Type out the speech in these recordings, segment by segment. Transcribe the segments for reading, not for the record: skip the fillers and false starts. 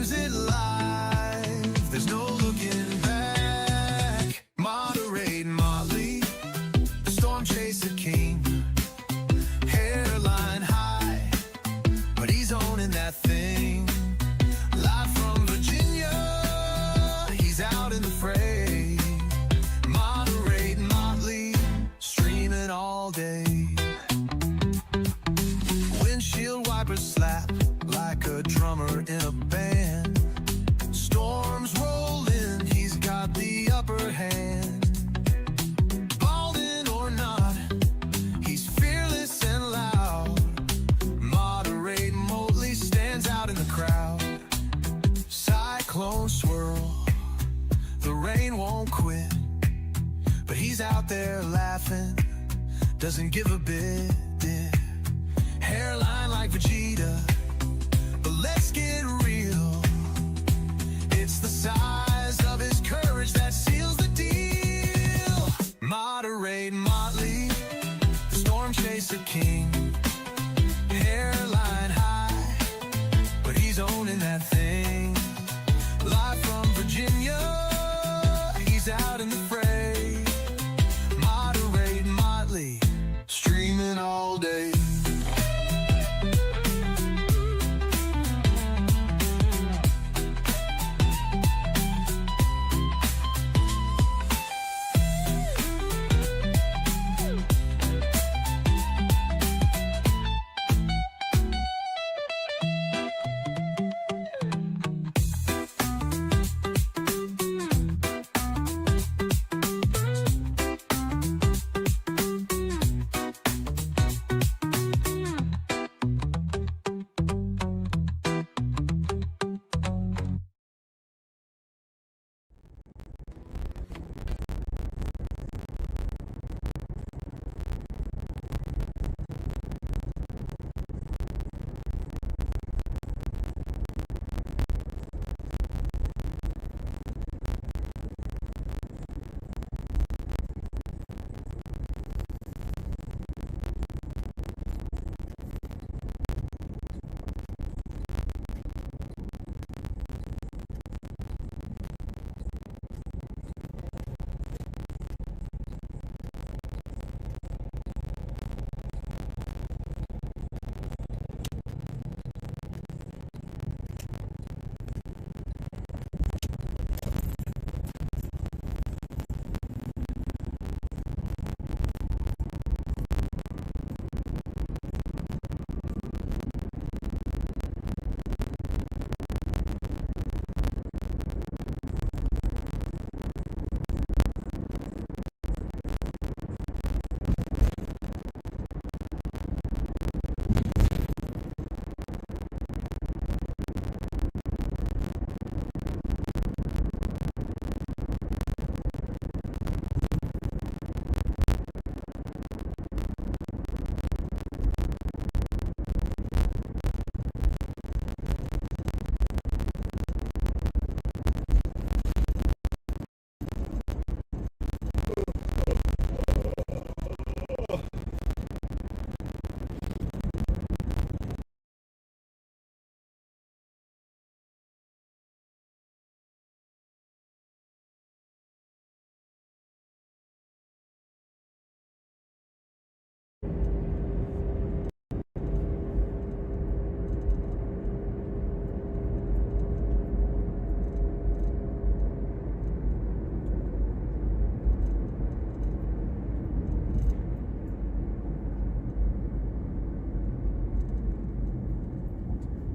lives it live. There's no looking back. Moderate Motley, the storm chaser king. Hairline high, but he's owning that thing. Live from Virginia, he's out in the fray. Moderate Motley, streaming all day. Windshield wipers slap like a drummer in a band. Storms roll in, he's got the upper hand. Balding or not, he's fearless and loud. Moderate Motley stands out in the crowd. Cyclone swirl, the rain won't quit, but he's out there laughing, doesn't give a bit. Hairline like Vegeta, but let's get real. It's the size of his courage that seals the deal. Moderate Motley, the storm chaser king. Hairline high, but he's owning that thing. Live from Virginia, he's out in the fray. Moderate Motley, streaming all day.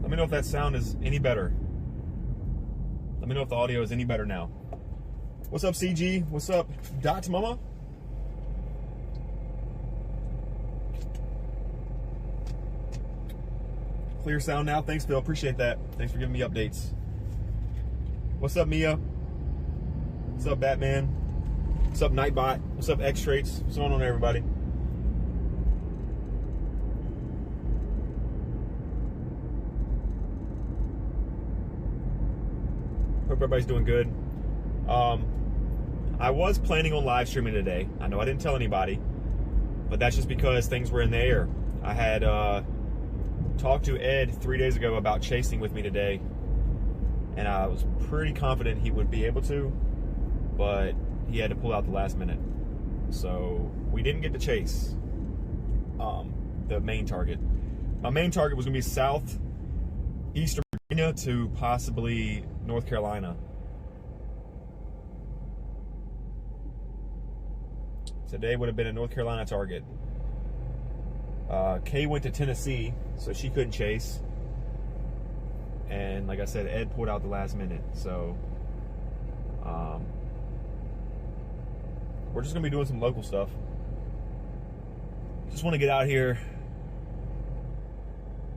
Let me know if that sound is any better. Let me know if the audio is any better now. What's up, CG? What's up, Dot Mama? Clear sound now. Thanks, Bill. Appreciate that. Thanks for giving me updates. What's up, Mia? What's up, Batman? What's up, Nightbot? What's up, X-Traits? What's going on, everybody? Hope everybody's doing good. I was planning on live streaming today. I know I didn't tell anybody, but that's just because things were in the air. I had talked to Ed 3 days ago about chasing with me today, and I was pretty confident he would be able to, but he had to pull out the last minute. So we didn't get to chase the main target. My main target was going to be southeastern Virginia to possibly North Carolina. Today would have been a North Carolina target. Kay went to Tennessee, so she couldn't chase. And like I said, Ed pulled out the last minute. So we're just going to be doing some local stuff. Just want to get out here.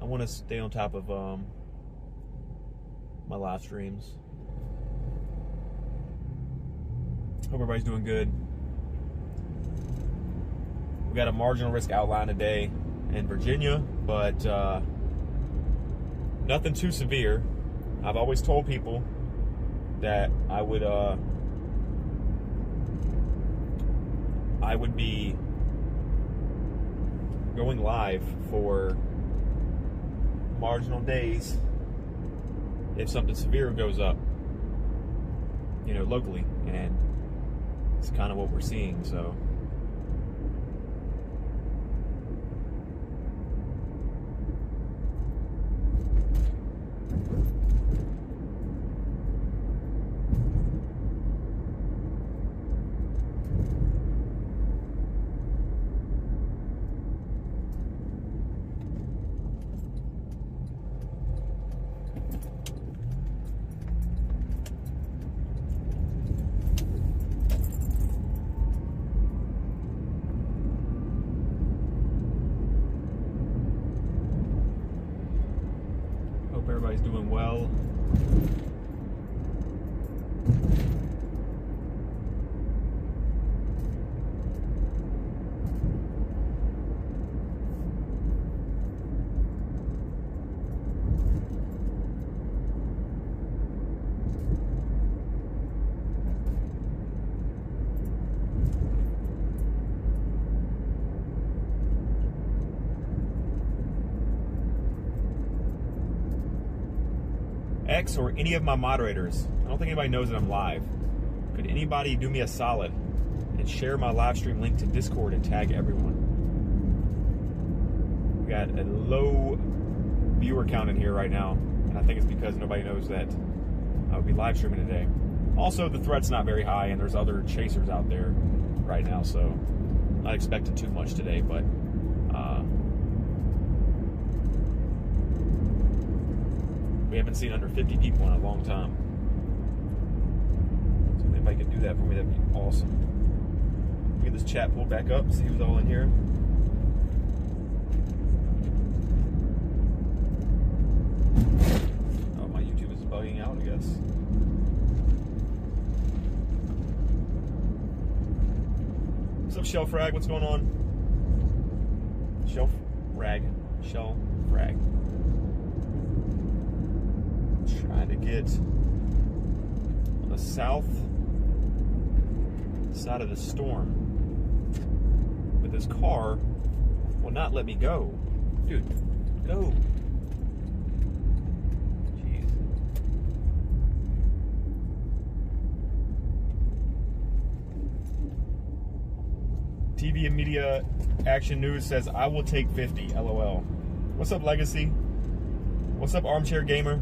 I want to stay on top of my live streams. Hope everybody's doing good. We got a marginal risk outline today in Virginia, but nothing too severe. I've always told people that I would be going live for marginal days if something severe goes up, locally, and it's kind of what we're seeing. So hope everybody's doing well. X or any of my moderators, I don't think anybody knows that I'm live. Could anybody do me a solid and share my live stream link to Discord and tag everyone? We got a low viewer count in here right now, and I think it's because nobody knows that I would be live streaming today. Also, the threat's not very high, and there's other chasers out there right now, so not expecting too much today, but we haven't seen under 50 people in a long time. So if anybody could do that for me, that'd be awesome. Get this chat pulled back up, see who's all in here. Oh, my YouTube is bugging out, I guess. What's up, Shell Frag? What's going on? Shell Frag. Trying to get on the south side of the storm, but this car will not let me go. Dude, go. Jeez. TV and Media Action News says, I will take 50, LOL. What's up, Legacy? What's up, Armchair Gamer?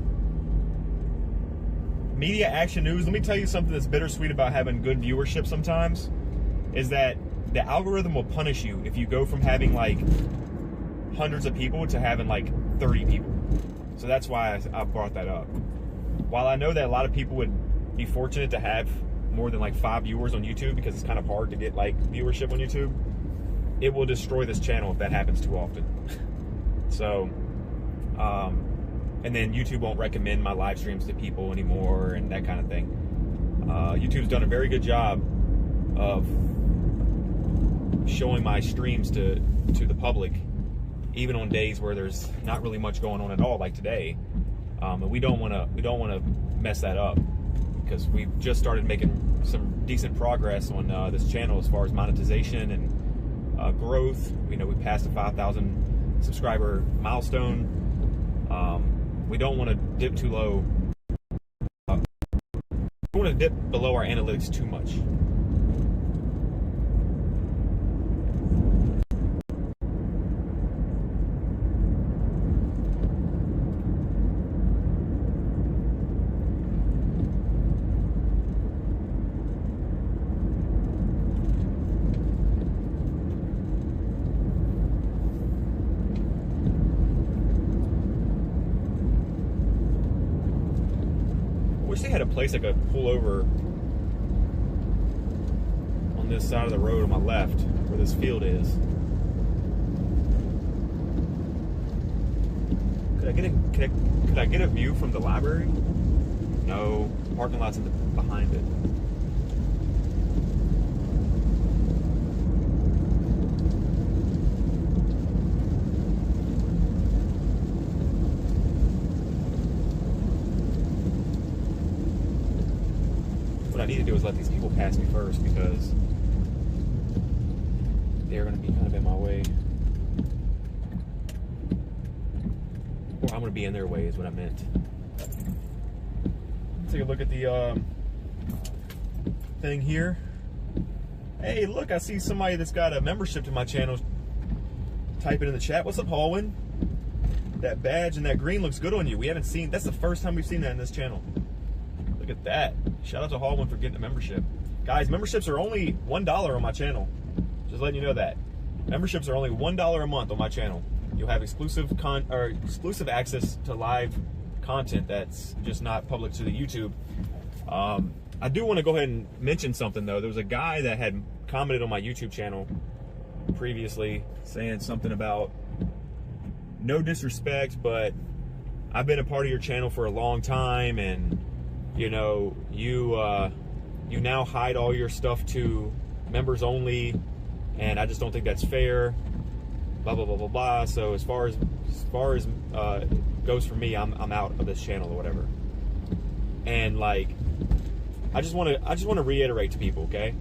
Media Action News, let me tell you something that's bittersweet about having good viewership sometimes, is that the algorithm will punish you if you go from having like hundreds of people to having like 30 people. So that's why I brought that up. While I know that a lot of people would be fortunate to have more than like 5 viewers on YouTube, because it's kind of hard to get like viewership on YouTube, it will destroy this channel if that happens too often. So, and then YouTube won't recommend my live streams to people anymore and that kind of thing. YouTube's done a very good job of showing my streams to the public, even on days where there's not really much going on at all, like today. And we don't want to mess that up, because we've just started making some decent progress on this channel as far as monetization and growth. We passed a 5,000 subscriber milestone. We don't want to dip too low want to dip below our analytics too much. Wish they had a place I could pull over on this side of the road on my left where this field is. Could I get a view from the library? No, parking lot's behind it. What I need to do is let these people pass me first because they're going to be kind of in my way. Or I'm going to be in their way is what I meant. Take a look at the thing here. Hey, look, I see somebody that's got a membership to my channel. Type it in the chat. What's up, Hallwin? That badge and that green looks good on you. We haven't seen, that's the first time we've seen that in this channel. Look at that. Shout out to Hallwin for getting a membership. Guys, memberships are only $1 on my channel. Just letting you know that. Memberships are only $1 a month on my channel. You'll have exclusive access to live content that's just not public to the YouTube. I do want to go ahead and mention something though. There was a guy that had commented on my YouTube channel previously saying something about no disrespect, but I've been a part of your channel for a long time, and you know, you now hide all your stuff to members only, and I just don't think that's fair. Blah blah blah blah blah. So as far as goes for me, I'm out of this channel or whatever. And like, I just want to reiterate to people, okay?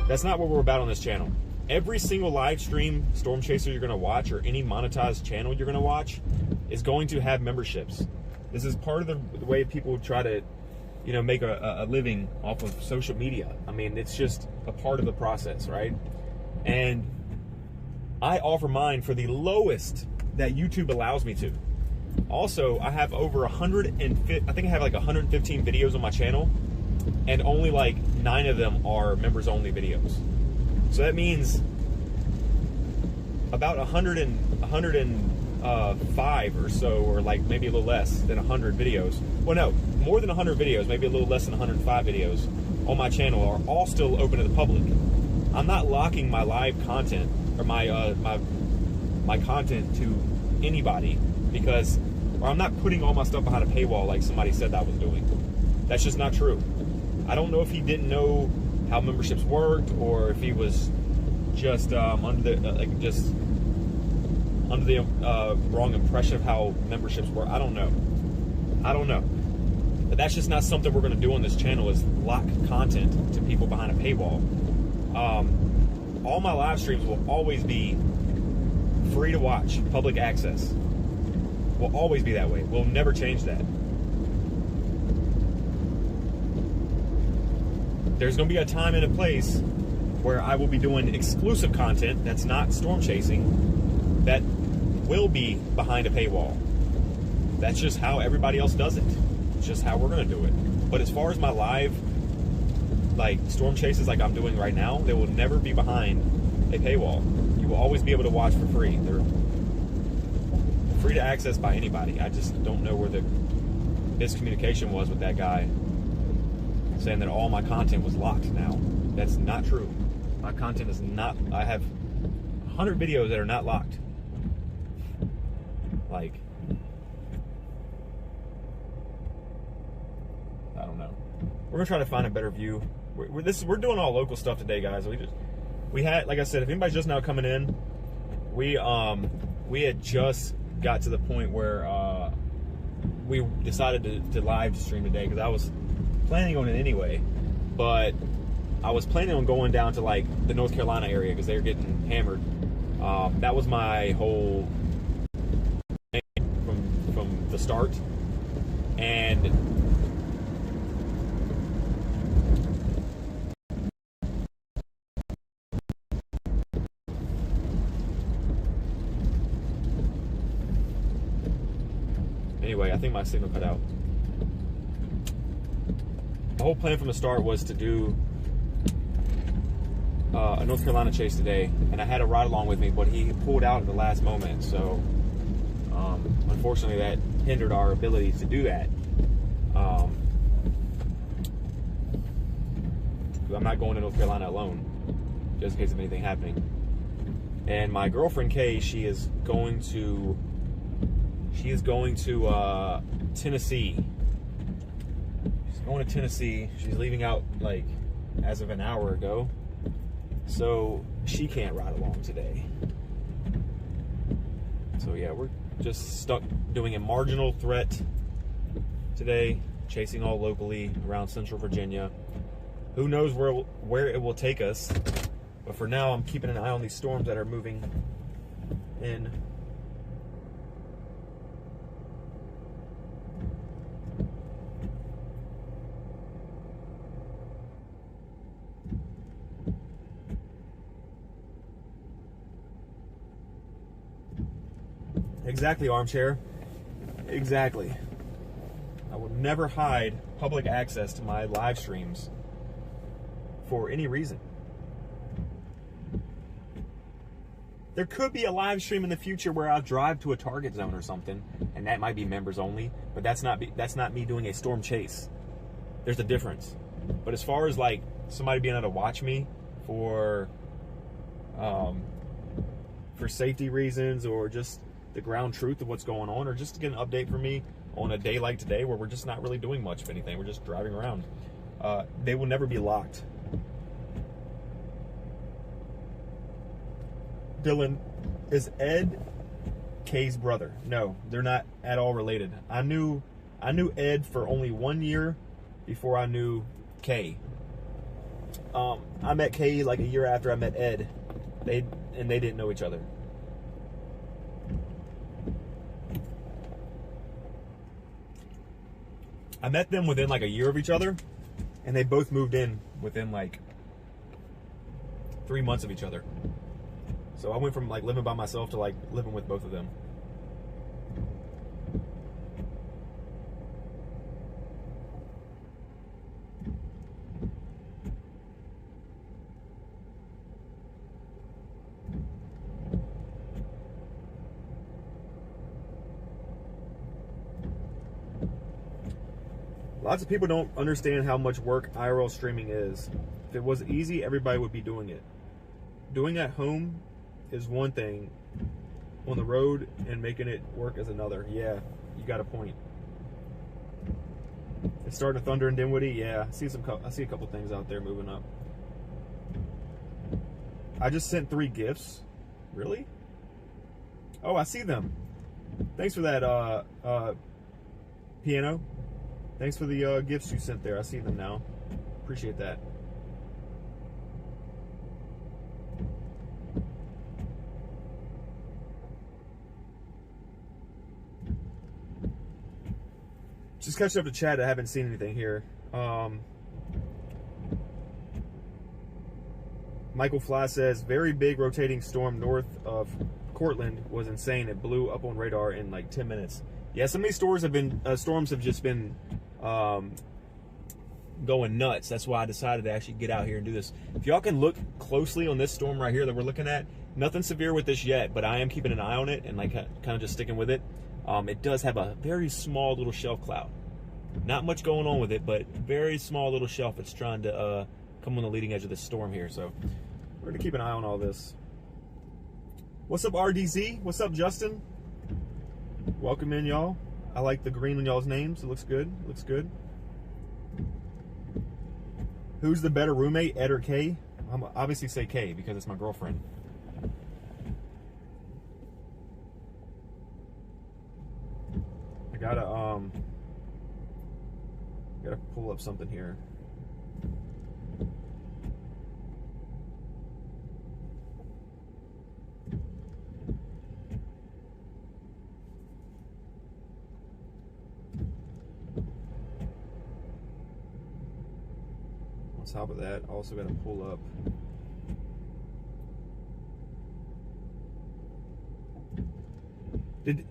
That's not what we're about on this channel. Every single live stream Storm Chaser you're gonna watch, or any monetized channel you're gonna watch, is going to have memberships. This is part of the way people try to, you know, make a living off of social media. I mean, it's just a part of the process, right? And I offer mine for the lowest that YouTube allows me to. Also, I have over 150, I think I have like 115 videos on my channel, and only like 9 of them are members only videos. So that means about 105 or so, or like maybe a little less than 100 videos. Well, no, more than 100 videos, maybe a little less than 105 videos on my channel are all still open to the public. I'm not locking my live content or my content to anybody, because, or I'm not putting all my stuff behind a paywall like somebody said that I was doing. That's just not true. I don't know if he didn't know how memberships worked, or if he was just under the wrong impression of how memberships work. I don't know. But that's just not something we're going to do on this channel, is lock content to people behind a paywall. All my live streams will always be free to watch, public access. Will always be that way. We'll never change that. There's going to be a time and a place where I will be doing exclusive content that's not storm chasing, that will be behind a paywall. That's just how everybody else does it. It's just how we're going to do it. But as far as my live, like storm chases like I'm doing right now, they will never be behind a paywall. You will always be able to watch for free. They're free to access by anybody. I just don't know where the miscommunication was with that guy saying that all my content was locked now. That's not true. My content is not, I have 100 videos that are not locked. Like, I don't know. We're gonna try to find a better view. We're doing all local stuff today, guys. We had, like I said, if anybody's just now coming in, we had just got to the point where we decided to live stream today, because I was planning on it anyway, but I was planning on going down to like the North Carolina area because they were getting hammered. That was my whole thing from the start, and Anyway, I think my signal cut out. The whole plan from the start was to do a North Carolina chase today, and I had a ride along with me, but he pulled out at the last moment, so unfortunately that hindered our ability to do that. I'm not going to North Carolina alone, just in case of anything happening. And my girlfriend Kay, she is going to Tennessee. She's going to Tennessee. She's leaving out like as of an hour ago, so she can't ride along today. So yeah, we're just stuck doing a marginal threat today, chasing all locally around Central Virginia. Who knows where it will take us, but for now I'm keeping an eye on these storms that are moving in. Exactly, Armchair. Exactly. I will never hide public access to my live streams for any reason. There could be a live stream in the future where I'll drive to a target zone or something, and that might be members only, but that's not me doing a storm chase. There's a difference. But as far as like somebody being able to watch me for safety reasons, or just the ground truth of what's going on, or just to get an update from me on a day like today where we're just not really doing much of anything, we're just driving around, they will never be locked. Dylan, is Ed Kay's brother? No, they're not at all related. I knew Ed for only 1 year before I knew Kay. I met Kay like a year after I met Ed. They didn't know each other. I met them within like a year of each other, and they both moved in within like 3 months of each other. So I went from like living by myself to like living with both of them. Lots of people don't understand how much work IRL streaming is. If it was easy, everybody would be doing it. Doing at home is one thing, on the road and making it work is another. Yeah, you got a point. It's starting to thunder in Dinwiddie. Yeah, I see a couple things out there moving up. I just sent 3 gifts. Really? Oh, I see them. Thanks for that, piano. Thanks for the gifts you sent there. I see them now. Appreciate that. Just catching up to chat. I haven't seen anything here. Michael Fly says, very big rotating storm north of Cortland was insane. It blew up on radar in like 10 minutes. Yeah, some of these storms have just been going nuts. That's why I decided to actually get out here and do this. If y'all can look closely on this storm right here that we're looking at, nothing severe with this yet, but I am keeping an eye on it and like kind of just sticking with it. It does have a very small little shelf cloud. Not much going on with it, but very small little shelf that's trying to come on the leading edge of this storm here. So we're gonna keep an eye on all this. What's up, RDZ? What's up, Justin? Welcome in, y'all. I like the green on y'all's names. It looks good. Looks good. Who's the better roommate, Ed or Kay? I'm obviously say Kay because it's my girlfriend. I gotta pull up something here. On top of that, also gotta pull up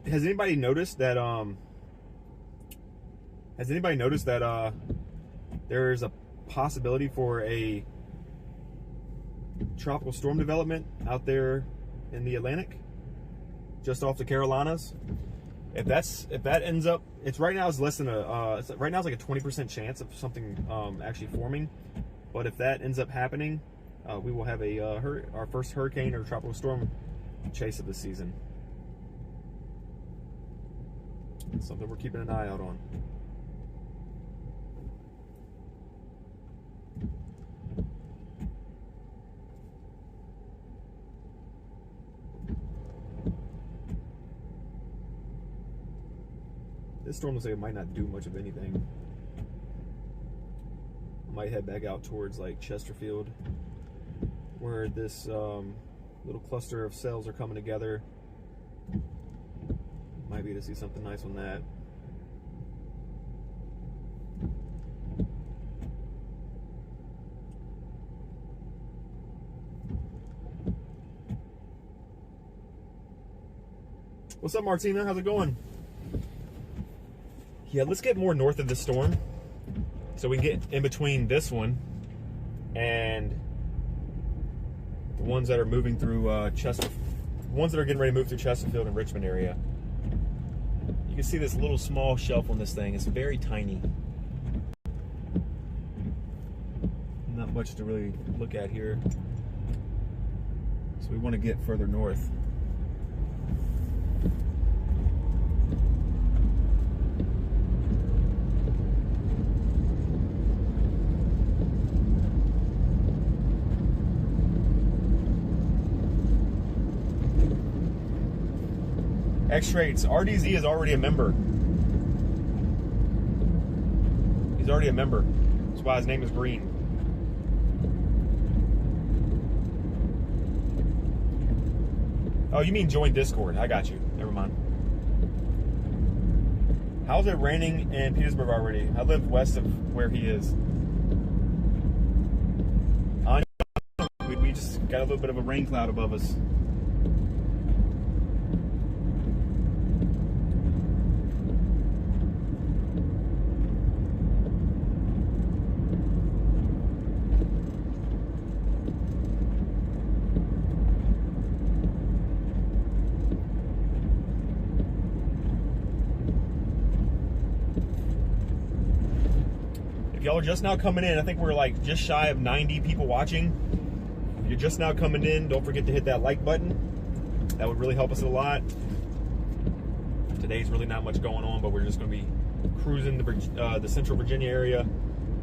has anybody noticed that Has anybody noticed that there's a possibility for a tropical storm development out there in the Atlantic, just off the Carolinas? If that ends up, it's right now is less than right now it's like a 20% chance of something actually forming. But if that ends up happening, we will have our first hurricane or tropical storm chase of the season. It's something we're keeping an eye out on. This storm looks like it might not do much of anything. I might head back out towards like Chesterfield, where this little cluster of cells are coming together. Might be to see something nice on that. What's up, Martina? How's it going? Yeah, let's get more north of the storm so we can get in between this one and the ones that are moving through ones that are getting ready to move through Chesterfield and Richmond area. You can see this little small shelf on this thing. It's very tiny. Not much to really look at here. So we want to get further north. X-Rates, RDZ is already a member. He's already a member. That's why his name is green. Oh, you mean join Discord. I got you. Never mind. How's it raining in Petersburg already? I live west of where he is. We just got a little bit of a rain cloud above us. Y'all are just now coming in. I think we're like just shy of 90 people watching. If you're just now coming in, don't forget to hit that like button. That would really help us a lot. Today's really not much going on, but we're just going to be cruising the central Virginia area,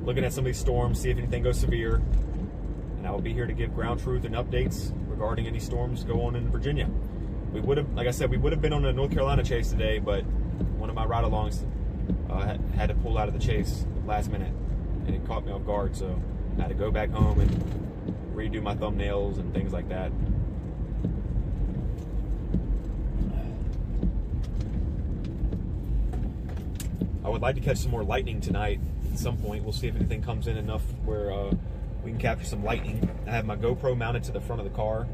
looking at some of these storms, see if anything goes severe. And I will be here to give ground truth and updates regarding any storms go on in Virginia. We would have, like I said, we would have been on a North Carolina chase today, but one of my ride-alongs had to pull out of the chase last minute. And it caught me off guard, so I had to go back home and redo my thumbnails and things like that. I would like to catch some more lightning tonight at some point. We'll see if anything comes in enough where we can capture some lightning. I have my GoPro mounted to the front of the car.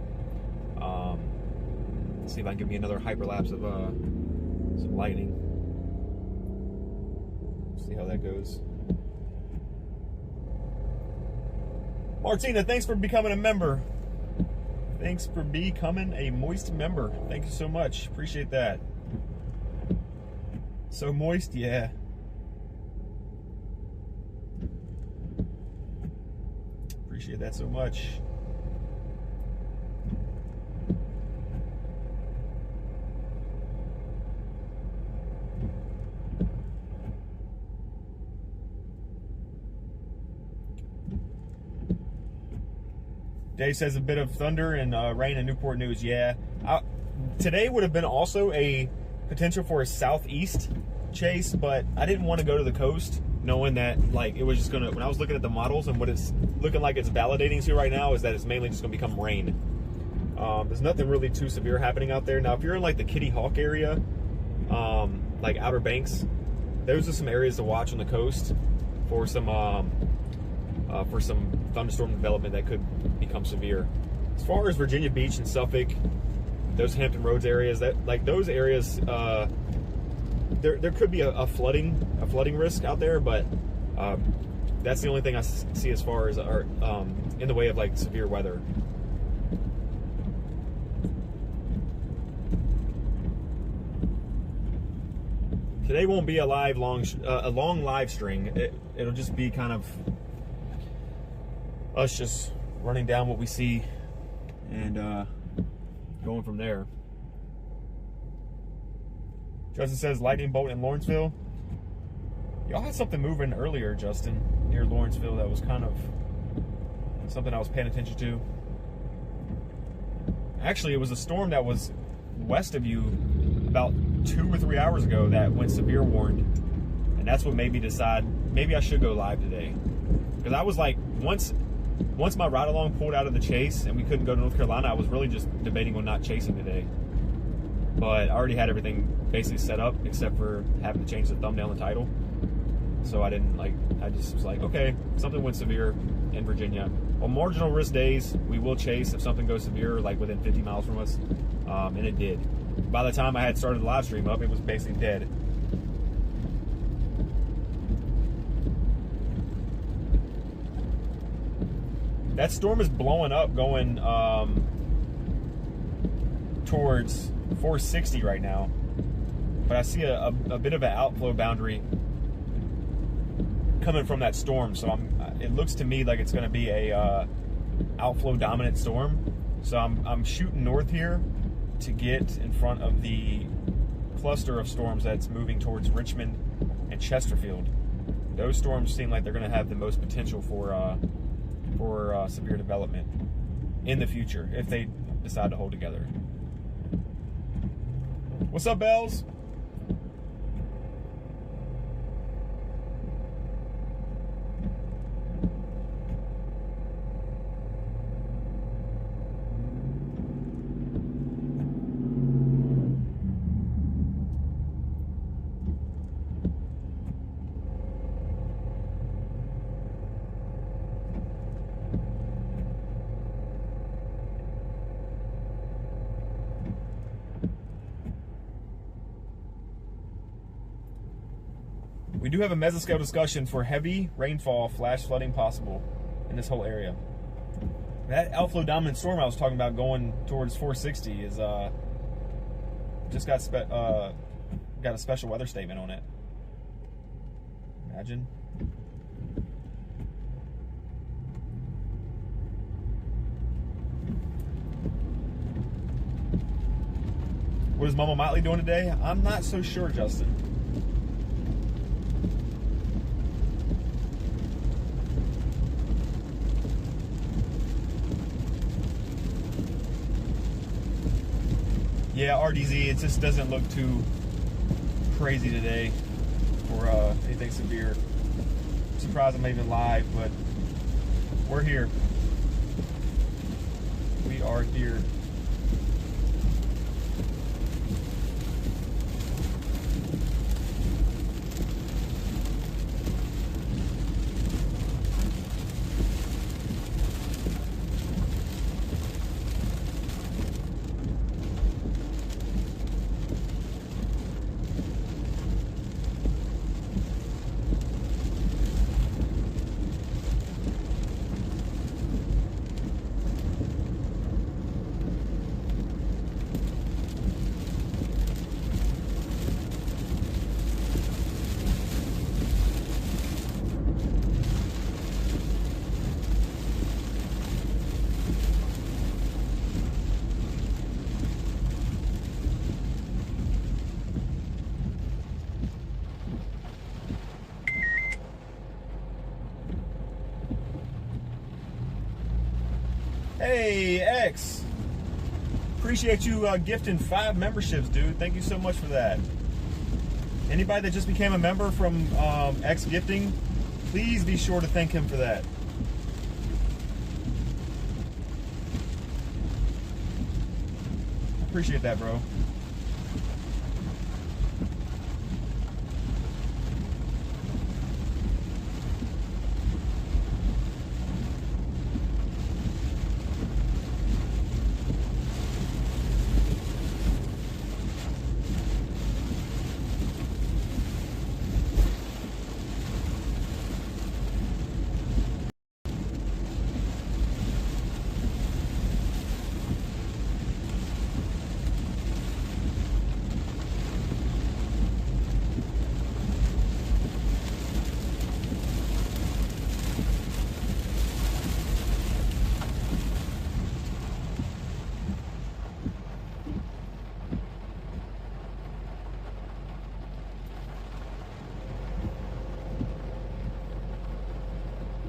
See if I can give me another hyperlapse of some lightning. See how that goes. Martina, thanks for becoming a member. Thanks for becoming a moist member. Thank you so much. Appreciate that. So moist, yeah. Appreciate that so much. Dave says a bit of thunder and rain in Newport News. Yeah. Today would have been also a potential for a southeast chase, but I didn't want to go to the coast knowing that like it was just going to, when I was looking at the models and what it's looking like it's validating to right now is that it's mainly just going to become rain. There's nothing really too severe happening out there. Now, if you're in like the Kitty Hawk area, like Outer Banks, those are some areas to watch on the coast for some thunderstorm development that could become severe. As far as Virginia Beach and Suffolk, those Hampton Roads areas, that like those areas there could be a flooding risk out there, but that's the only thing I see as far as in the way of like severe weather. Today won't be a long live string. It'll just be kind of us just running down what we see and going from there. Justin says lightning bolt in Lawrenceville. Y'all had something moving earlier, Justin, near Lawrenceville that was kind of something I was paying attention to. Actually, it was a storm that was west of you about 2 or 3 hours ago that went severe warned, and that's what made me decide maybe I should go live today. Because I was like, once my ride along pulled out of the chase and we couldn't go to North Carolina, I was really just debating on not chasing today. But I already had everything basically set up except for having to change the thumbnail and title. So I just was like, okay, something went severe in Virginia. On marginal risk days, we will chase if something goes severe, like within 50 miles from us, and it did. By the time I had started the live stream up, it was basically dead. That storm is blowing up, going towards 460 right now. But I see a bit of an outflow boundary coming from that storm, so it looks to me like it's going to be a outflow dominant storm. So I'm shooting north here to get in front of the cluster of storms that's moving towards Richmond and Chesterfield. Those storms seem like they're going to have the most potential for severe development in the future if they decide to hold together. What's up, Bells? We do have a mesoscale discussion for heavy rainfall, flash flooding possible in this whole area. That outflow dominant storm I was talking about going towards 460 is just got a special weather statement on it. Imagine. What is Mama Motley doing today? I'm not so sure, Justin. Yeah, RDZ, it just doesn't look too crazy today for anything severe. I'm surprised I'm even live, but we're here. We are here. Hey, X. Appreciate you gifting 5 memberships, dude. Thank you so much for that. Anybody that just became a member from X Gifting, please be sure to thank him for that. Appreciate that, bro.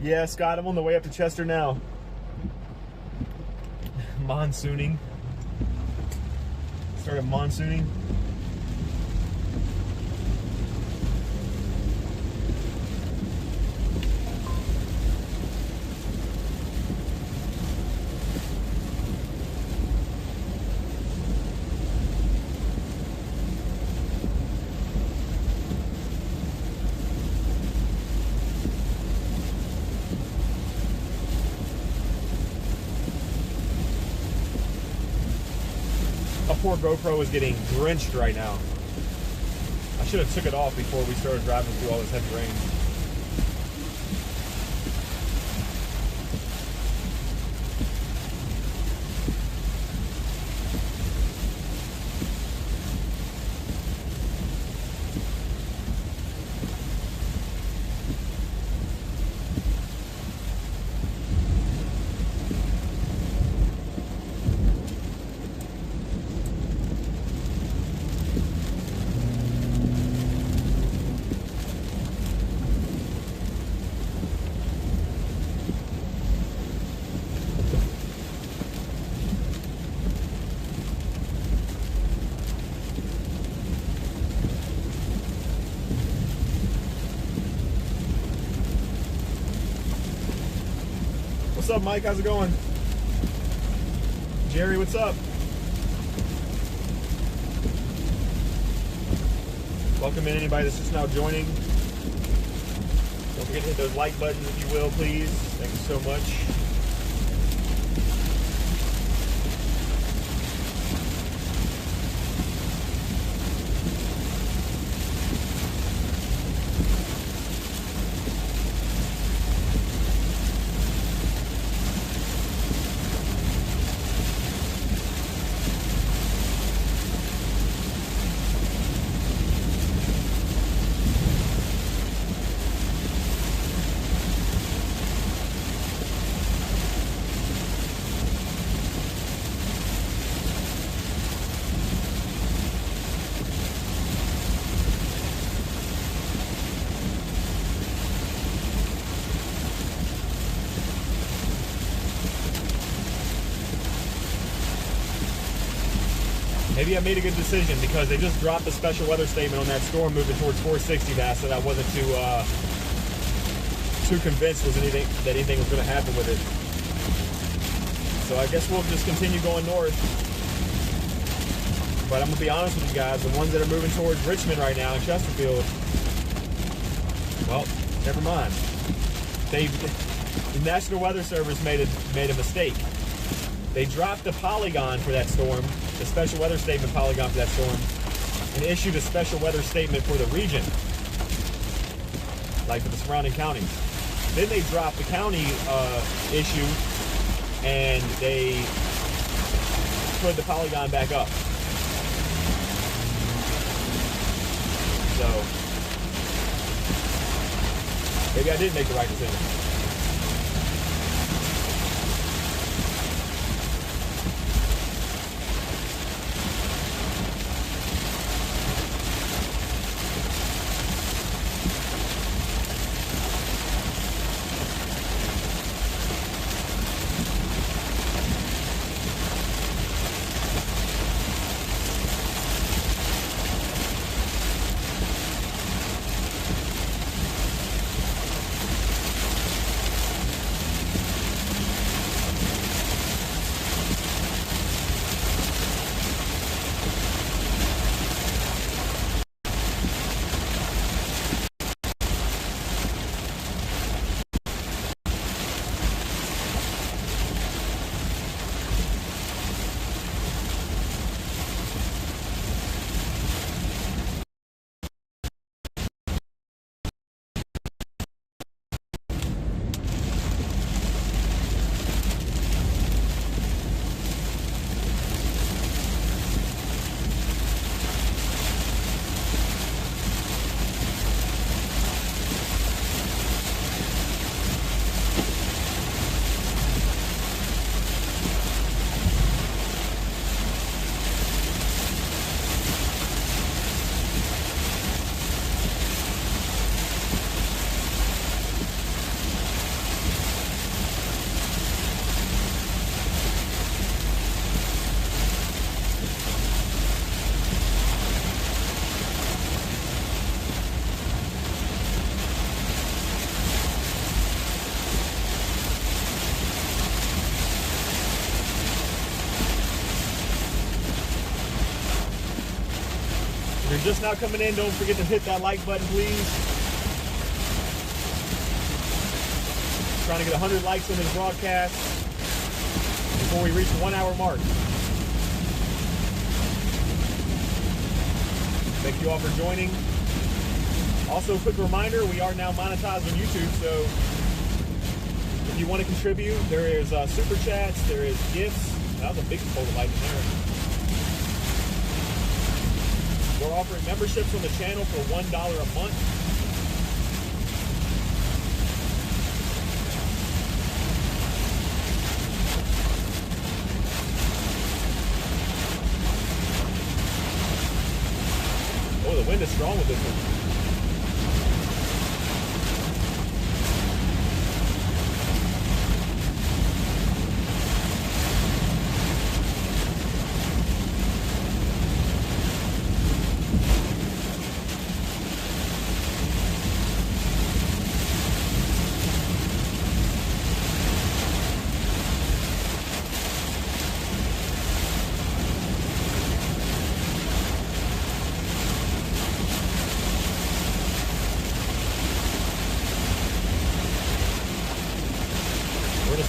Yeah, Scott, I'm on the way up to Chester now. Monsooning. Started monsooning. My poor GoPro is getting drenched right now. I should have took it off before we started driving through all this heavy rain. What's up, Mike? How's it going? Jerry, what's up? Welcome in anybody that's just now joining. Don't forget to hit those like buttons if you will, please. Thank you so much. Maybe I made a good decision because they just dropped a special weather statement on that storm moving towards 460 Bass that I wasn't too convinced was anything was going to happen with it. So I guess we'll just continue going north. But I'm going to be honest with you guys, the ones that are moving towards Richmond right now in Chesterfield, well, never mind. The National Weather Service made a mistake. They dropped the polygon for that storm, the special weather statement polygon for that storm, and issued a special weather statement for the region, like for the surrounding counties. Then they dropped the county issue, and they put the polygon back up. So maybe I did make the right decision. you're just now coming in, don't forget to hit that like button, please. Trying to get 100 likes on this broadcast before we reach the 1 hour mark. Thank you all for joining. Also, a quick reminder, we are now monetized on YouTube, so if you want to contribute, there is super chats, there is gifts. That was a big pole light in there. We're offering memberships on the channel for $1 a month. Oh, the wind is strong with this one.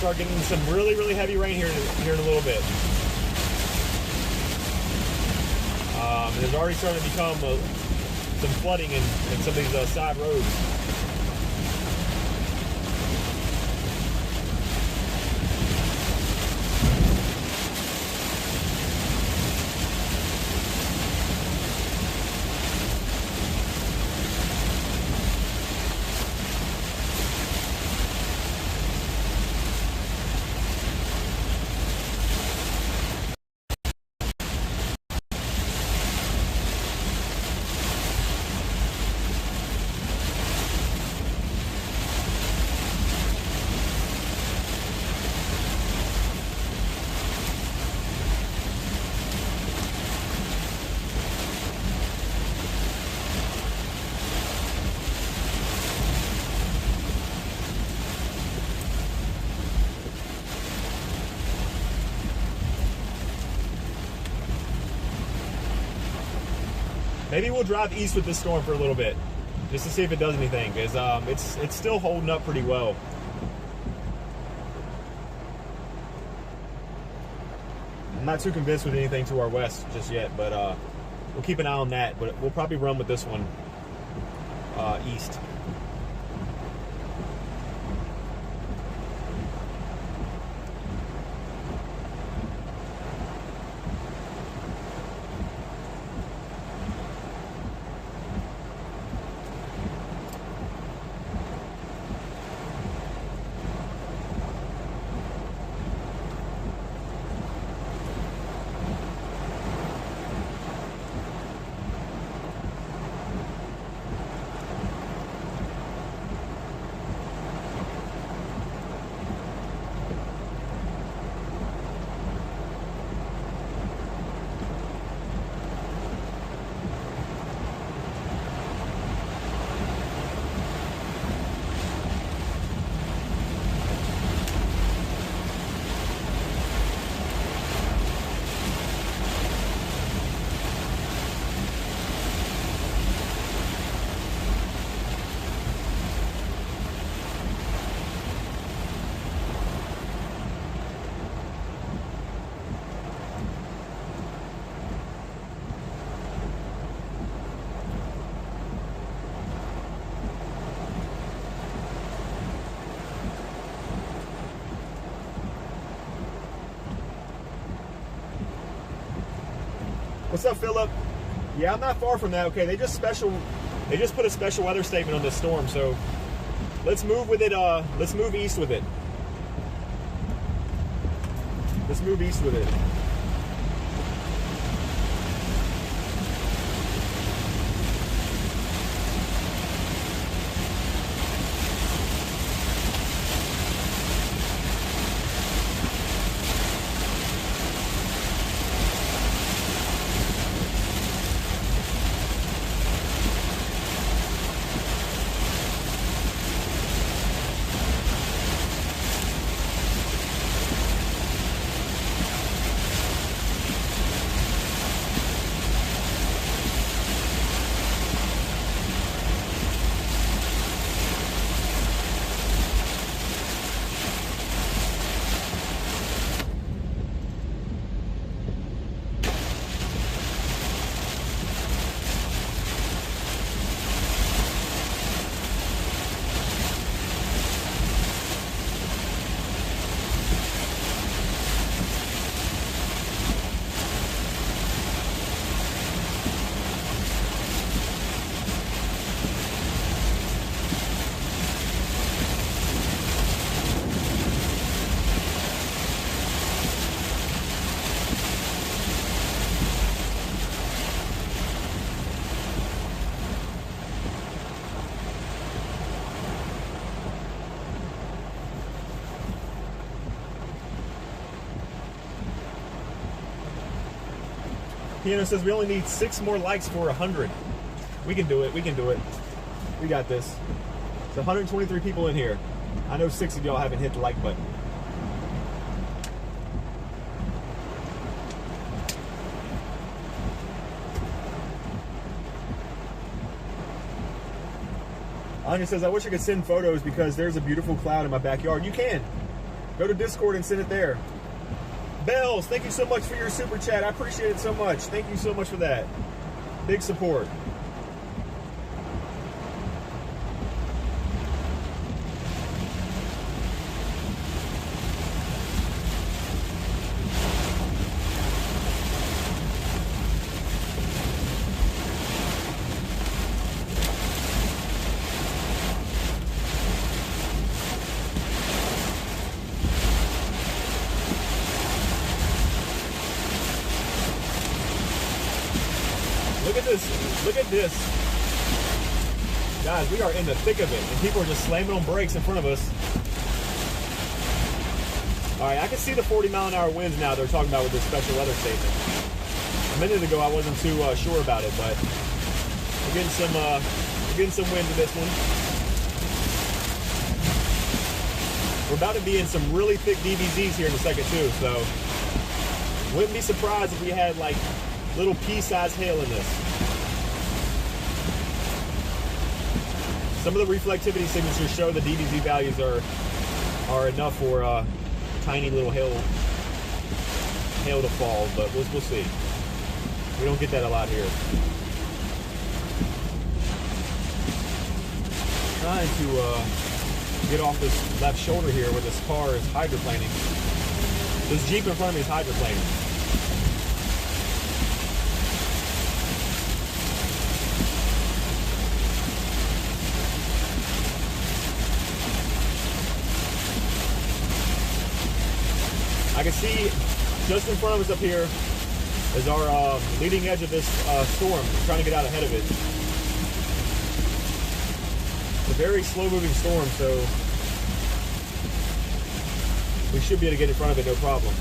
Start getting some really heavy rain here in a little bit. There's already starting to become some flooding in some of these side roads. Maybe we'll drive east with this storm for a little bit, just to see if it does anything, because it's still holding up pretty well. I'm not too convinced with anything to our west just yet, but we'll keep an eye on that. But we'll probably run with this one east. What's up, Philip? Yeah, I'm not far from that. Okay, they just put a special weather statement on this storm, so let's move with it. Let's move east with it. Let's move east with it. Piano says we only need 6 more likes for 100. We can do it. We can do it. We got this. It's 123 people in here. I know 6 of y'all haven't hit the like button. Anya says, I wish I could send photos because there's a beautiful cloud in my backyard. You can. Go to Discord and send it there. Bells, thank you so much for your super chat. I appreciate it so much. Thank you so much for that. Big support. Look at this. Guys, we are in the thick of it, and people are just slamming on brakes in front of us. All right, I can see the 40-mile-an-hour winds now they're talking about with this special weather statement. A minute ago, I wasn't too sure about it, but we're getting some wind to this one. We're about to be in some really thick DBZs here in a second, too, so wouldn't be surprised if we had, like, little pea-sized hail in this. Some of the reflectivity signatures show the DBZ values are enough for tiny little hail to fall, but we'll see. We don't get that a lot here. Trying to get off this left shoulder here where this car is hydroplaning. This Jeep in front of me is hydroplaning. I can see just in front of us up here is our leading edge of this storm. We're trying to get out ahead of it. It's a very slow-moving storm, so we should be able to get in front of it no problem.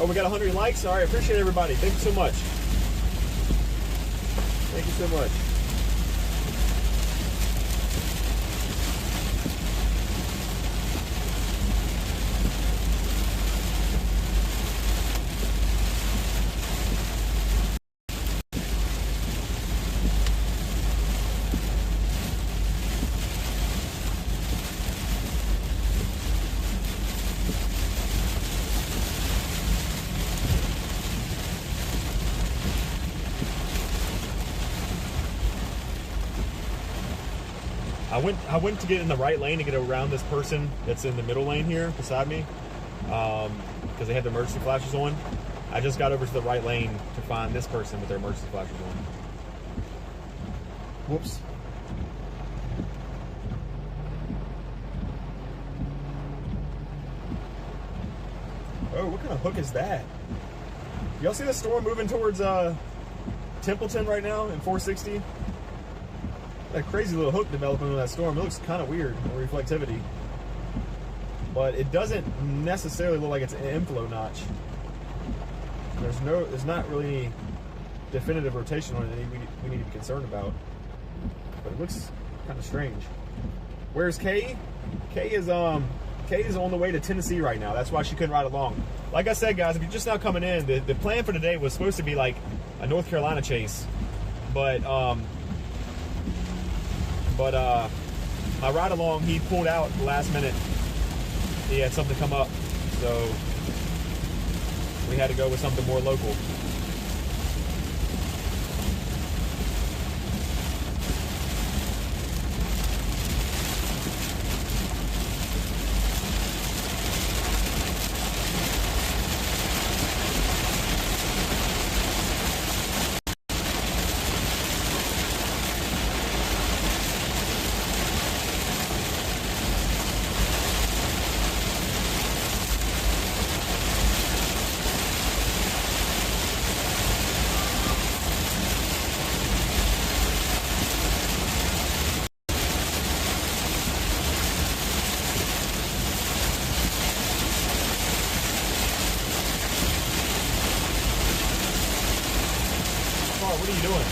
Oh, we got 100 likes? All right, appreciate everybody. Thank you so much. Thank you so much. I went to get in the right lane to get around this person that's in the middle lane here beside me because they had their emergency flashes on. I just got over to the right lane to find this person with their emergency flashes on. Whoops. Oh, what kind of hook is that? Y'all see the storm moving towards Templeton right now in 460? That crazy little hook developing on that storm. It looks kind of weird, the reflectivity. But it doesn't necessarily look like it's an inflow notch. There's not really any definitive rotation on it we need to be concerned about. But it looks kind of strange. Where's Kay? Kay is on the way to Tennessee right now. That's why she couldn't ride along. Like I said, guys, if you're just now coming in, the plan for today was supposed to be like a North Carolina chase. But my ride along, he pulled out at the last minute. He had something come up, so we had to go with something more local. are you doing?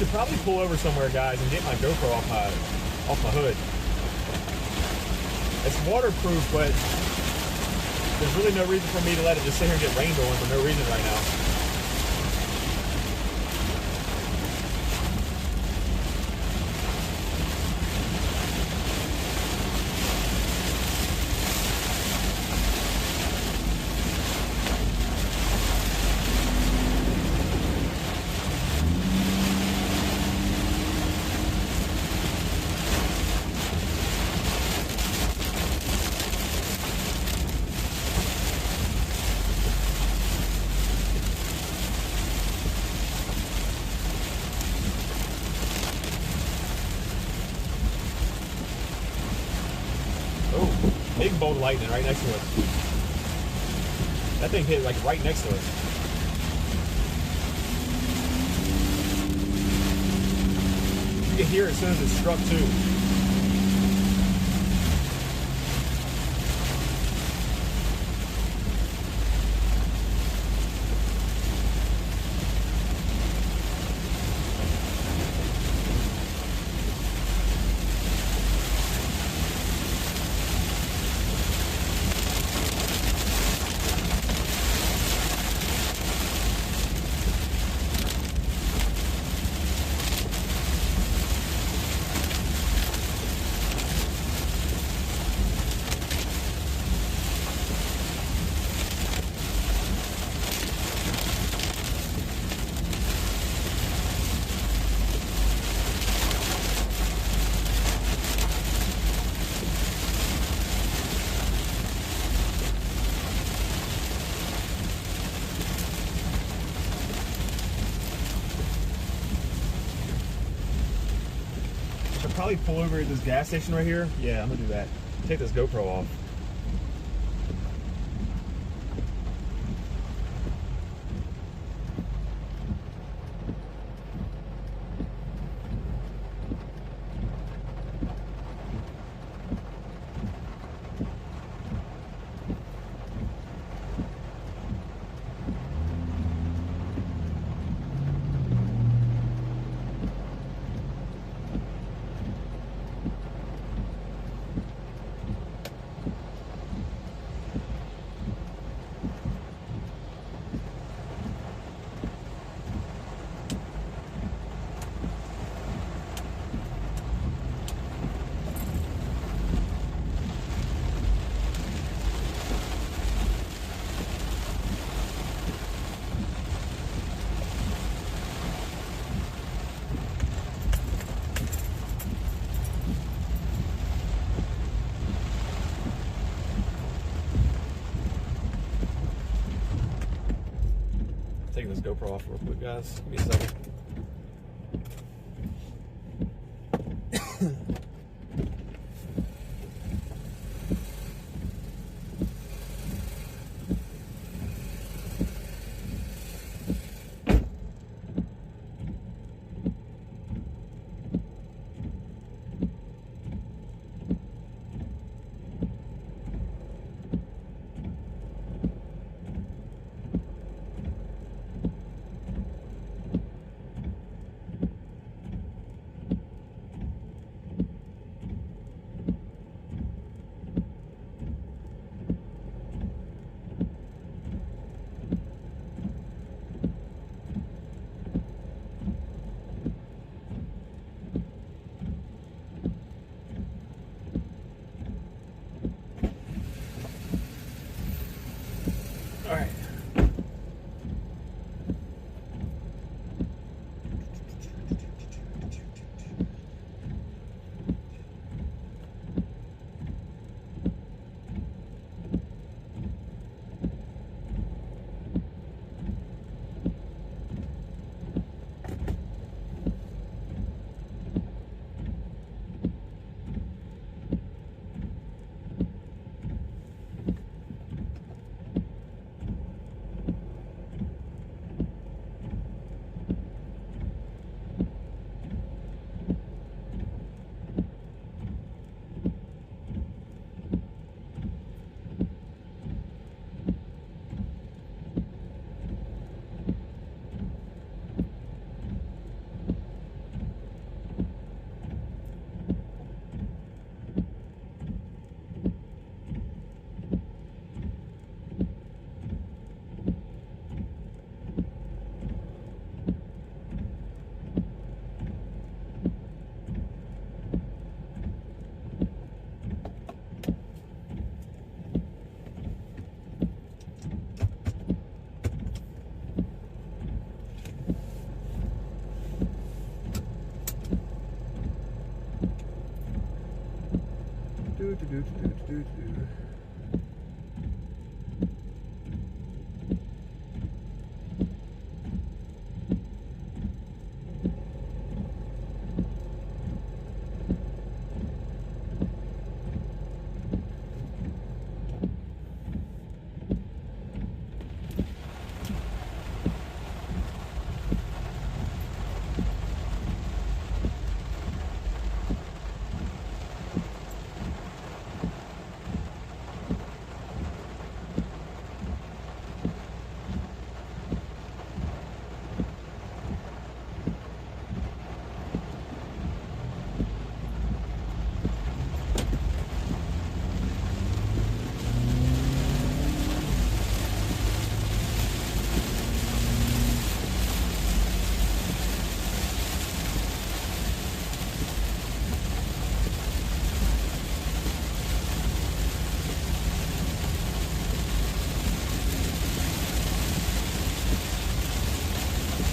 Should probably pull over somewhere, guys, and get my GoPro off my hood. It's waterproof, but there's really no reason for me to let it just sit here and get rained on for no reason right now. Big bolt of lightning right next to us. That thing hit like right next to us. You can hear it as soon as it struck too. Should probably pull over at this gas station right here. Yeah, I'm gonna do that. Take this GoPro off. GoPro off real quick, guys. Give me a second. All right.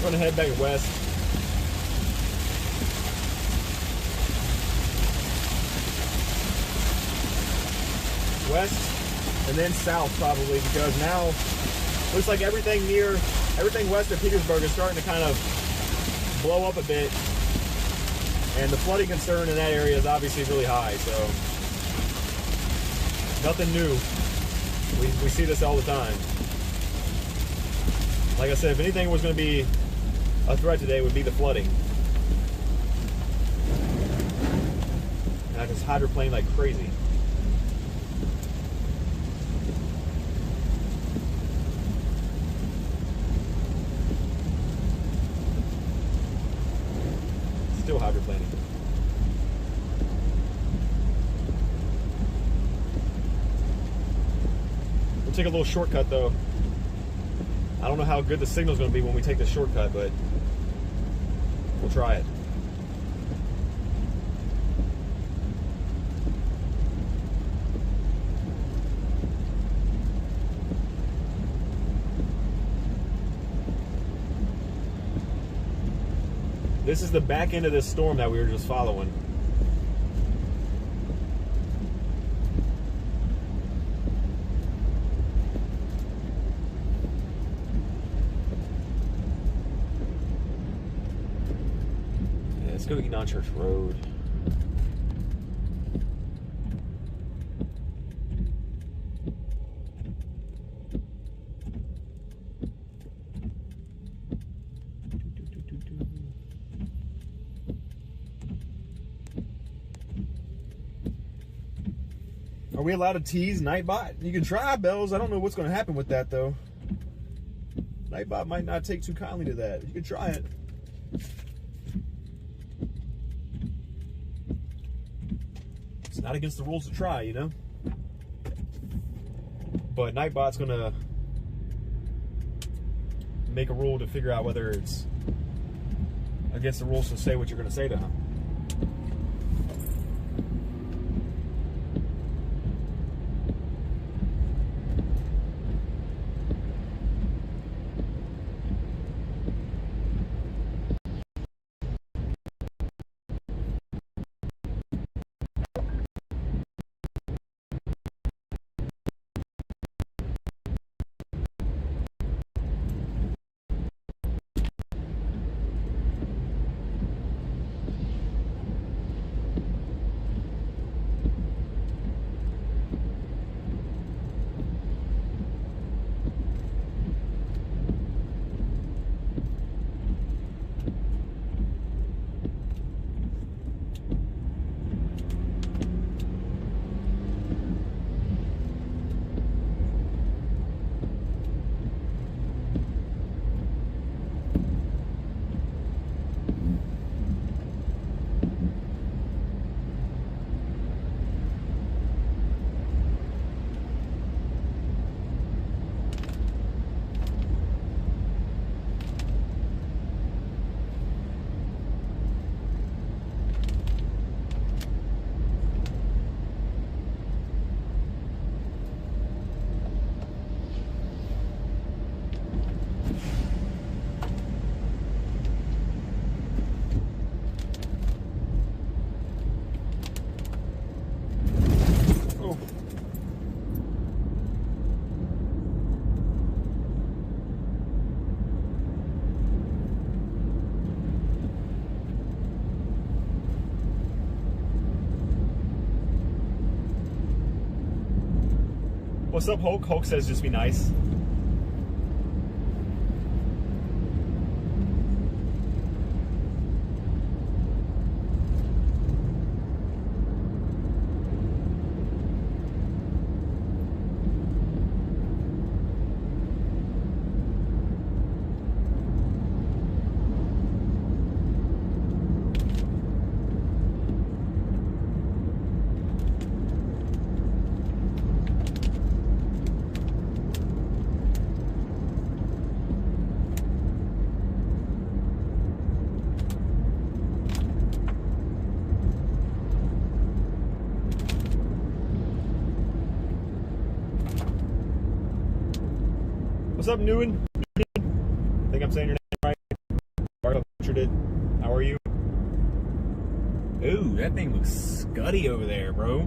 I'm gonna head back west. West and then south probably, because now looks like everything west of Petersburg is starting to kind of blow up a bit, and the flooding concern in that area is obviously really high. So nothing new. We see this all the time. Like I said, if anything was going to be a threat today, it would be the flooding. And I just hydroplane like crazy. Still hydroplaning. We'll take a little shortcut though. I don't know how good the signal's going to be when we take this shortcut, but we'll try it. This is the back end of this storm that we were just following. Let's go Enon Church Road. Are we allowed to tease Nightbot? You can try, Bells. I don't know what's going to happen with that, though. Nightbot might not take too kindly to that. You can try it. It's not against the rules to try, you know? But Nightbot's going to make a rule to figure out whether it's against the rules to say what you're going to say to him. What's up, Hulk? Hulk says just be nice. What's up, Newen? I think I'm saying your name right. Did. How are you? Ooh, that thing looks scuddy over there, bro.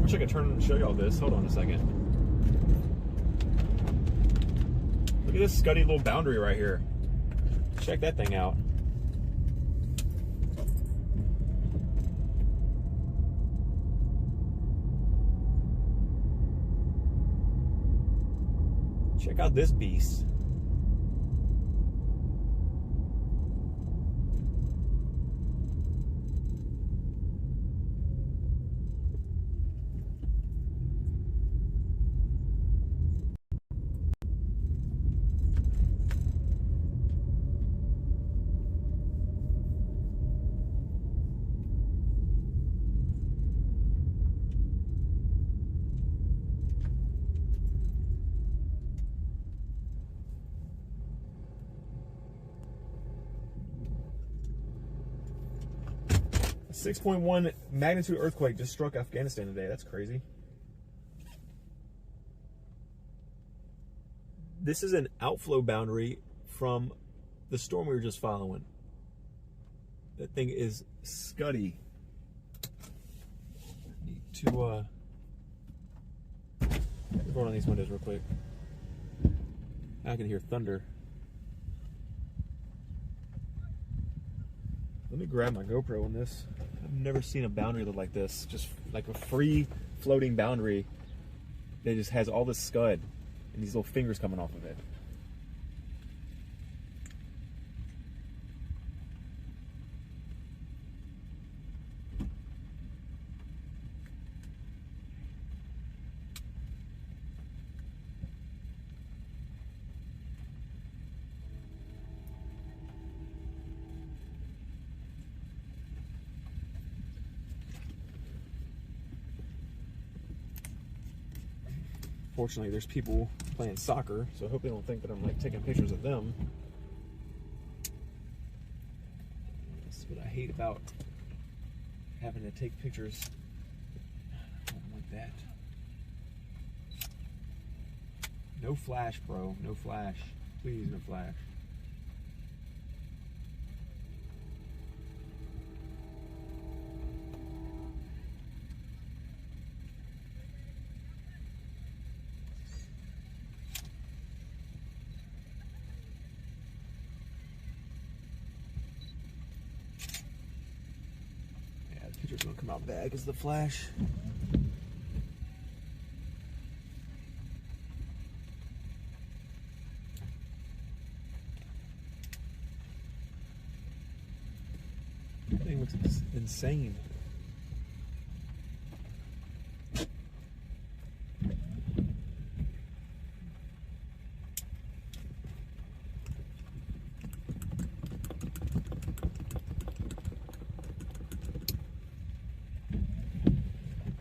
Wish I could turn and show y'all this. Hold on a second. Look at this scuddy little boundary right here. Check that thing out. Check out this beast. A 6.1 magnitude earthquake just struck Afghanistan today. That's crazy. This is an outflow boundary from the storm we were just following. That thing is scuddy. Need to roll on these windows real quick. I can hear thunder. Let me grab my GoPro on this. I've never seen a boundary look like this. Just like a free floating boundary that just has all this scud and these little fingers coming off of it. Fortunately, there's people playing soccer, so I hope they don't think that I'm like taking pictures of them. That's what I hate about having to take pictures. I don't like that. No flash, bro. No flash. Please, no flash. Picture's gonna come out bad as the flash. That thing looks insane.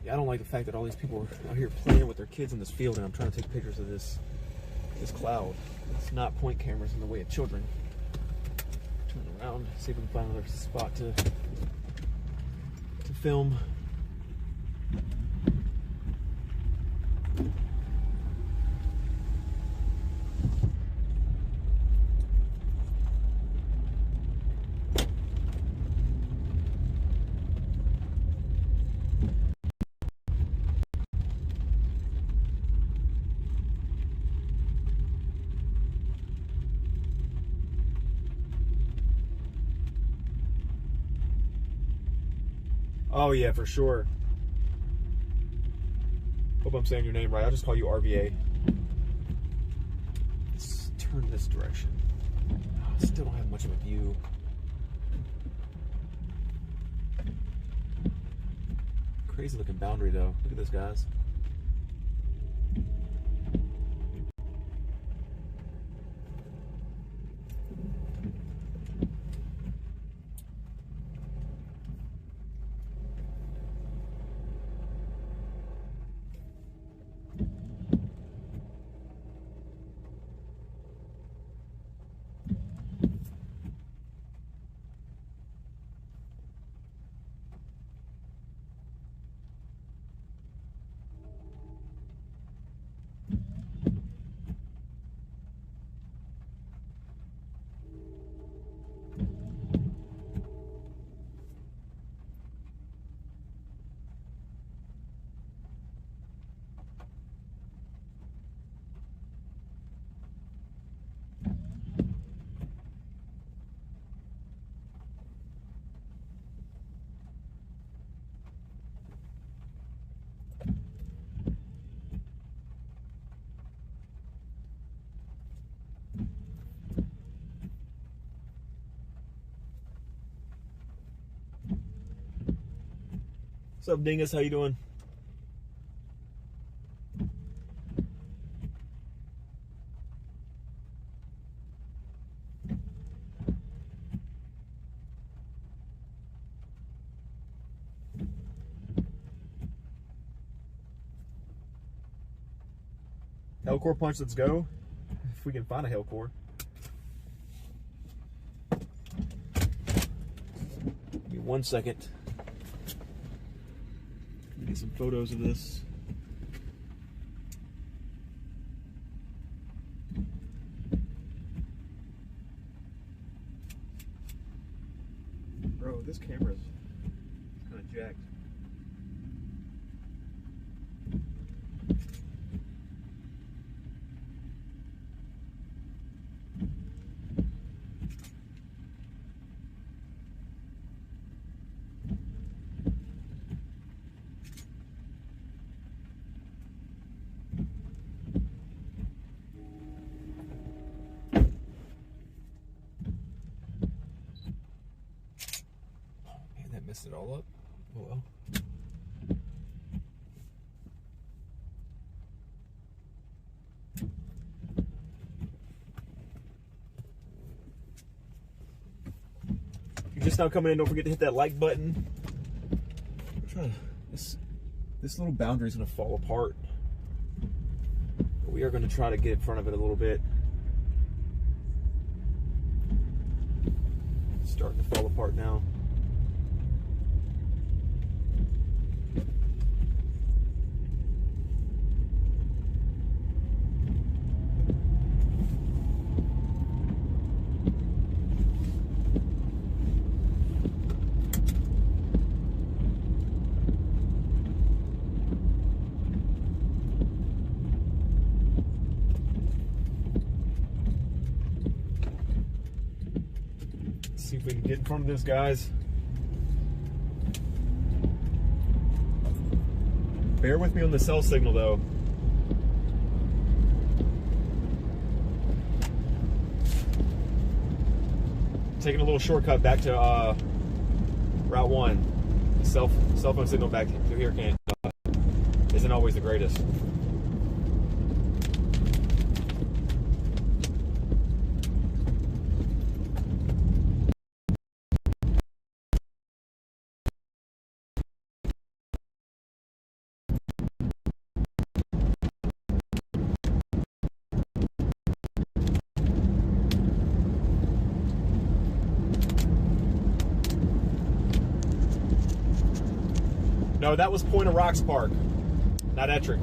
I don't like the fact that all these people are out here playing with their kids in this field, and I'm trying to take pictures of this cloud. It's not point cameras in the way of children. Turn around, see if we can find another spot to film. Oh yeah, for sure. Hope I'm saying your name right. I'll just call you RVA. Let's turn this direction. Oh, I still don't have much of a view. Crazy looking boundary though. Look at this, guys. What's up, Dingus? How you doing? Hellcore punch, let's go. If we can find a Hellcore. Give me 1 second. Get some photos of this. Bro, this camera's kind of jacked. Messed it all up. Oh well. If you're just now coming in, don't forget to hit that like button. This little boundary is going to fall apart. But we are going to try to get in front of it a little bit. It's starting to fall apart now. See if we can get in front of this, guys. Bear with me on the cell signal, though. Taking a little shortcut back to Route 1. The cell phone signal back to here isn't always the greatest. No, that was Point of Rocks Park, not Ettrick.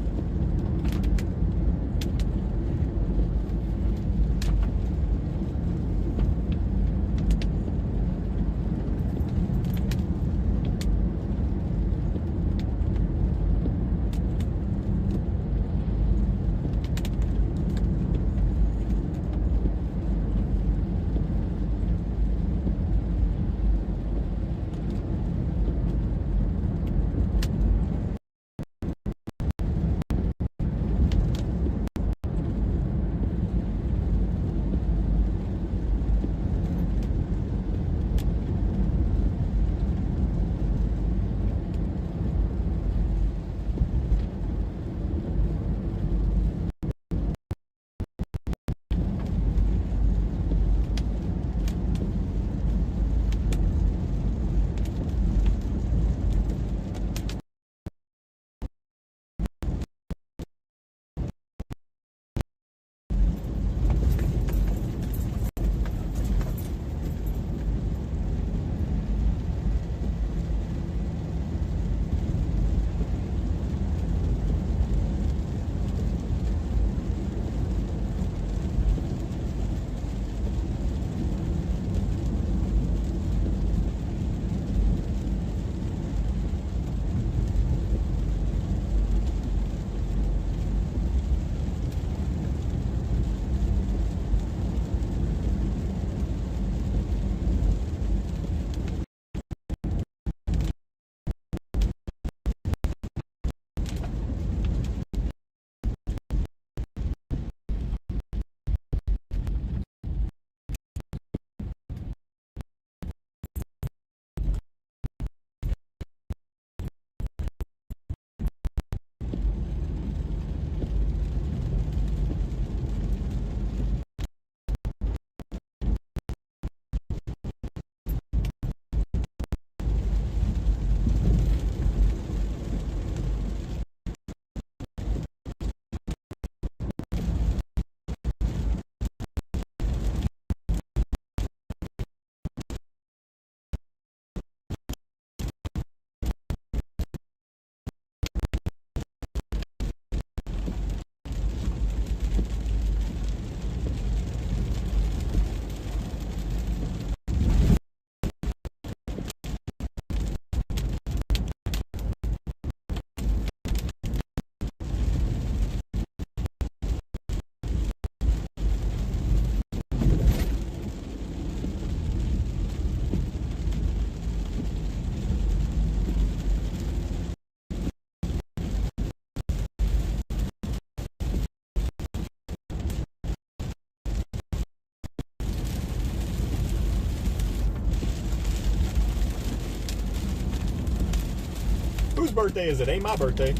birthday is it? Ain't my birthday.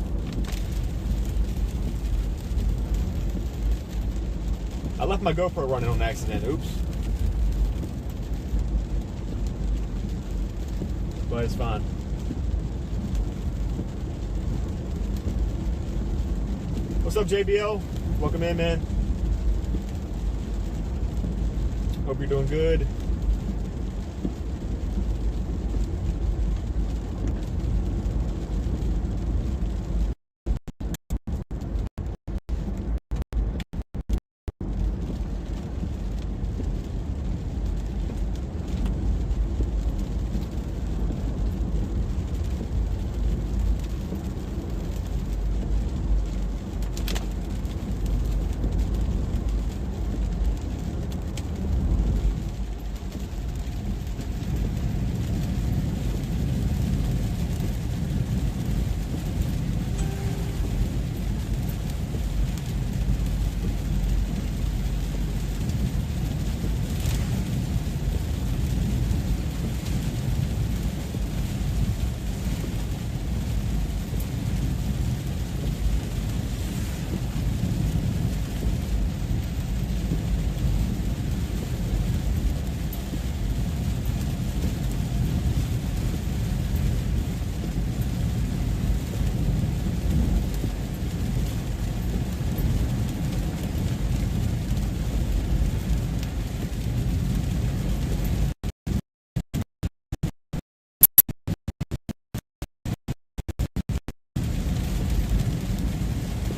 I left my GoPro running on accident. Oops. But it's fine. What's up, JBL? Welcome in, man. Hope you're doing good.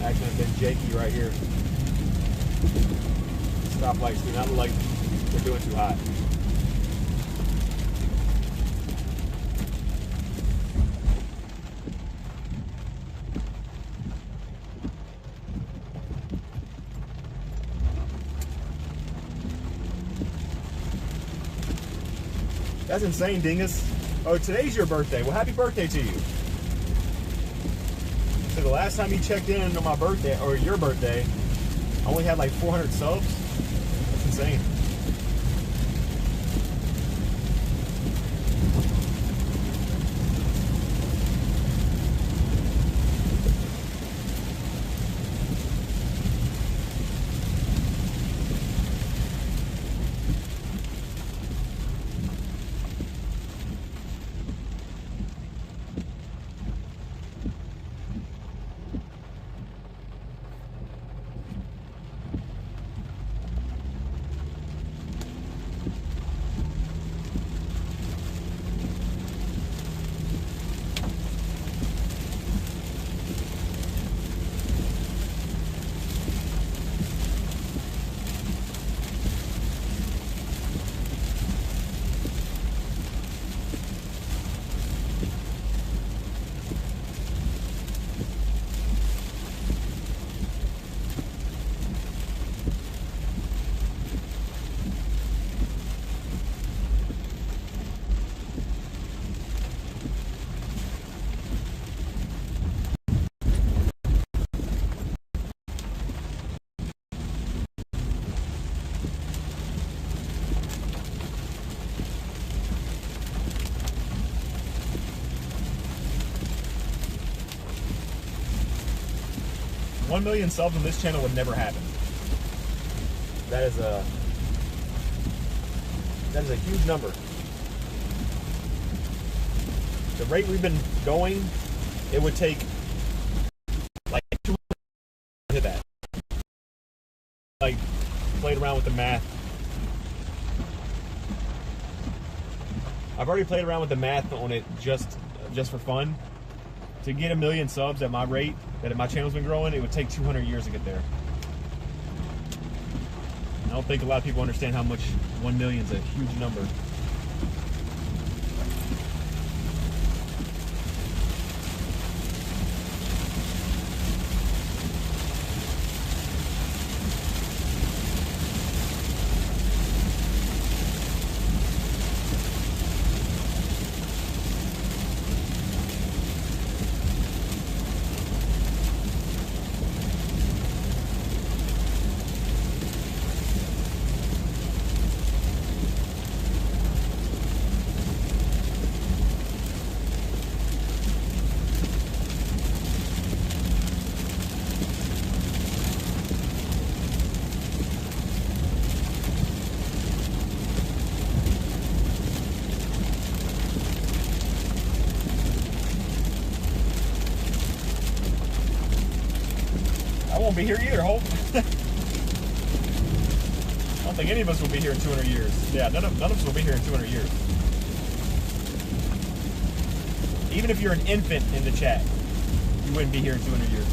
Accident been Jakey right here. Stoplights do not look like they're doing too hot. That's insane, Dingus. Oh, today's your birthday. Well, happy birthday to you. So the last time you checked in on my birthday, or your birthday, I only had like 400 subs. That's insane. $1 million subs on this channel would never happen. That is a huge number. The rate we've been going, it would take like 200 to hit that. Like, played around with the math. I've already played around with the math on it just for fun. To get 1 million subs at my rate, that my channel's been growing, it would take 200 years to get there. I don't think a lot of people understand how much 1 million is a huge number. won't be here either, Hope. I don't think any of us will be here in 200 years. Yeah, none of us will be here in 200 years. Even if you're an infant in the chat, you wouldn't be here in 200 years.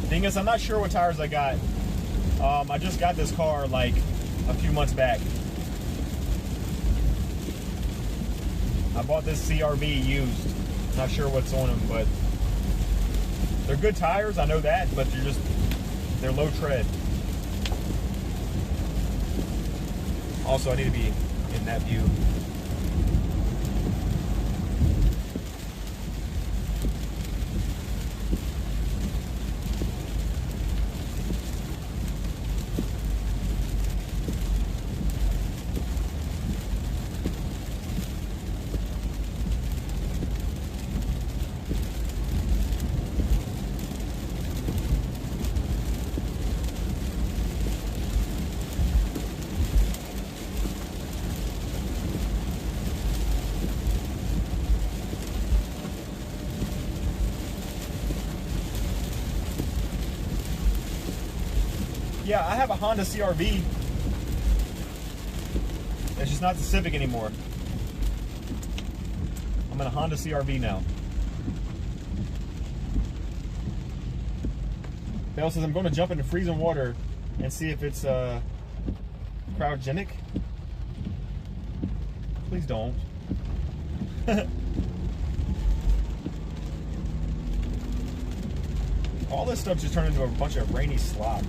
Thing is, I'm not sure what tires I got. I just got this car like a few months back. I bought this CRV used. Not sure what's on them, but they're good tires. I know that, but they're low tread. Also, I need to be in that view. Yeah, I have a Honda CRV. It's just not the Civic anymore. I'm in a Honda CRV now. Bell says I'm going to jump into freezing water and see if it's cryogenic. Please don't. All this stuff just turned into a bunch of rainy slop.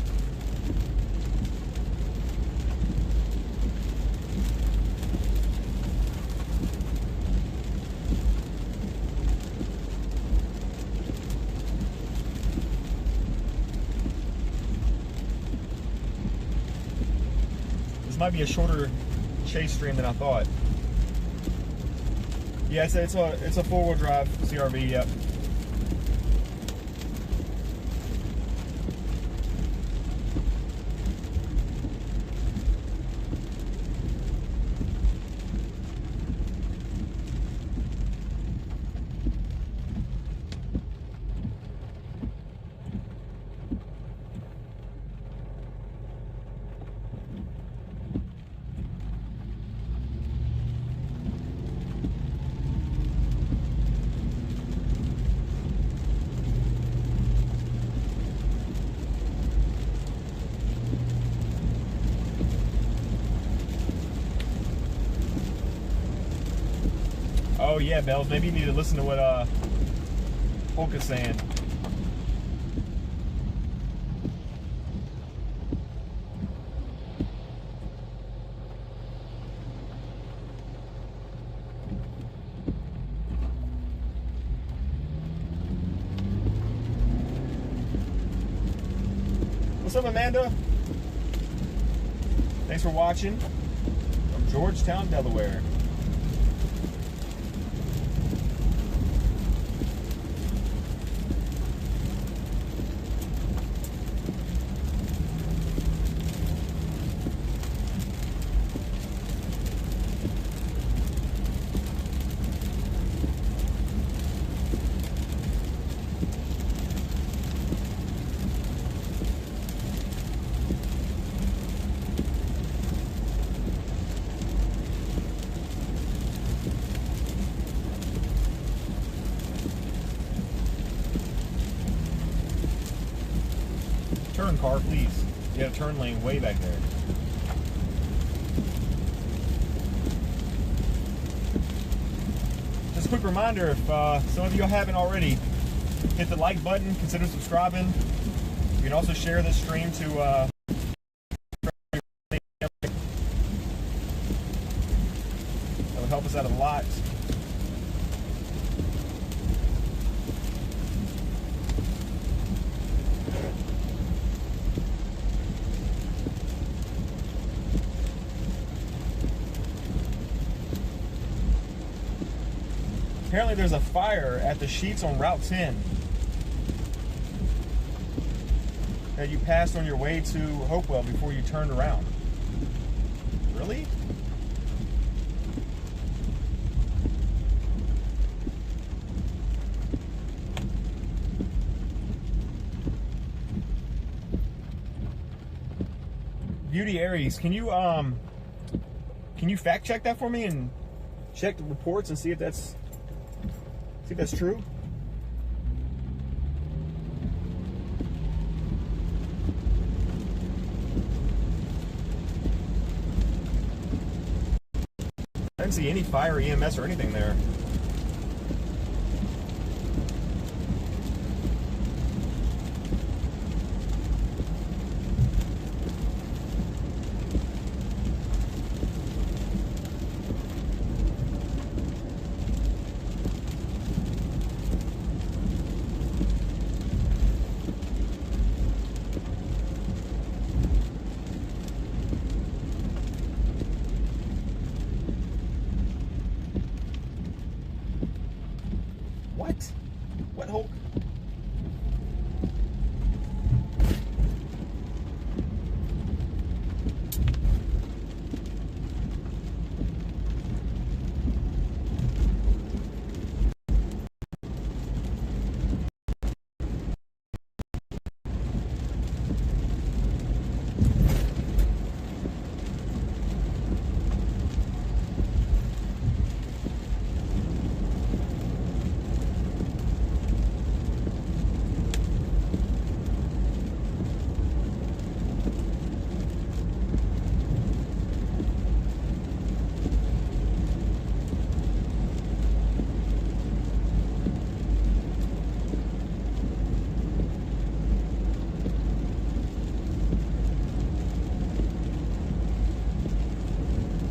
Might be a shorter chase stream than I thought. Yeah, it's a four-wheel drive CRV. Yep. Oh yeah, Bells. Maybe you need to listen to what Hulk is saying. What's up, Amanda? Thanks for watching from Georgetown, Delaware. Turn, car, please. You got a turn lane way back there. Just a quick reminder, if some of you haven't already, hit the like button, consider subscribing. You can also share this stream to that would help us out a lot. Apparently there's a fire at the Sheets on Route 10 that you passed on your way to Hopewell before you turned around. Really? Beauty Aries, can you fact check that for me and check the reports and see if that's true? I didn't see any fire, EMS, or anything there. What? What Hulk?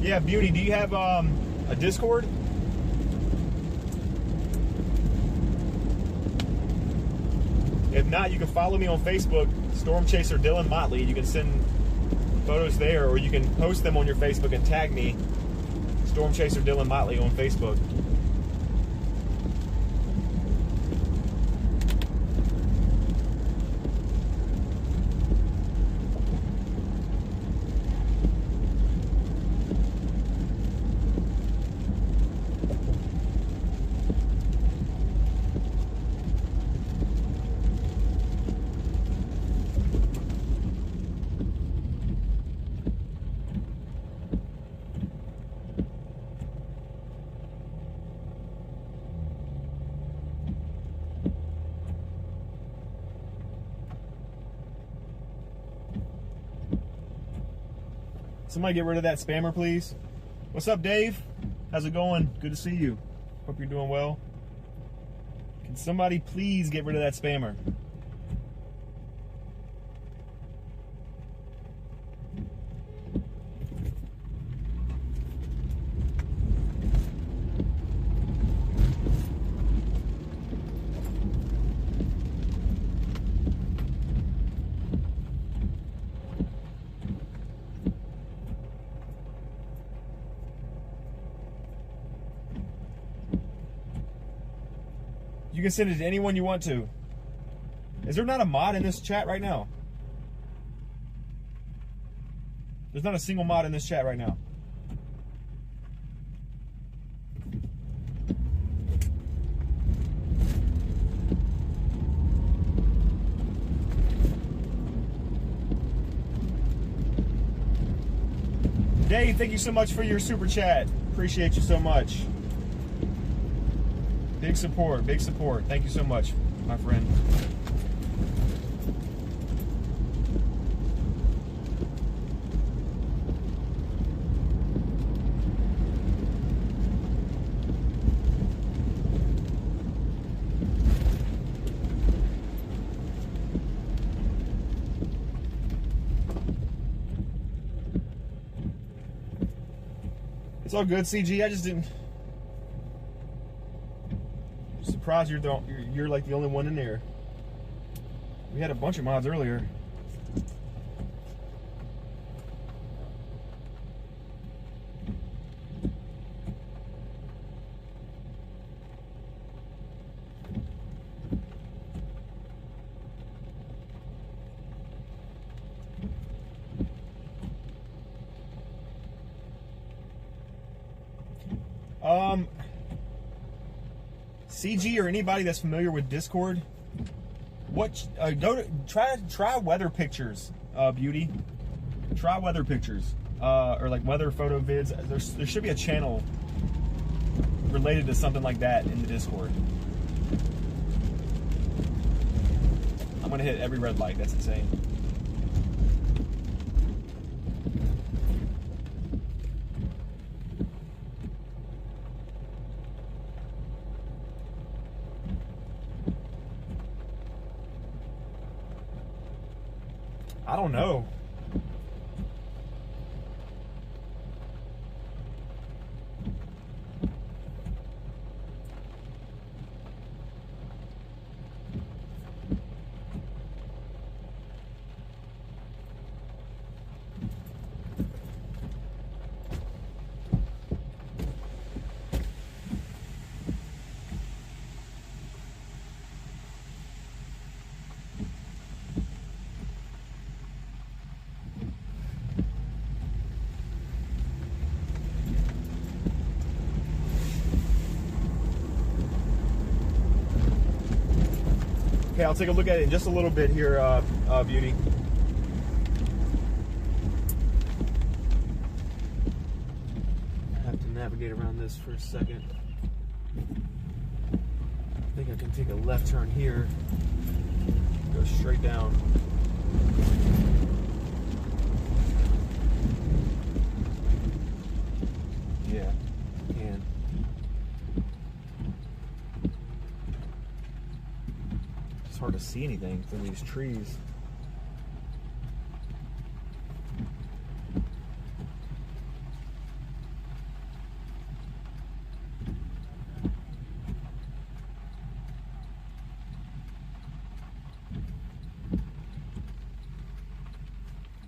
Yeah, Beauty, do you have a Discord? If not, you can follow me on Facebook, Storm Chaser Dylan Motley. You can send photos there, or you can post them on your Facebook and tag me, Storm Chaser Dylan Motley, on Facebook. Somebody get rid of that spammer, please. What's up, Dave? How's it going? Good to see you. Hope you're doing well. Can somebody please get rid of that spammer? You can send it to anyone you want to. Is there not a mod in this chat right now? There's not a single mod in this chat right now. Dave, thank you so much for your super chat. Appreciate you so much. Big support, big support. Thank you so much, my friend. It's all good, CG. I just didn't. Surprised you're like the only one in there. We had a bunch of mods earlier. CG or anybody that's familiar with Discord, try weather pictures, Beauty. Try weather pictures, or like weather photo vids. There should be a channel related to something like that in the Discord. I'm gonna hit every red light. That's insane. I don't know. Okay, I'll take a look at it in just a little bit here, Beauty. I have to navigate around this for a second. I think I can take a left turn here, go straight down. Yeah, I can. It's hard to see anything through these trees.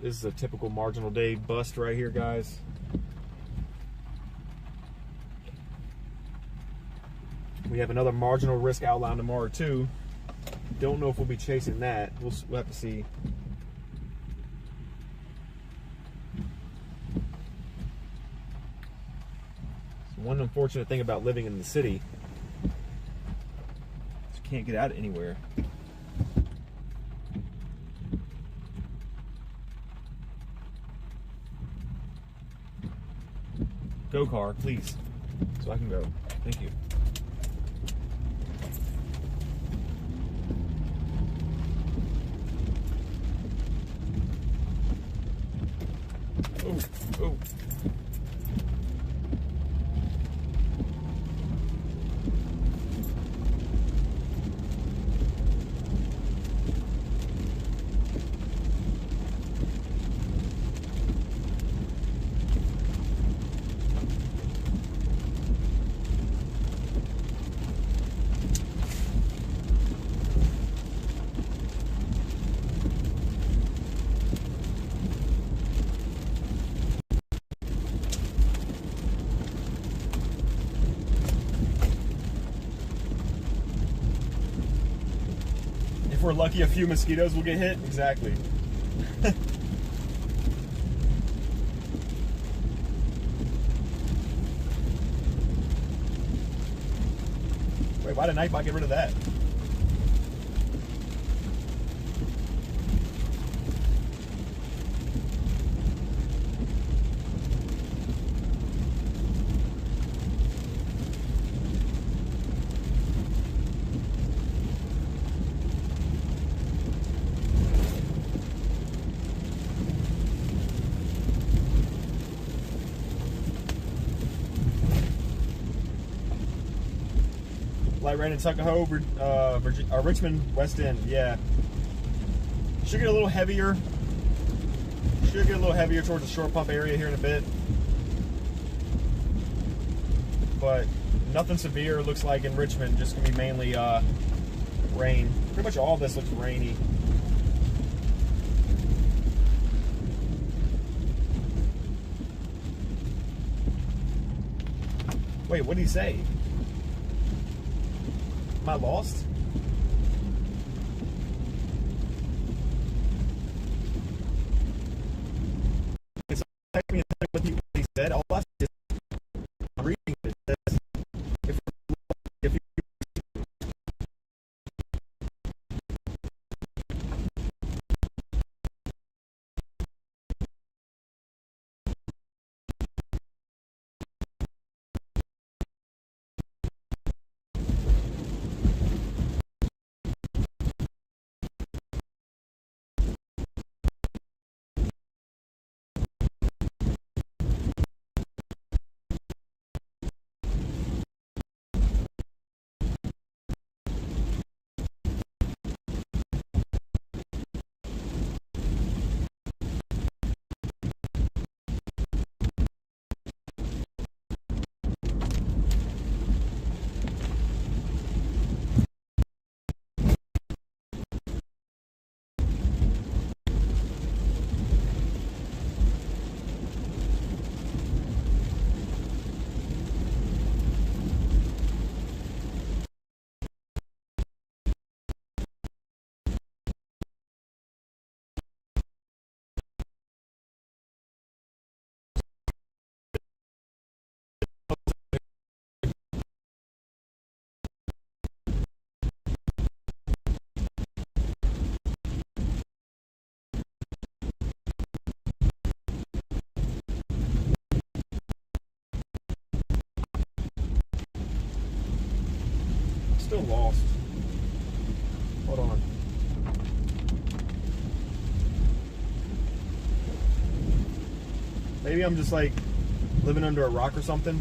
This is a typical marginal day bust right here, guys. We have another marginal risk outline tomorrow too. Don't know if we'll be chasing that. We'll have to see. So one unfortunate thing about living in the city is you can't get out anywhere. Go car, please, so I can go. Thank you. Oh, oh. If we're lucky, a few mosquitoes will get hit. Exactly. Wait, why did Nightbot get rid of that? Light rain in Tuckahoe, Richmond, West End. Yeah. Should get a little heavier. Should get a little heavier towards the short pump area here in a bit. But nothing severe. Looks like in Richmond, just gonna be mainly rain. Pretty much all of this looks rainy. Wait, what did he say? Am I lost? It's what he said. All I said is I'm reading it. It says Still lost. Hold on. Maybe I'm just like living under a rock or something.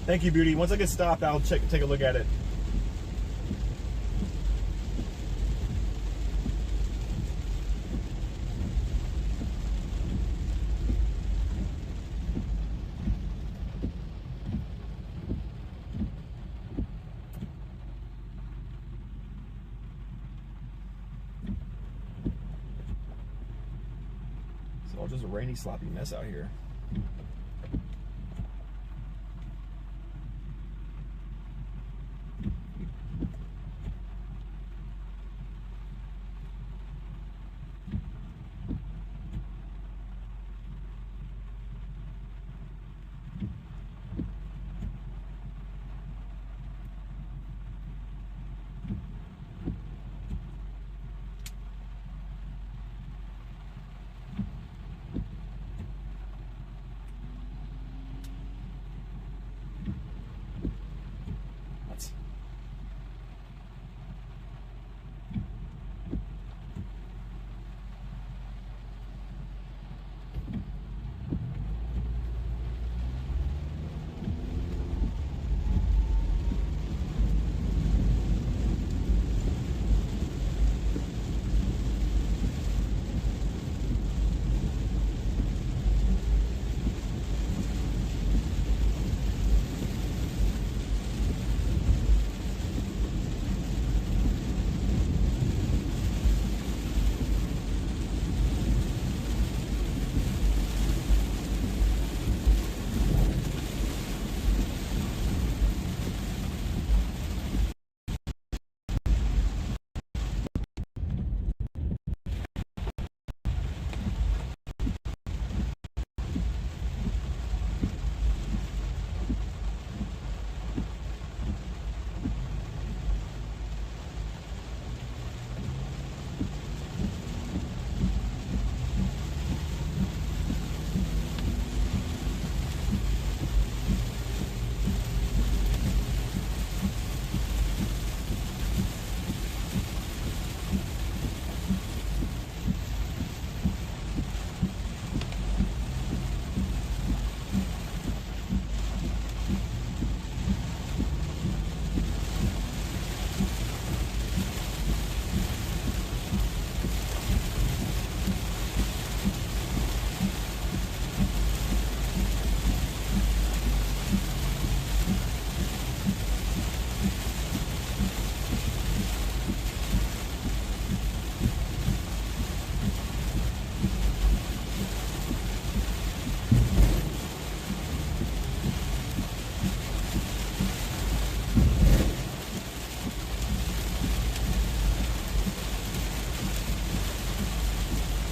Thank you, Beauty. Once I get stopped, I'll take a look at it. It's all just a rainy, sloppy mess out here.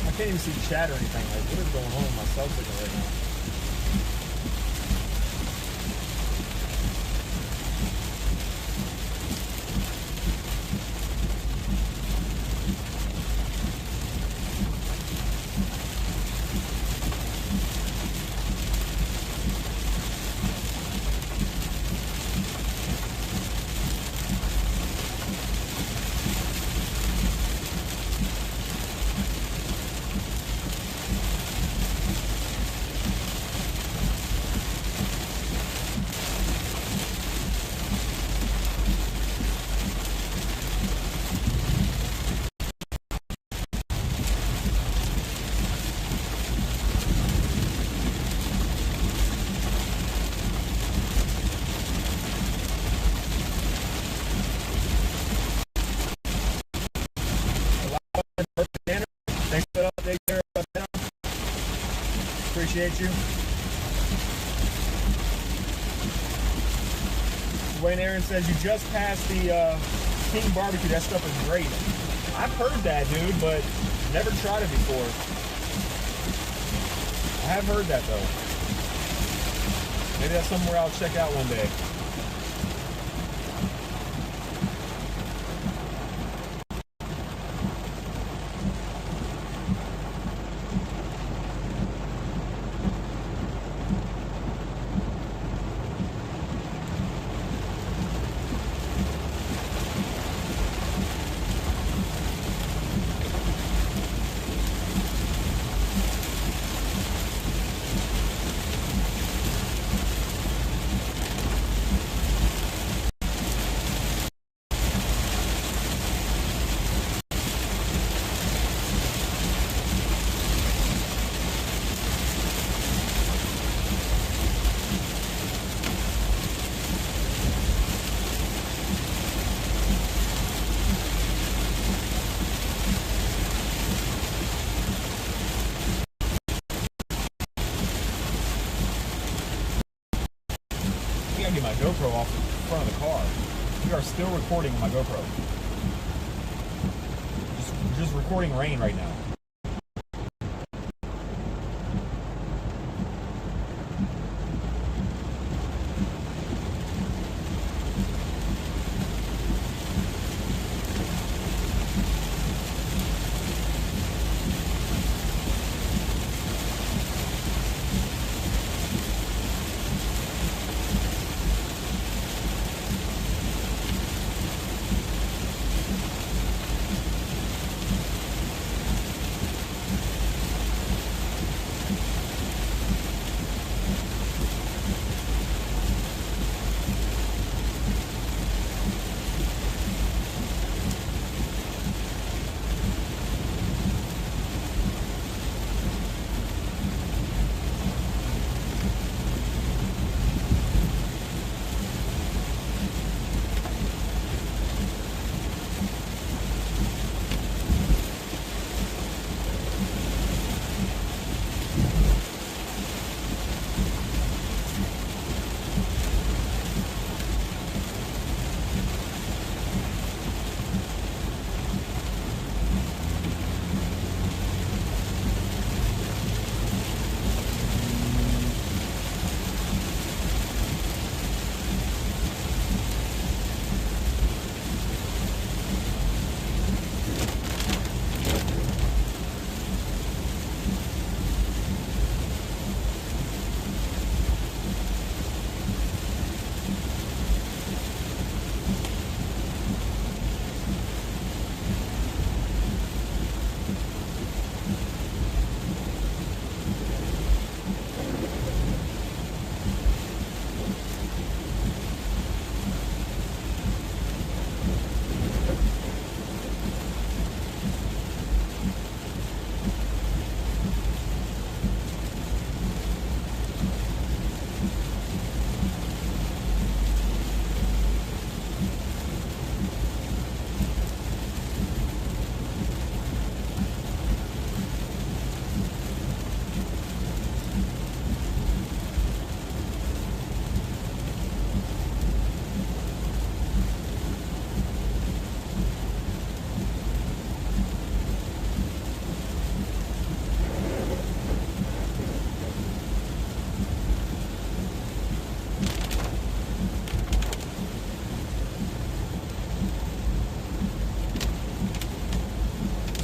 I can't even see chat or anything. Like, what is going on with my cell signal right now? Thanks for the update there. Appreciate you. Wayne Aaron says you just passed the King Barbecue. That stuff is great. I've heard that, dude, but never tried it before. I have heard that though. Maybe that's somewhere I'll check out one day. I gotta get my GoPro off the front of the car. We are still recording on my GoPro. Just recording rain right now.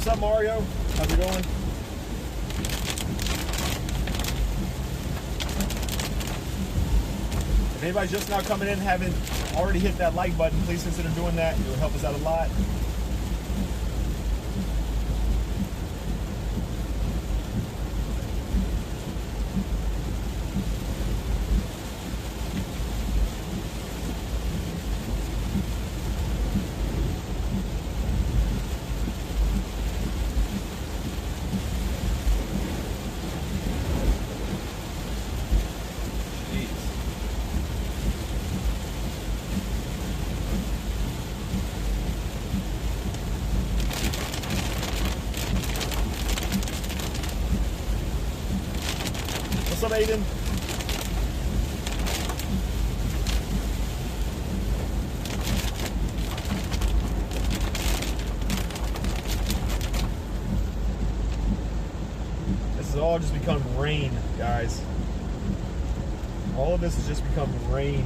What's up, Mario? How's it going? If anybody's just now coming in, haven't already hit that like button, please consider doing that. It will help us out a lot. What's up, Aiden? This has all just become rain, guys. All of this has just become rain.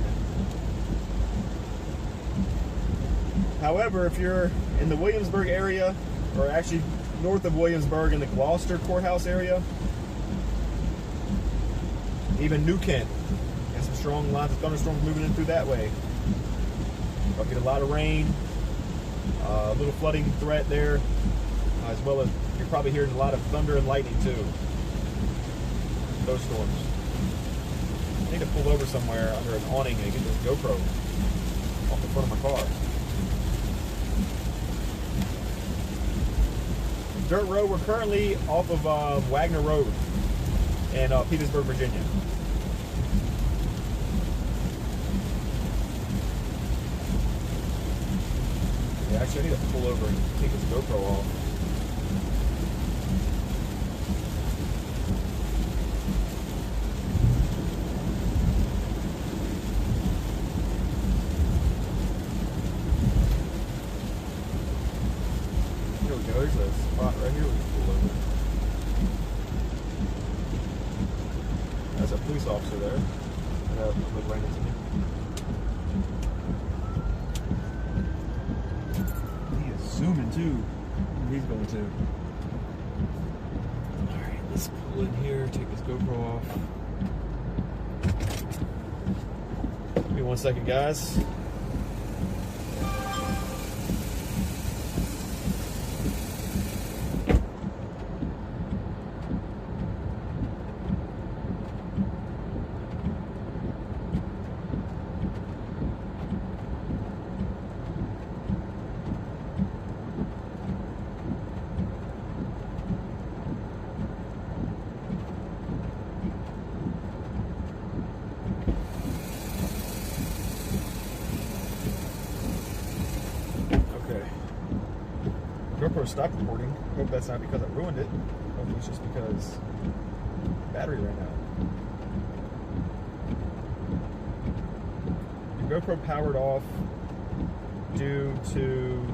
However, if you're in the Williamsburg area, or actually north of Williamsburg in the Gloucester courthouse area, even New Kent, and some strong lines of thunderstorms moving in through that way. I'll get a lot of rain, a little flooding threat there, as well as you're probably hearing a lot of thunder and lightning too. Those storms. I need to pull over somewhere under an awning and get this GoPro off the front of my car. Dirt road, we're currently off of Wagner Road in Petersburg, Virginia. Yeah, actually I need to pull over and take this GoPro off. Here we go, there's a spot right here we can pull over. That's a police officer there. Look right into me. Zooming too. He's going to. Alright, let's pull in here, take this GoPro off. Give me 1 second, guys. GoPro stopped recording. Hope that's not because I ruined it. Hopefully it's just because battery ran out. The GoPro powered off due to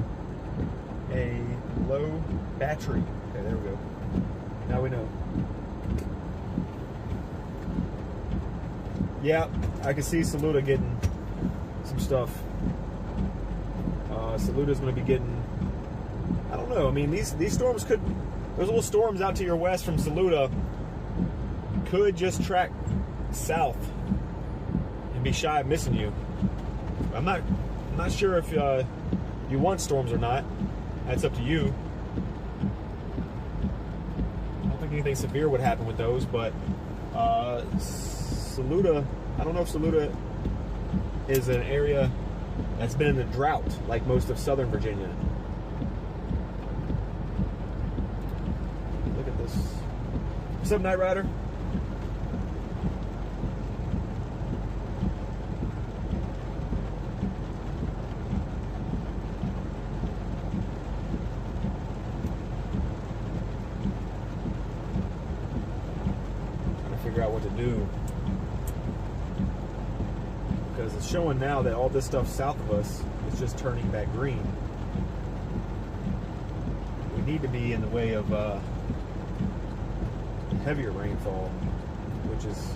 a low battery. Okay, there we go. Now we know. Yeah, I can see Saluda getting some stuff. Saluta's going to be getting, I don't know. I mean, these storms could, those little storms out to your west from Saluda could just track south and be shy of missing you. I'm not sure if you want storms or not. That's up to you. I don't think anything severe would happen with those, but Saluda, I don't know if Saluda is an area that's been in a drought like most of southern Virginia. Look at this. What's up, Night Rider? Trying to figure out what to do. Because it's showing now that all this stuff south of us is just turning back green. We need to be in the way of heavier rainfall, which is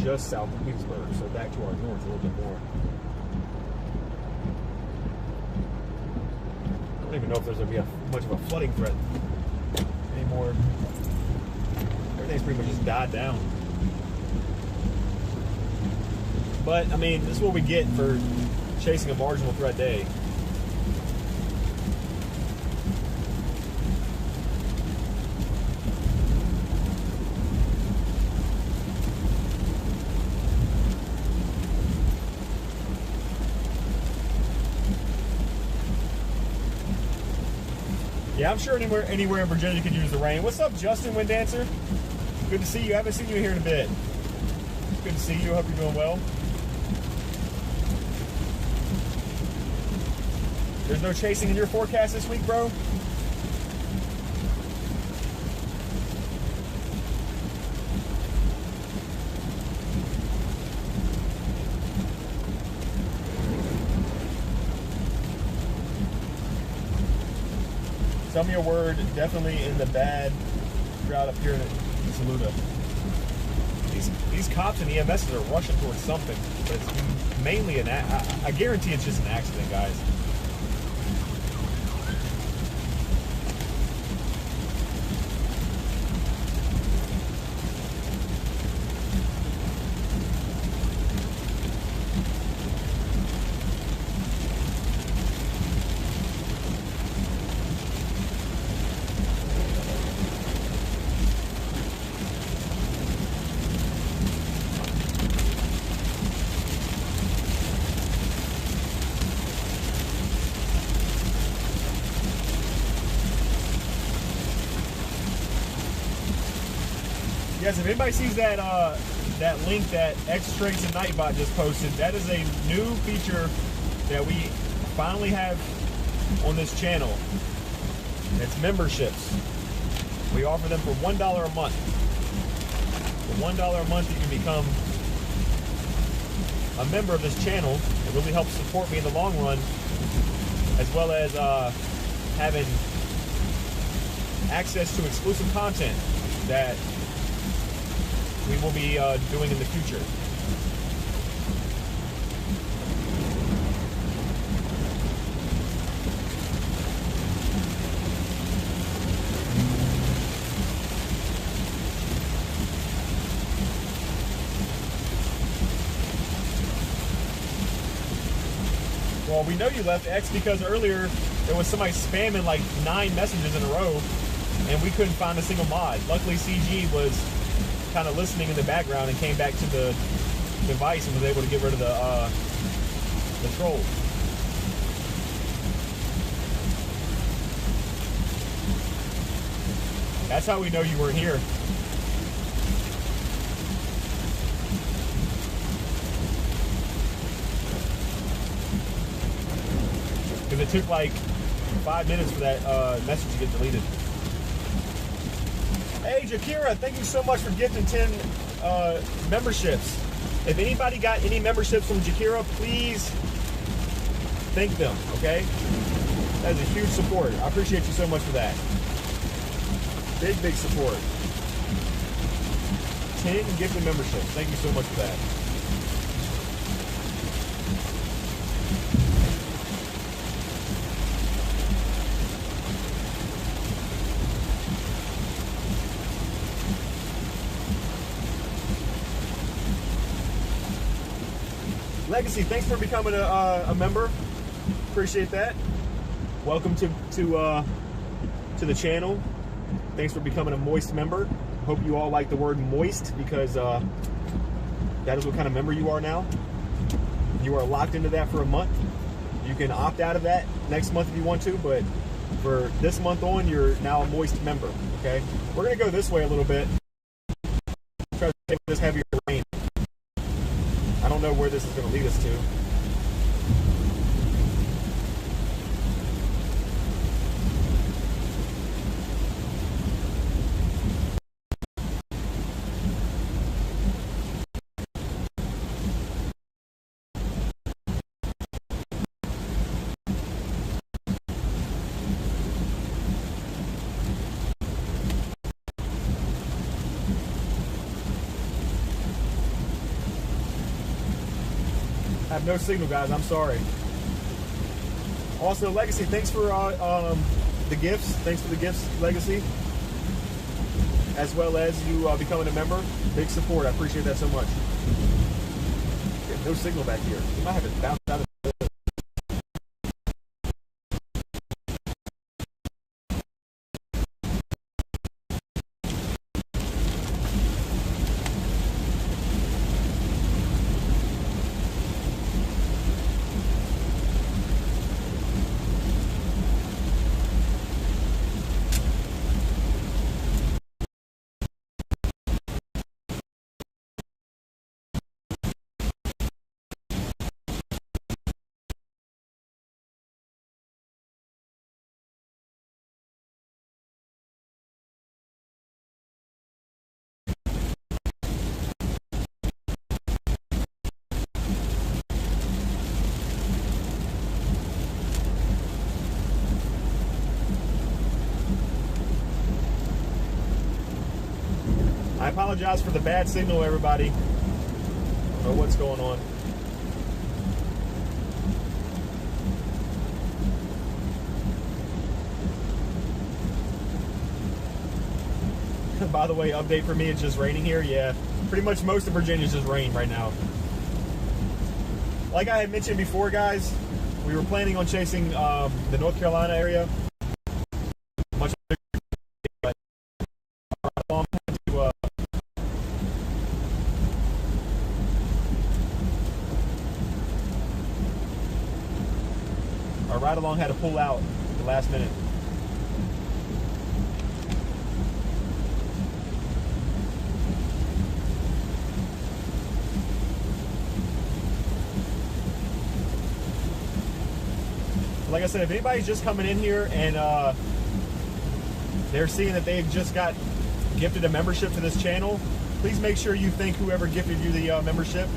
just south of Petersburg, so back to our north a little bit more. I don't even know if there's going to be much of a flooding threat anymore. Everything's pretty much just died down. But, I mean, this is what we get for chasing a marginal threat day. Yeah, I'm sure anywhere in Virginia could use the rain. What's up, Justin Wind Dancer? Good to see you. I haven't seen you here in a bit. Good to see you. Hope you're doing well. There's no chasing in your forecast this week, bro? Tell me a word, definitely in the bad drought up here in Saluda. These cops and EMSs are rushing towards something, but it's mainly I guarantee it's just an accident, guys. Yes, if anybody sees that that link that X Trace and Nightbot just posted, that is a new feature that we finally have on this channel. It's memberships. We offer them for $1 a month. For $1 a month, you can become a member of this channel. It really helps support me in the long run, as well as having access to exclusive content that we will be doing in the future. Well, we know you left X because earlier there was somebody spamming like 9 messages in a row and we couldn't find a single mod. Luckily, CG was kind of listening in the background and came back to the device and was able to get rid of the troll. That's how we know you weren't here. Because it took like 5 minutes for that message to get deleted. Hey, Jakira, thank you so much for gifting 10 memberships. If anybody got any memberships from Jakira, please thank them, okay? That is a huge support. I appreciate you so much for that. Big, big support. 10 gifted memberships. Thank you so much for that. Legacy, thanks for becoming a member. Appreciate that. Welcome to the channel. Thanks for becoming a moist member. Hope you all like the word moist because that is what kind of member you are now. You are locked into that for a month. You can opt out of that next month if you want to, but for this month on, you're now a moist member. Okay, we're gonna go this way a little bit. Try to take this heavier rain. I don't know where this is going to lead us to. I have no signal, guys. I'm sorry. Also, Legacy, thanks for the gifts. Thanks for the gifts, Legacy. As well as you becoming a member. Big support. I appreciate that so much. No signal back here. You might have to bounce out of apologize for the bad signal, everybody. I don't know what's going on. By the way, update for me, it's just raining here. Yeah, pretty much most of Virginia is just rain right now. Like I had mentioned before, guys, we were planning on chasing the North Carolina area. Much bigger, but our ride along had to pull out at the last minute. Like I said, if anybody's just coming in here and they're seeing that they've just got gifted a membership to this channel, please make sure you thank whoever gifted you the membership.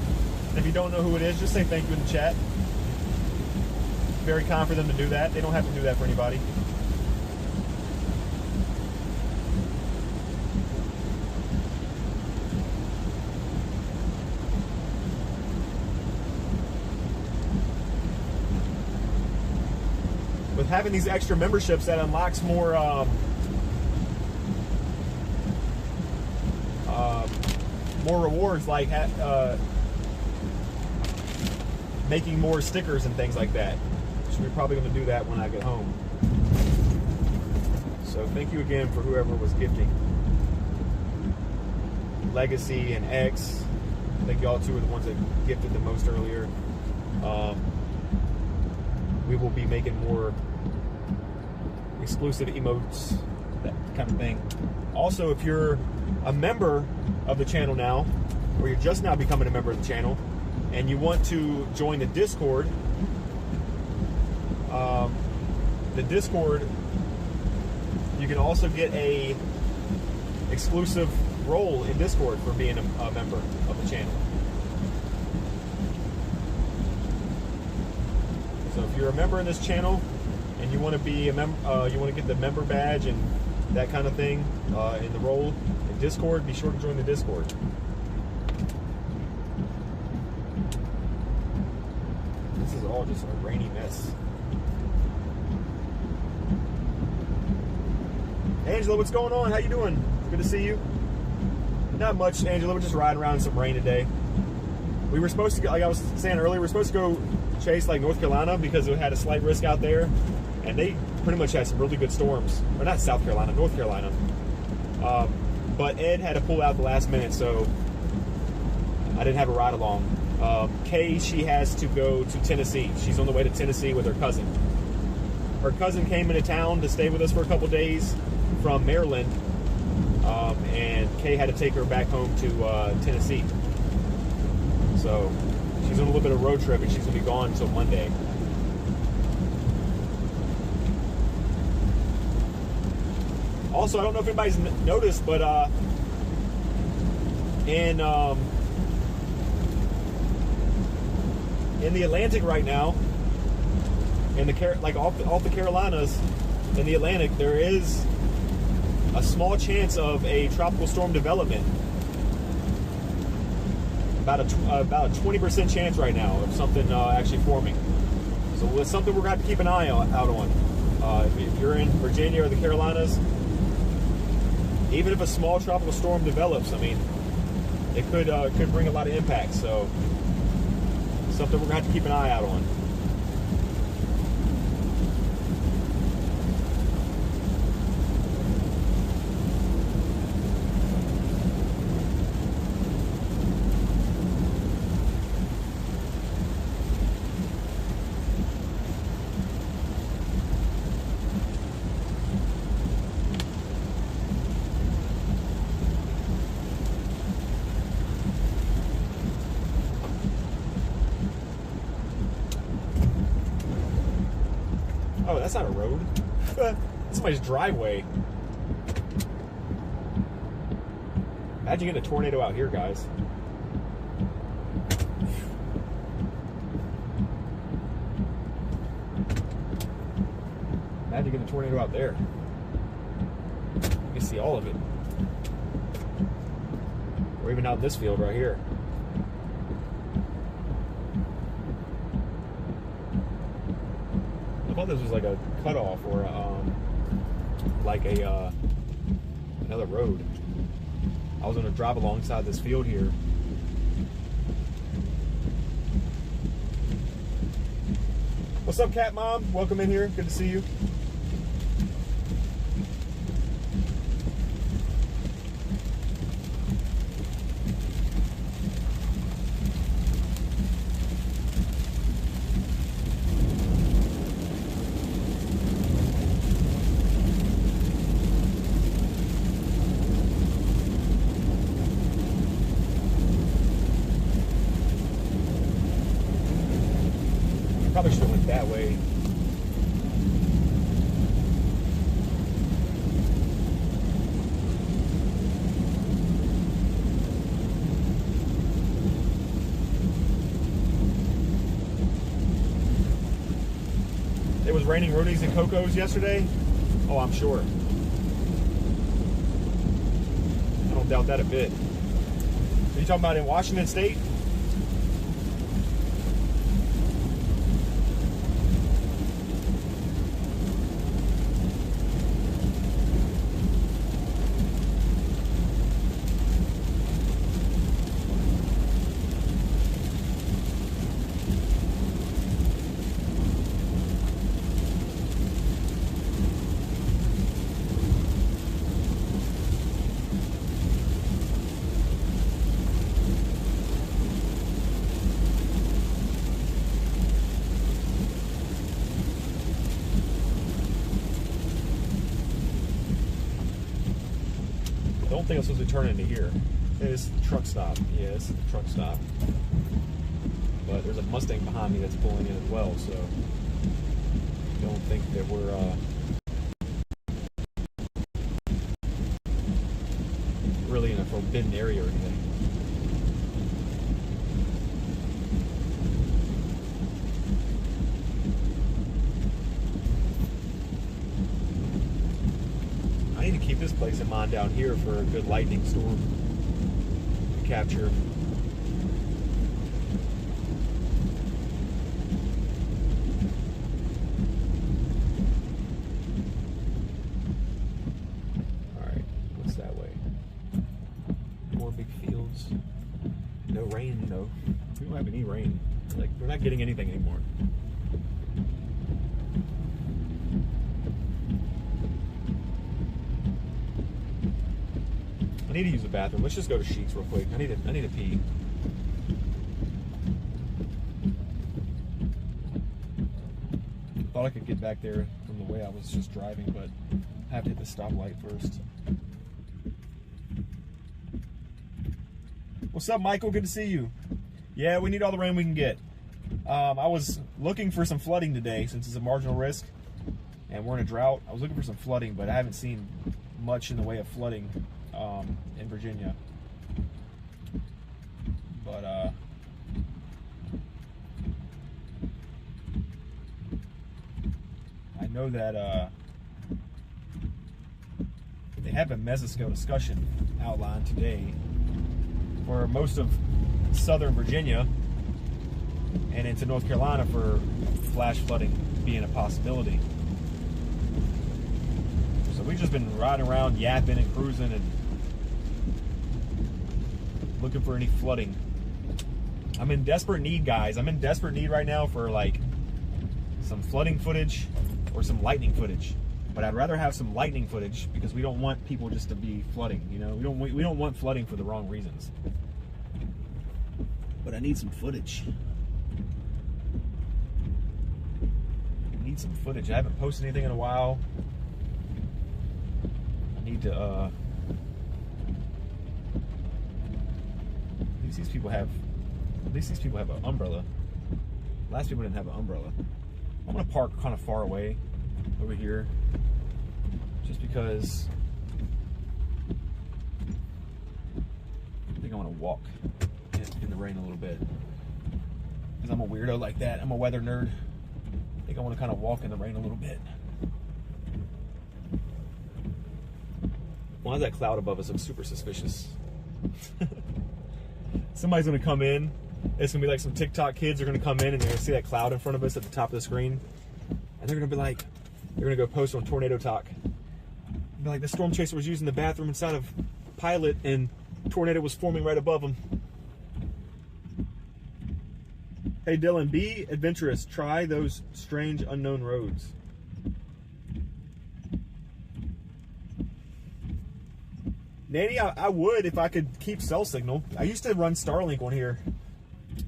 And if you don't know who it is, just say thank you in the chat. Very kind for them to do that. They don't have to do that for anybody. With having these extra memberships, that unlocks more more rewards, like making more stickers and things like that. So we're probably going to do that when I get home. So thank you again for whoever was gifting. Legacy and X. I think y'all two are the ones that gifted the most earlier. We will be making more exclusive emotes, that kind of thing. Also, if you're a member of the channel now, or you're just now becoming a member of the channel, and you want to join the Discord, you can also get a exclusive role in Discord for being a member of the channel. So if you're a member in this channel and you want to be a member, you want to get the member badge and that kind of thing in the role in Discord, be sure to join the Discord. This is all just a rainy mess. Angela, what's going on? How you doing? Good to see you. Not much, Angela. We're just riding around in some rain today. We were supposed to go, like I was saying earlier, we're supposed to go chase like North Carolina because it had a slight risk out there, and they pretty much had some really good storms. Or not South Carolina, North Carolina. But Ed had to pull out the last minute, so I didn't have a ride along. Kay, she has to go to Tennessee. She's on the way to Tennessee with her cousin. Her cousin came into town to stay with us for a couple days from Maryland, and Kay had to take her back home to Tennessee. So she's on a little bit of road trip, and she's going to be gone until Monday. Also, I don't know if anybody's noticed, but in the Atlantic right now, in the like off the Carolinas, in the Atlantic, there is a small chance of a tropical storm development. About a 20% chance right now of something actually forming. So it's something we're going to have to keep an eye out on. If you're in Virginia or the Carolinas, even if a small tropical storm develops, I mean, it could bring a lot of impact. So something we're going to have to keep an eye out on. Oh, that's not a road. That's somebody's driveway. Imagine getting a tornado out here, guys. Imagine getting a tornado out there. You can see all of it. Or even out this field right here. I thought this was like a cutoff or another road. I was going to drive alongside this field here. What's up, Cat Mom? Welcome in here. Good to see you. Probably should have went that way. It was raining roadies and Cocos yesterday. Oh, I'm sure. I don't doubt that a bit. Are you talking about in Washington State? I don't think I'm supposed to turn into here. It's the truck stop. Yeah, it's the truck stop. But there's a Mustang behind me that's pulling in as well, so I don't think that we're really in a forbidden area or anything. I need to keep this place in mind down here for a good lightning storm to capture. Alright, what's that way? More big fields. No rain though. We don't have any rain. Like, we're not getting anything anymore. I need to use the bathroom. Let's just go to Sheets real quick. I need to pee. Thought I could get back there from the way I was just driving, but I have to hit the stoplight first. What's up, Michael? Good to see you. Yeah, we need all the rain we can get. I was looking for some flooding today since it's a marginal risk and we're in a drought. I was looking for some flooding, but I haven't seen much in the way of flooding in Virginia. But I know that they have a mesoscale discussion outlined today for most of southern Virginia and into North Carolina for flash flooding being a possibility. So we've just been riding around yapping and cruising and looking for any flooding. I'm in desperate need, guys. I'm in desperate need right now for like some flooding footage or some lightning footage. But I'd rather have some lightning footage because we don't want people just to be flooding, you know? We don't want flooding for the wrong reasons. But I need some footage. I need some footage. I haven't posted anything in a while. I need to at least these people have an umbrella. Last people didn't have an umbrella. I'm gonna park kind of far away over here just because I think I want to walk in the rain a little bit because I'm a weirdo like that. I'm a weather nerd. I think I want to kind of walk in the rain a little bit. Why does that cloud above us look super suspicious? somebody's gonna come in. It's gonna be like some TikTok kids are gonna come in and they're gonna see that cloud in front of us at the top of the screen, and they're gonna be like, they're gonna go post on Tornado Talk. Be like, the storm chaser was using the bathroom inside of Pilot, and tornado was forming right above him. Hey Dylan, be adventurous. Try those strange unknown roads. Nanny, I would if I could keep cell signal. I used to run Starlink on here.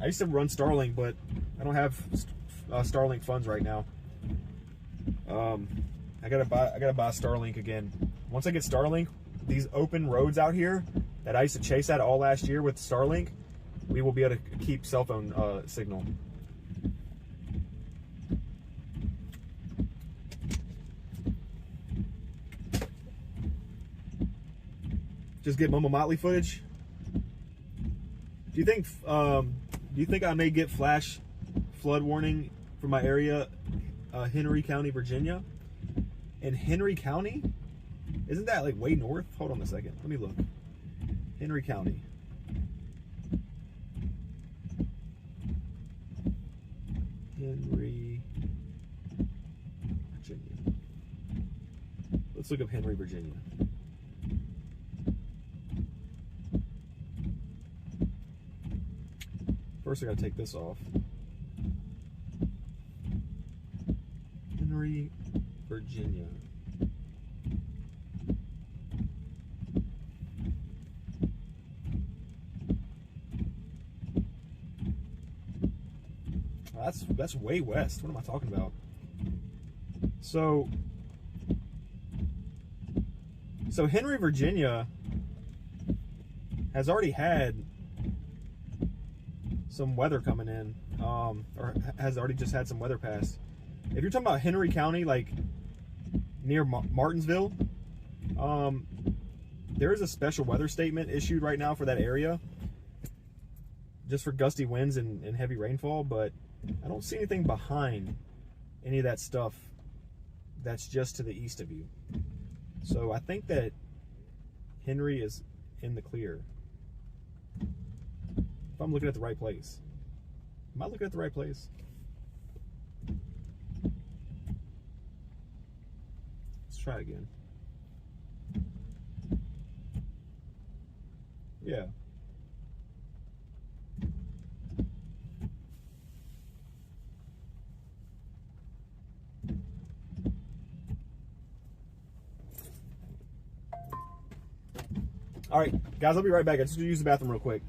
I used to run Starlink, but I don't have Starlink funds right now. I gotta buy Starlink again. Once I get Starlink, these open roads out here that I used to chase at all last year with Starlink, we will be able to keep cell phone signal. Just get Momo Motley footage. Do you think I may get flash flood warning for my area, Henry County, Virginia? In Henry County? Isn't that like way north? Hold on a second. Let me look. Henry County. Henry, Virginia. Let's look up Henry, Virginia. First, I gotta take this off. Henry, Virginia. That's way west. What am I talking about? So Henry, Virginia has already had some weather coming in, or has already just had some weather pass. If you're talking about Henry County, like near Martinsville, there is a special weather statement issued right now for that area, just for gusty winds and heavy rainfall, but I don't see anything behind any of that stuff that's just to the east of you. So I think that Henry is in the clear. If I'm looking at the right place. Am I looking at the right place? Let's try again. Yeah. All right, guys, I'll be right back. I just use the bathroom real quick.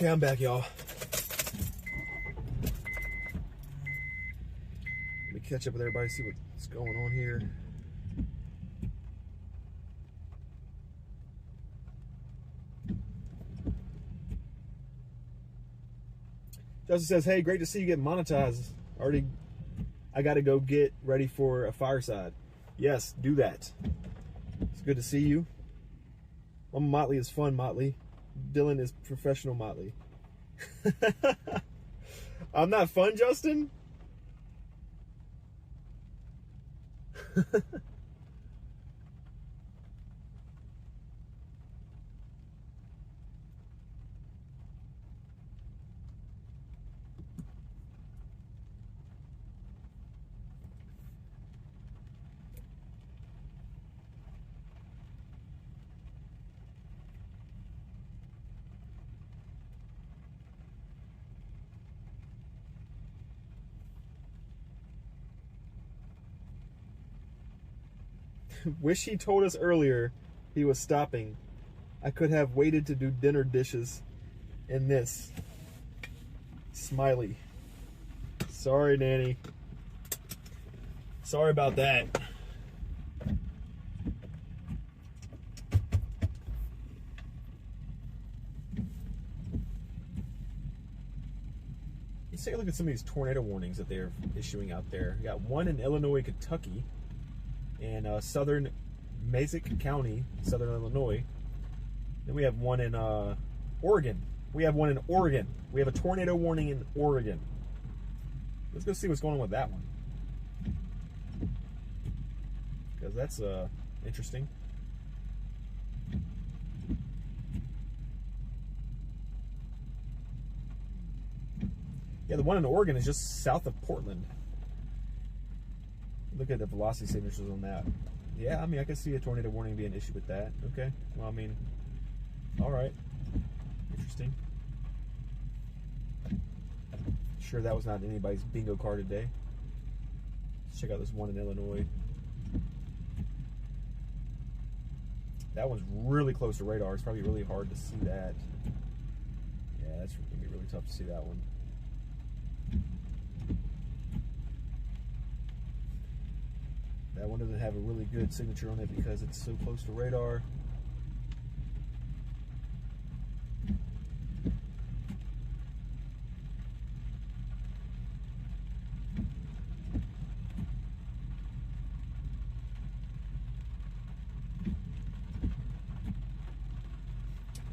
Okay, I'm back, y'all. Let me catch up with everybody, see what's going on here. Justin says, hey, great to see you get monetized. I got to go get ready for a fireside. Yes, do that. It's good to see you. Mama Motley is fun, Motley. Dylan is professional, Motley. I'm not fun, Justin? Wish he told us earlier he was stopping. I could have waited to do dinner dishes in this. Smiley. Sorry, Nanny. Sorry about that. Let's take a look at some of these tornado warnings that they're issuing out there. We got one in Illinois, Kentucky, and southern Mazik County, southern Illinois. Then we have one in Oregon. We have one in Oregon. We have a tornado warning in Oregon. Let's go see what's going on with that one, because that's interesting. Yeah, the one in Oregon is just south of Portland. Look at the velocity signatures on that. Yeah, I mean, I can see a tornado warning being issued with that. Okay, well, I mean, all right. Interesting. Sure, that was not anybody's bingo card today. Let's check out this one in Illinois. That one's really close to radar. It's probably really hard to see that. Yeah, that's going to be really tough to see that one. That one doesn't have a really good signature on it because it's so close to radar.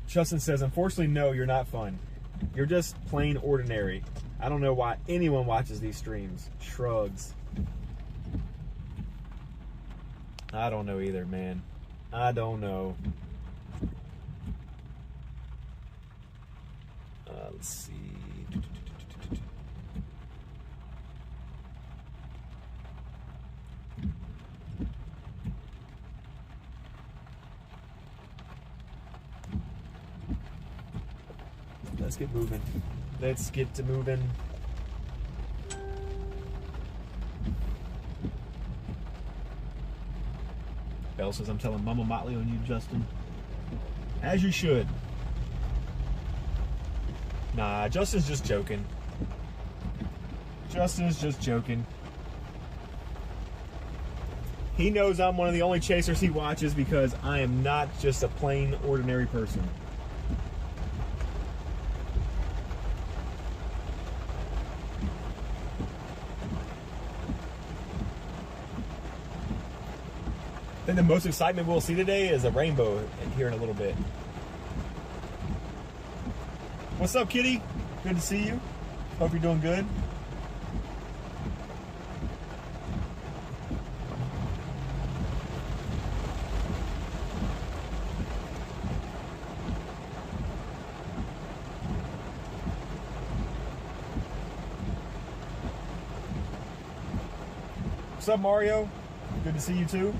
Justin says, unfortunately, no, you're not fun. You're just plain ordinary. I don't know why anyone watches these streams. Shrugs. I don't know either, man. I don't know. Let's see. Let's get moving. Let's get to moving. Bell says, I'm telling Mama Motley on you, Justin. As you should. Nah, Justin's just joking. Justin's just joking. He knows I'm one of the only chasers he watches because I am not just a plain, ordinary person. I think the most excitement we'll see today is a rainbow here in a little bit. What's up, Kitty? Good to see you. Hope you're doing good. What's up, Mario? Good to see you too.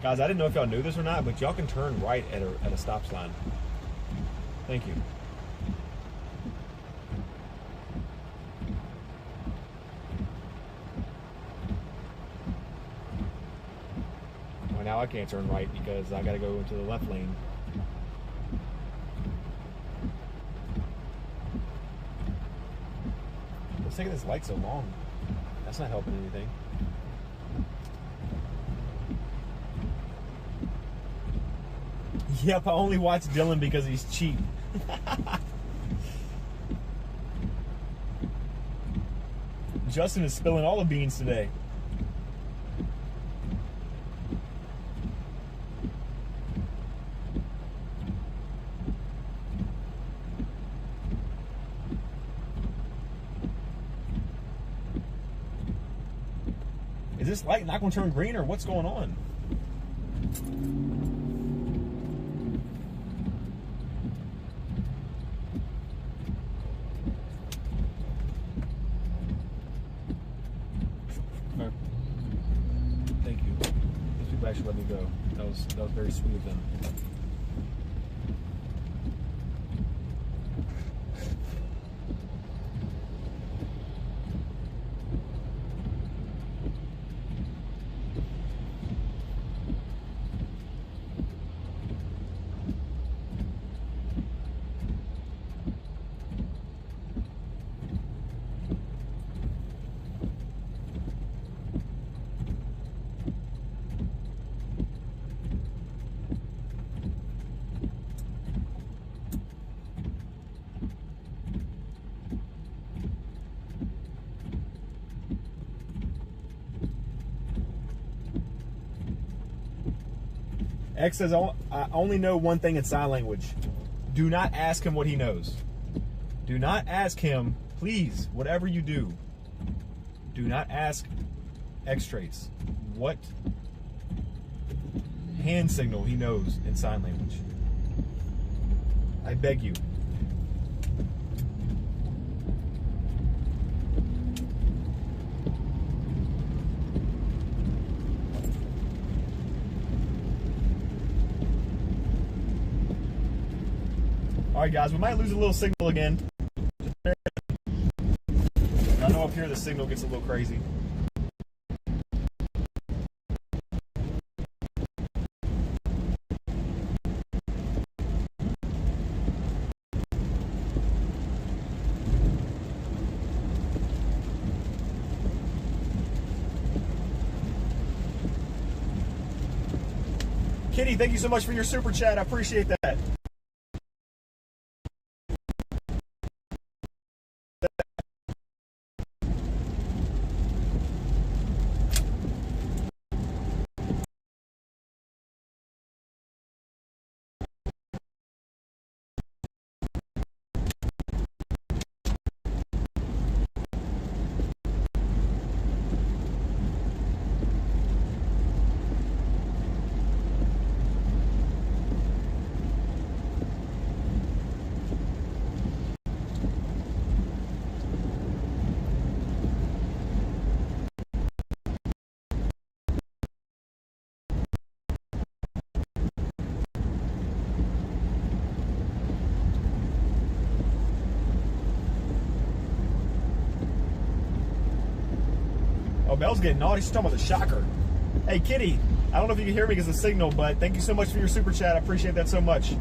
Guys, I didn't know if y'all knew this or not, but y'all can turn right at a stop sign. Thank you. now I can't turn right because I gotta go into the left lane. What's taking this light so long? That's not helping anything. Yep, I only watch Dylan because he's cheap. Justin is spilling all the beans today. Is this light not going to turn green or what's going on? Okay. Thank you. These people actually let me go. That was very sweet of them. X says, I only know one thing in sign language. Do not ask him what he knows. Do not ask him, please, whatever you do. Do not ask X-Trace what hand signal he knows in sign language. I beg you. All right, guys, we might lose a little signal again. I know up here the signal gets a little crazy. Kitty, thank you so much for your super chat. I appreciate that. Oh, Belle's getting naughty. She's talking about the shocker. Hey, Kitty, I don't know if you can hear me because of the signal, but thank you so much for your super chat. I appreciate that so much.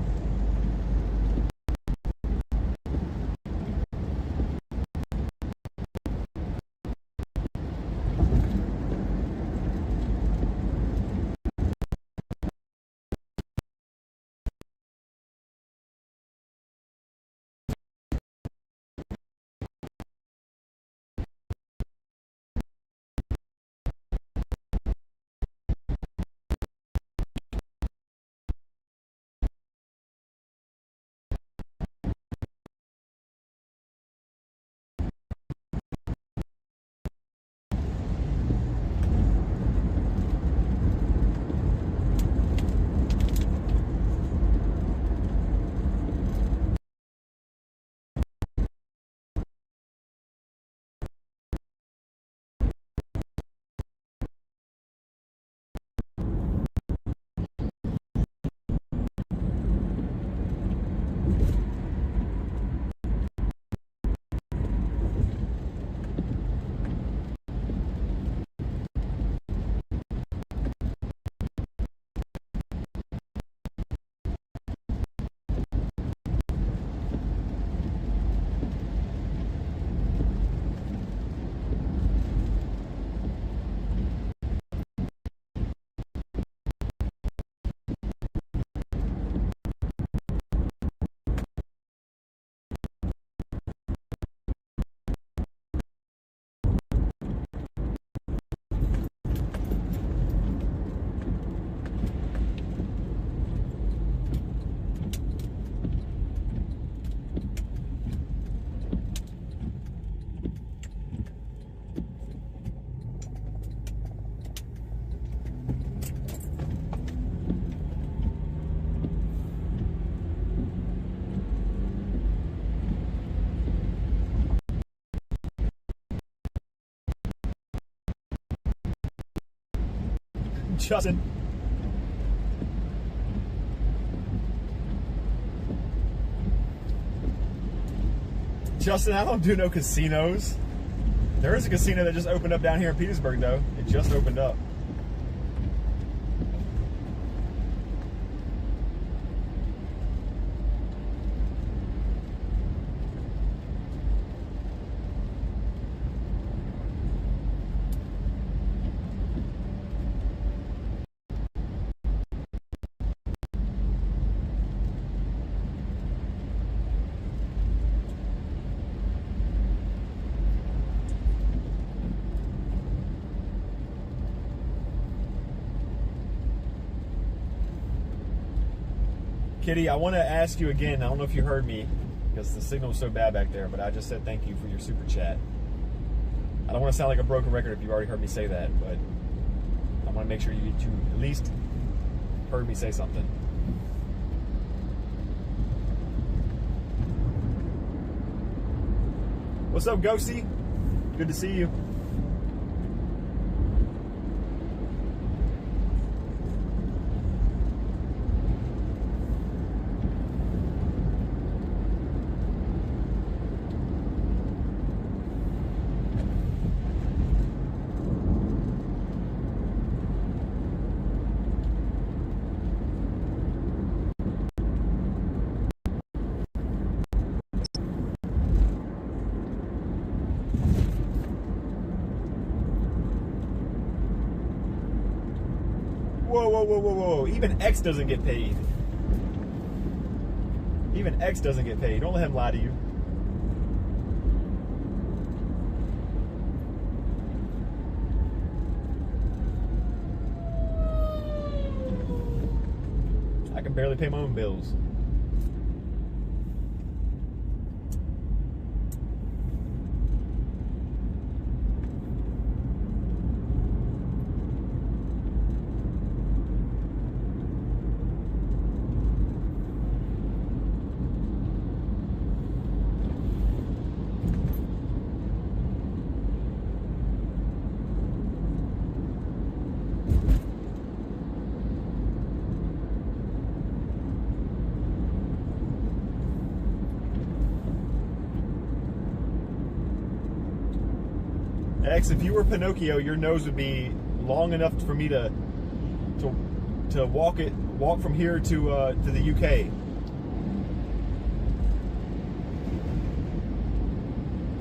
Justin. Justin, I don't do no casinos. There is a casino that just opened up down here in Petersburg, though. It just opened up. Kitty, I want to ask you again. I don't know if you heard me because the signal was so bad back there, but I just said thank you for your super chat. I don't want to sound like a broken record if you've already heard me say that, but I want to make sure you at least heard me say something. What's up, Ghosty? Good to see you. Whoa. Even X doesn't get paid. Even X doesn't get paid. Don't let him lie to you. I can barely pay my own bills. X, if you were Pinocchio, your nose would be long enough for me to walk from here to the UK.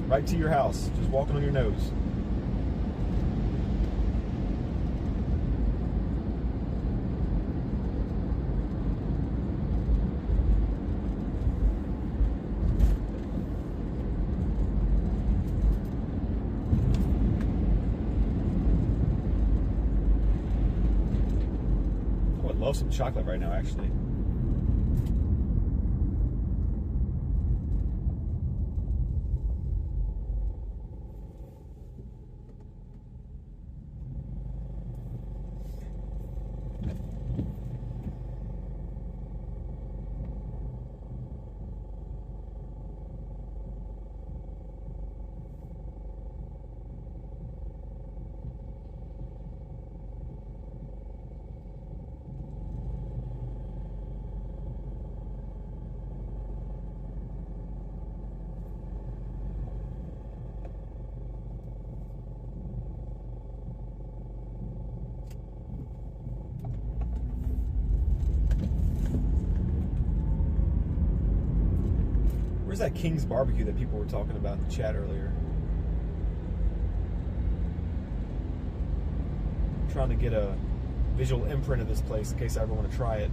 Right to your house, just walking on your nose. I love some chocolate right now, actually. Where's that King's Barbecue that people were talking about in the chat earlier? I'm trying to get a visual imprint of this place in case I ever want to try it.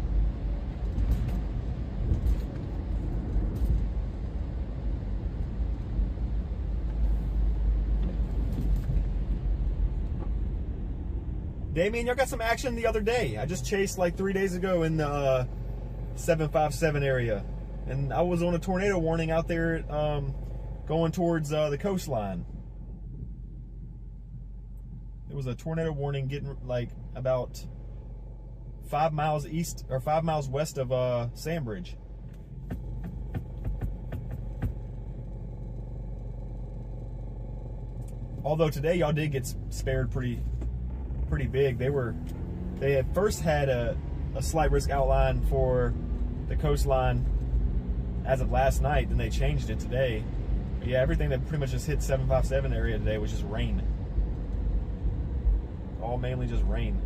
Damien, y'all got some action the other day. I just chased like 3 days ago in the 757 area. And I was on a tornado warning out there going towards the coastline. There was a tornado warning getting like about 5 miles east or 5 miles west of Sandbridge. Although today y'all did get spared pretty big. They were They at first had a slight risk outline for the coastline as of last night, then they changed it today. But yeah, everything that pretty much just hit 757 area today was just rain. All mainly just rain.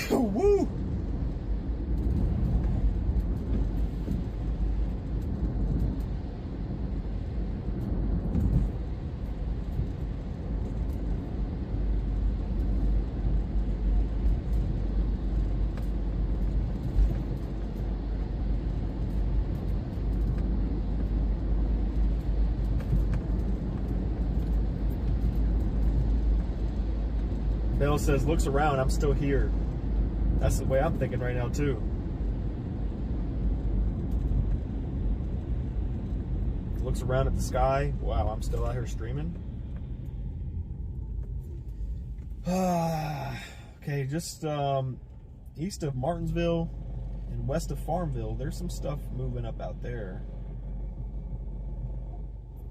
Woo! Bill says, looks around, I'm still here. That's the way I'm thinking right now, too. Looks around at the sky. Wow, I'm still out here streaming. Okay, just east of Martinsville and west of Farmville, there's some stuff moving up out there.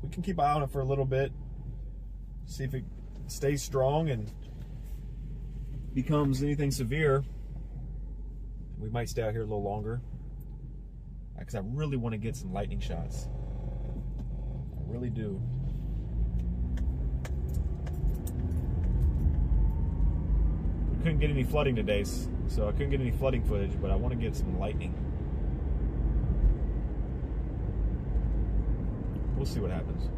We can keep an eye on it for a little bit. See if it stays strong and becomes anything severe. We might stay out here a little longer because I really want to get some lightning shots. I really do. We couldn't get any flooding today, so I couldn't get any flooding footage, but I want to get some lightning. We'll see what happens.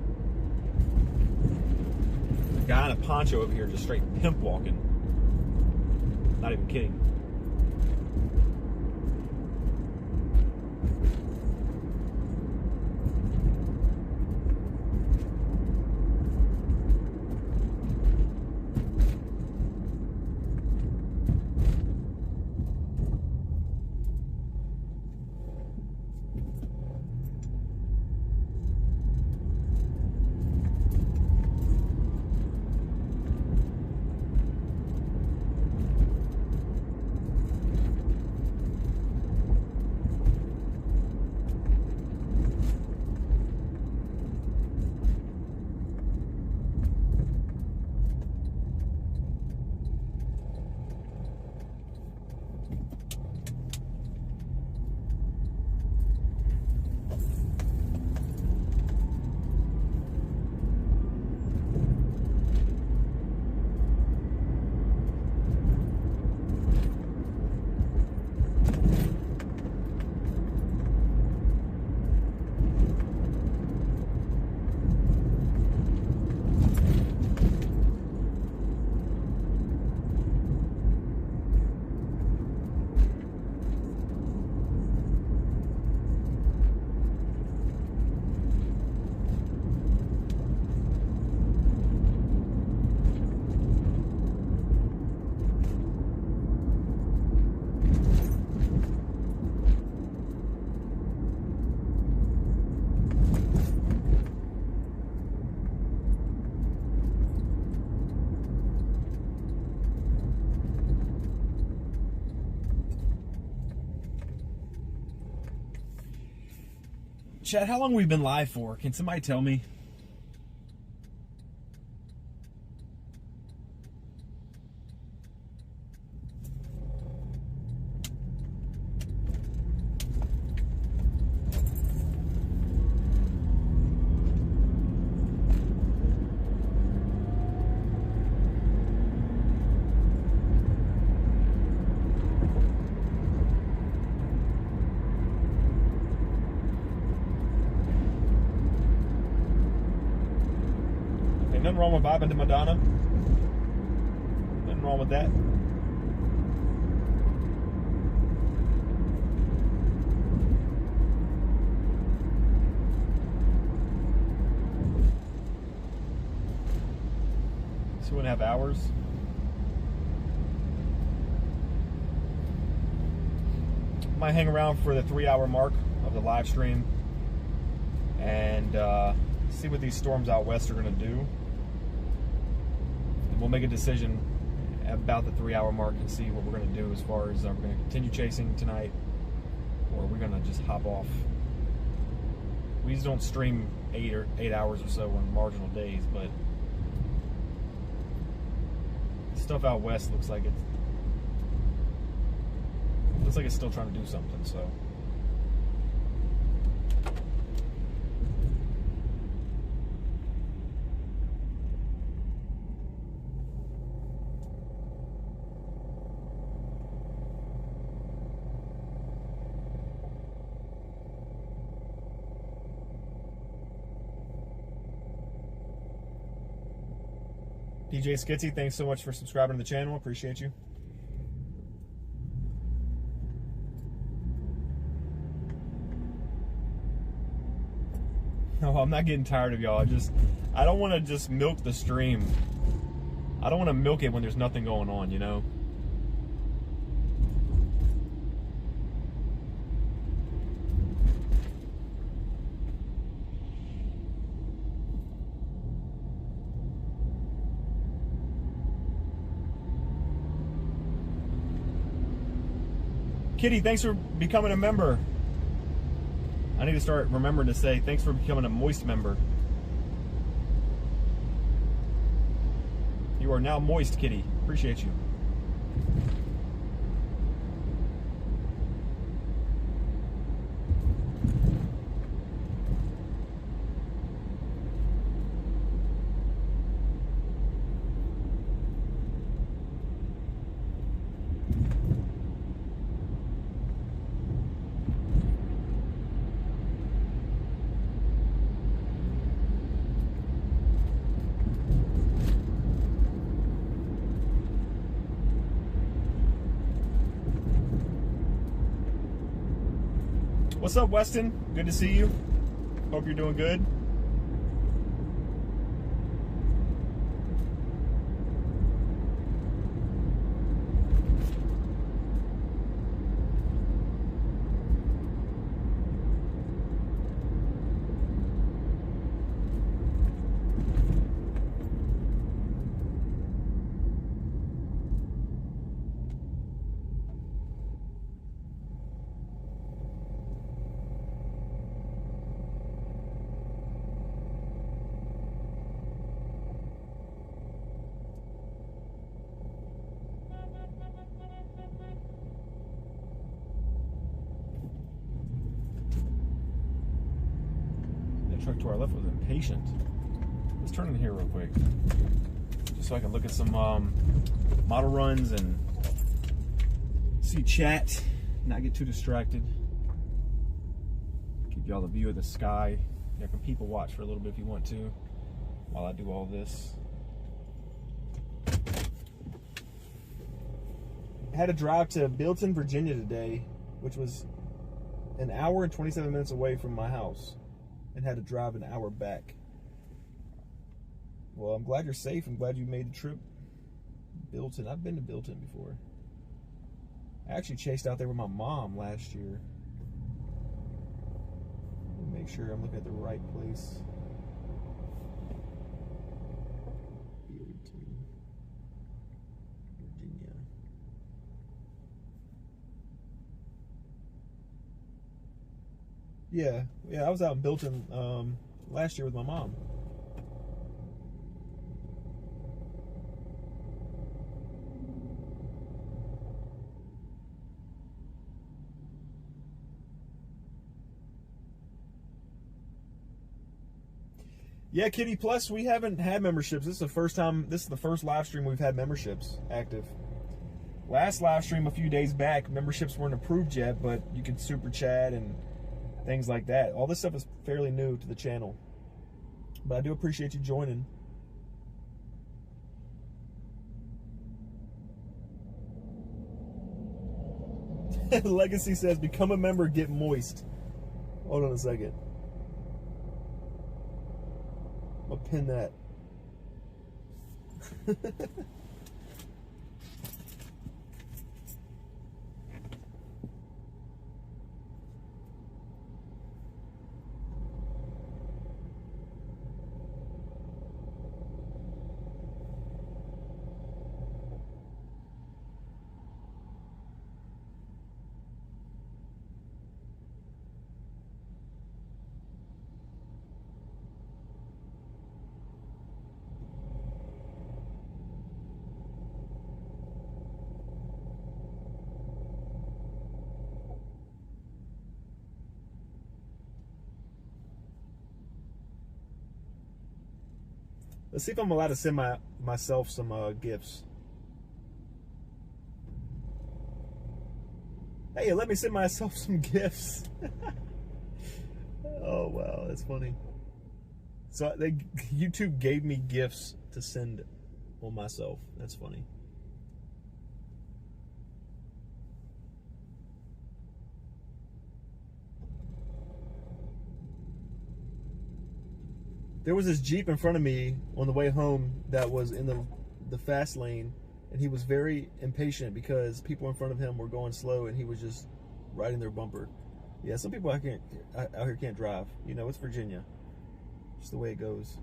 The guy in a poncho over here just straight pimp walking. Not even kidding. Chad, how long have we been live for? Can somebody tell me? Nothing wrong with vibing to Madonna. Nothing wrong with that. Two and a half hours. Might hang around for the 3-hour mark of the live stream and see what these storms out west are going to do. We'll make a decision about the 3-hour mark and see what we're going to do as far as are we going to continue chasing tonight or are we going to just hop off. We just don't stream 8 hours or so on marginal days, but stuff out west looks like it's still trying to do something. So DJ Skitsy, thanks so much for subscribing to the channel. Appreciate you. No, I'm not getting tired of y'all. I don't want to just milk the stream. I don't want to milk it when there's nothing going on, you know? Kitty, thanks for becoming a member. I need to start remembering to say thanks for becoming a moist member. You are now moist, Kitty. Appreciate you. What's up, Weston? Good to see you. Hope you're doing good. Truck to our left was impatient. Let's turn in here real quick, just so I can look at some model runs and see chat, not get too distracted. Give y'all the view of the sky. You can people watch for a little bit if you want to, while I do all this. I had to drive to Bilton, Virginia today, which was an hour and 27 minutes away from my house, and had to drive an hour back. Well, I'm glad you're safe. I'm glad you made the trip. Bilton. I've been to Bilton before. I actually chased out there with my mom last year. Let me make sure I'm looking at the right place. Bilton, Virginia. Yeah, I was out in Bilton last year with my mom. Yeah, Kitty Plus, we haven't had memberships. This is the first time. This is the first live stream we've had memberships active. Last live stream a few days back, memberships weren't approved yet, but you could super chat and things like that. All this stuff is fairly new to the channel, but I do appreciate you joining. Legacy says, become a member, get moist. Hold on a second. I'll pin that. Let's see if I'm allowed to send myself some gifts. Hey, let me send myself some gifts. Oh wow, that's funny. So YouTube gave me gifts to send on myself. That's funny. There was this Jeep in front of me on the way home that was in the fast lane, and he was very impatient because people in front of him were going slow, and he was just riding their bumper. Yeah, some people out here can't drive. You know, it's Virginia. Just the way it goes.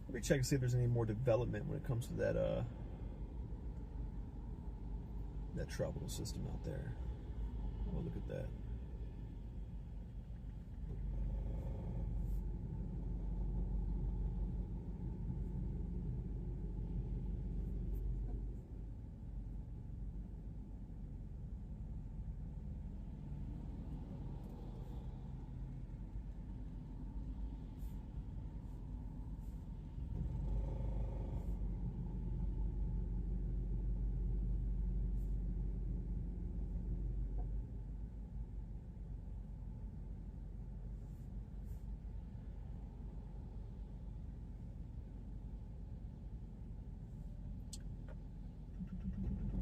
Let me check and see if there's any more development when it comes to that tropical system out there. Oh, look at that.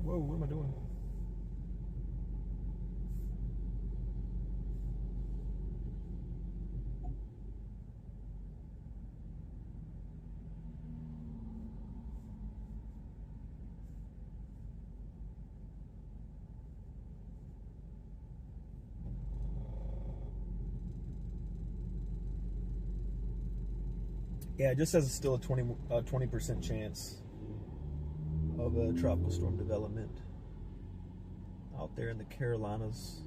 Whoa, what am I doing? Yeah, it just says it's still a 20% chance of a tropical storm development out there in the Carolinas.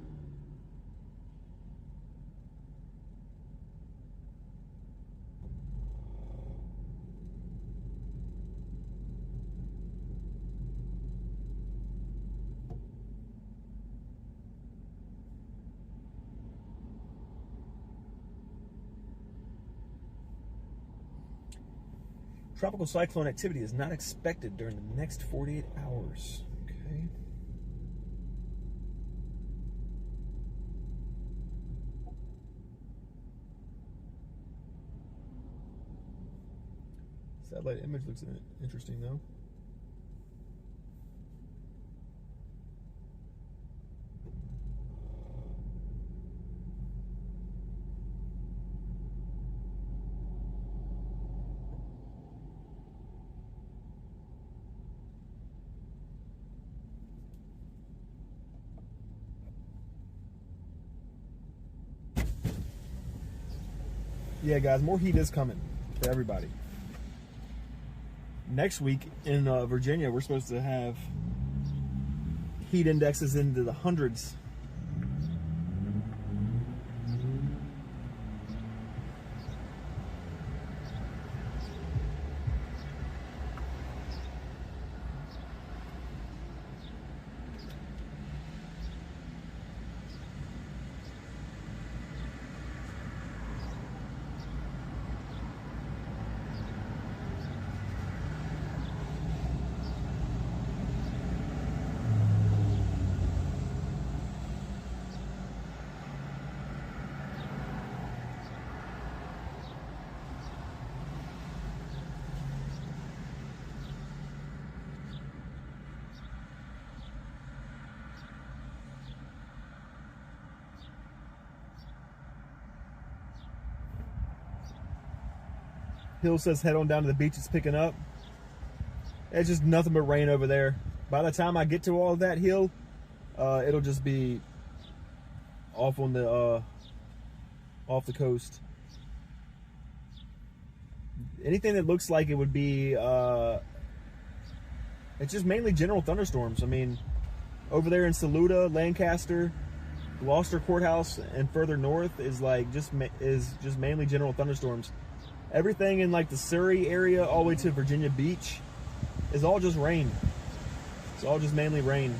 Tropical cyclone activity is not expected during the next 48 hours. Okay. Satellite image looks interesting though. Yeah, guys, more heat is coming for everybody. Next week in Virginia, we're supposed to have heat indexes into the hundreds. Hill says head on down to the beach, it's picking up. It's just nothing but rain over there. By the time I get to all of that hill, it'll just be off on the off the coast. Anything that looks like it would be it's just mainly general thunderstorms. I mean, over there in Saluda, Lancaster, Gloucester Courthouse, and further north is like just mainly general thunderstorms. Everything in like the Surrey area all the way to Virginia Beach is all just rain. It's all just mainly rain.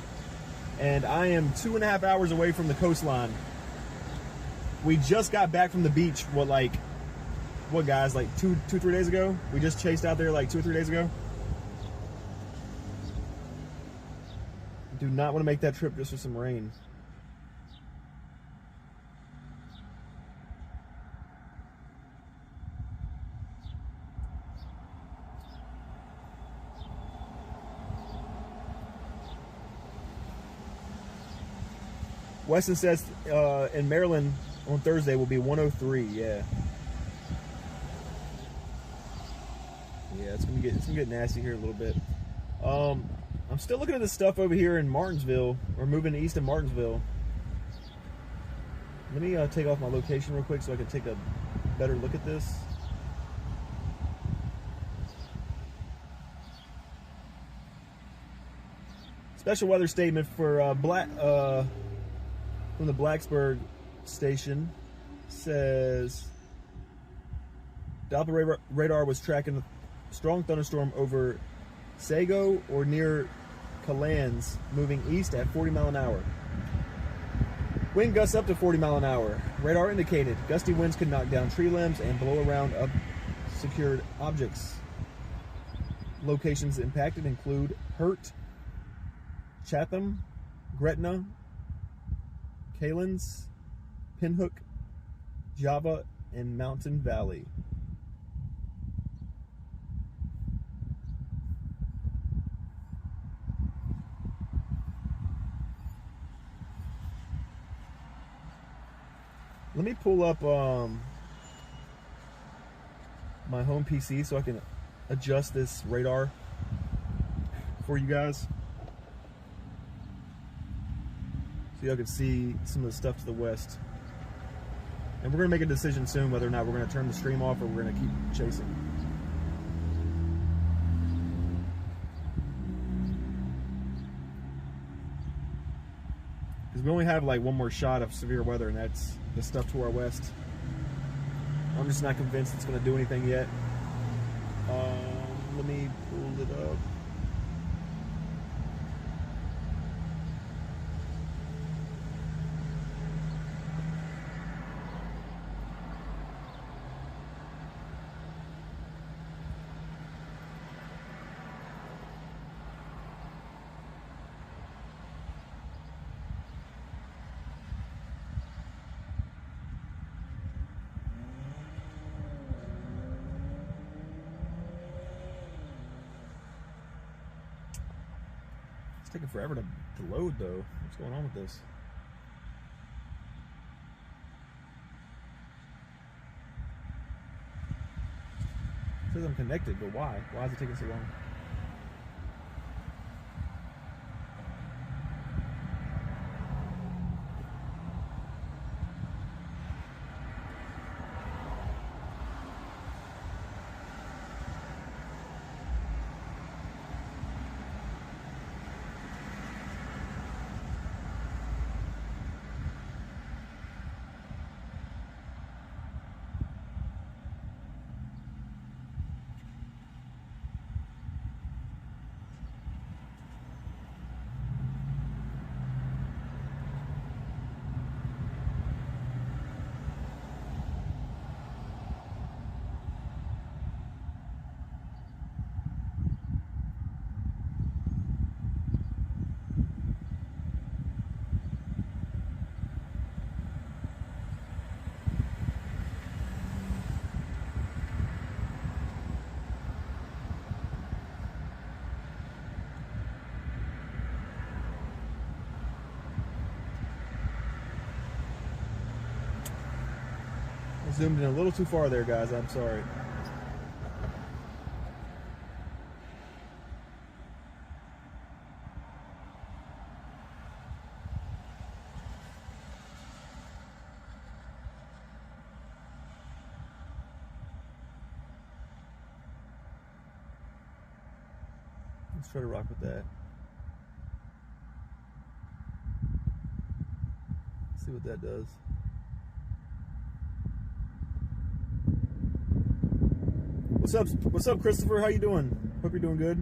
And I am 2.5 hours away from the coastline. We just got back from the beach, what guys, like 3 days ago? We just chased out there like 2 or 3 days ago. Do not want to make that trip just for some rain. Weston says in Maryland on Thursday will be 103. Yeah. Yeah, it's gonna get nasty here a little bit. I'm still looking at this stuff over here in Martinsville. We're moving east of Martinsville. Let me take off my location real quick so I can take a better look at this. Special weather statement for from the Blacksburg station says Doppler radar was tracking a strong thunderstorm over Sago or near Callan's, moving east at 40 mile an hour. Wind gusts up to 40 mile an hour. Radar indicated gusty winds could knock down tree limbs and blow around secured objects. Locations impacted include Hurt, Chatham, Gretna, Kalins, Pinhook, Java, and Mountain Valley. Let me pull up my home PC so I can adjust this radar for you guys. So y'all can see some of the stuff to the west. And we're going to make a decision soon whether or not we're going to turn the stream off or we're going to keep chasing. Because we only have like one more shot of severe weather, and that's the stuff to our west. I'm just not convinced it's going to do anything yet. Let me pull it up. taking forever to load though. What's going on with this? It says I'm connected, but why? Why is it taking so long? I zoomed in a little too far there, guys. I'm sorry. Let's try to rock with that. See what that does. What's up, Christopher? How you doing? Hope you're doing good.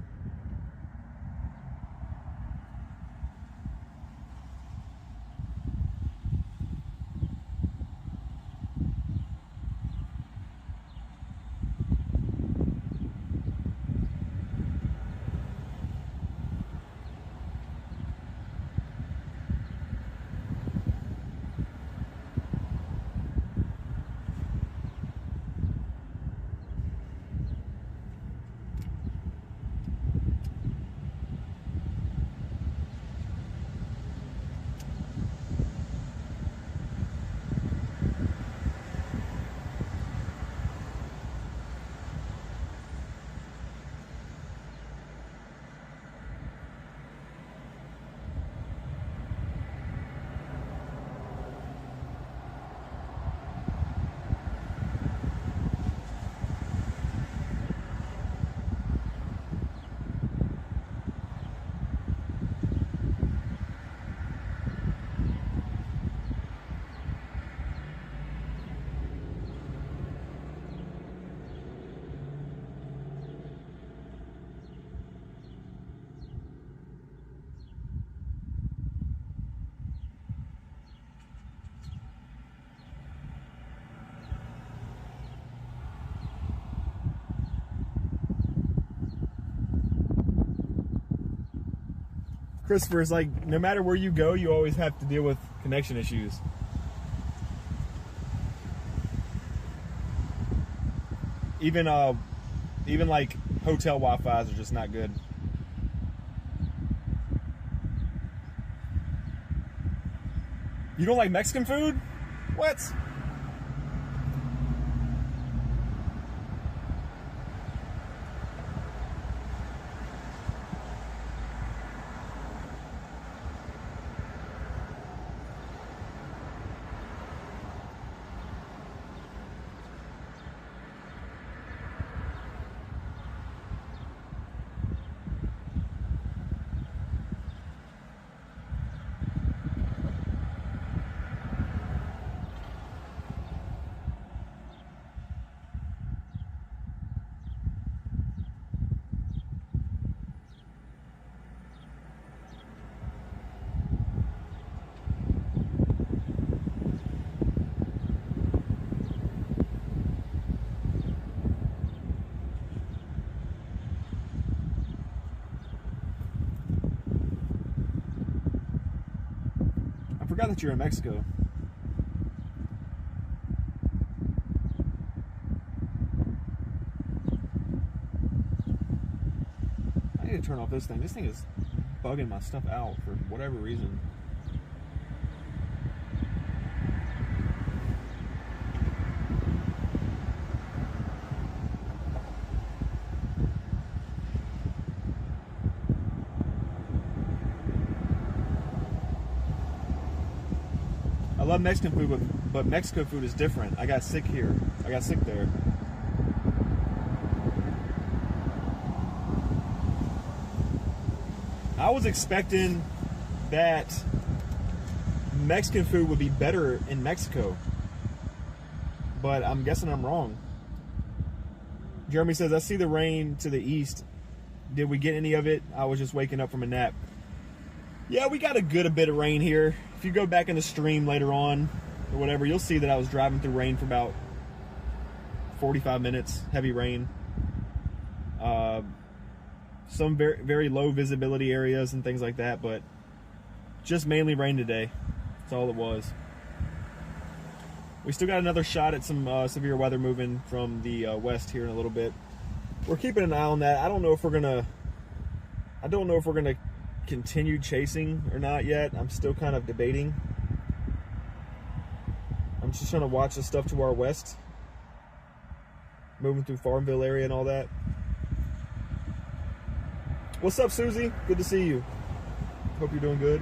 Christopher, it's like no matter where you go, you always have to deal with connection issues. Even like hotel Wi-Fi's are just not good. You don't like Mexican food? What? I forgot that you're in Mexico. I need to turn off this thing. This thing is bugging my stuff out for whatever reason. I love Mexican food, but Mexico food is different. I got sick here. I got sick there. I was expecting that Mexican food would be better in Mexico, but I'm guessing I'm wrong. Jeremy says, I see the rain to the east. Did we get any of it? I was just waking up from a nap. Yeah, we got a bit of rain here. If you go back in the stream later on or whatever, you'll see that I was driving through rain for about 45 minutes, heavy rain. Some very, very low visibility areas and things like that, but just mainly rain today. That's all it was. We still got another shot at some severe weather moving from the west here in a little bit. We're keeping an eye on that. I don't know if we're gonna continue chasing or not yet. I'm still kind of debating. I'm just trying to watch the stuff to our west, moving through Farmville area and all that. What's up, Susie? Good to see you. Hope you're doing good.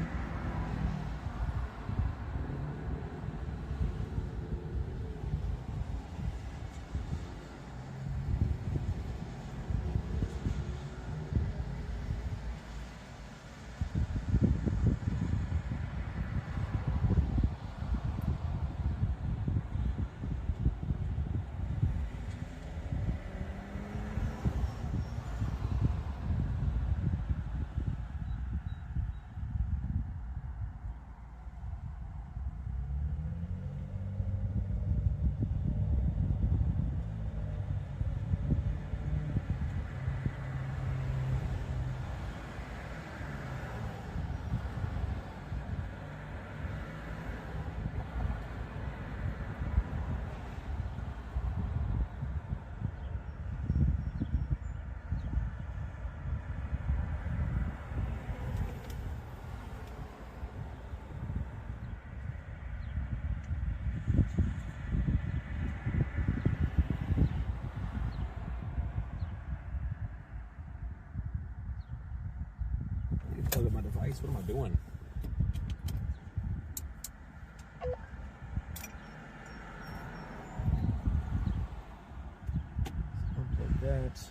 Plug up my device. What am I doing? Unplug that.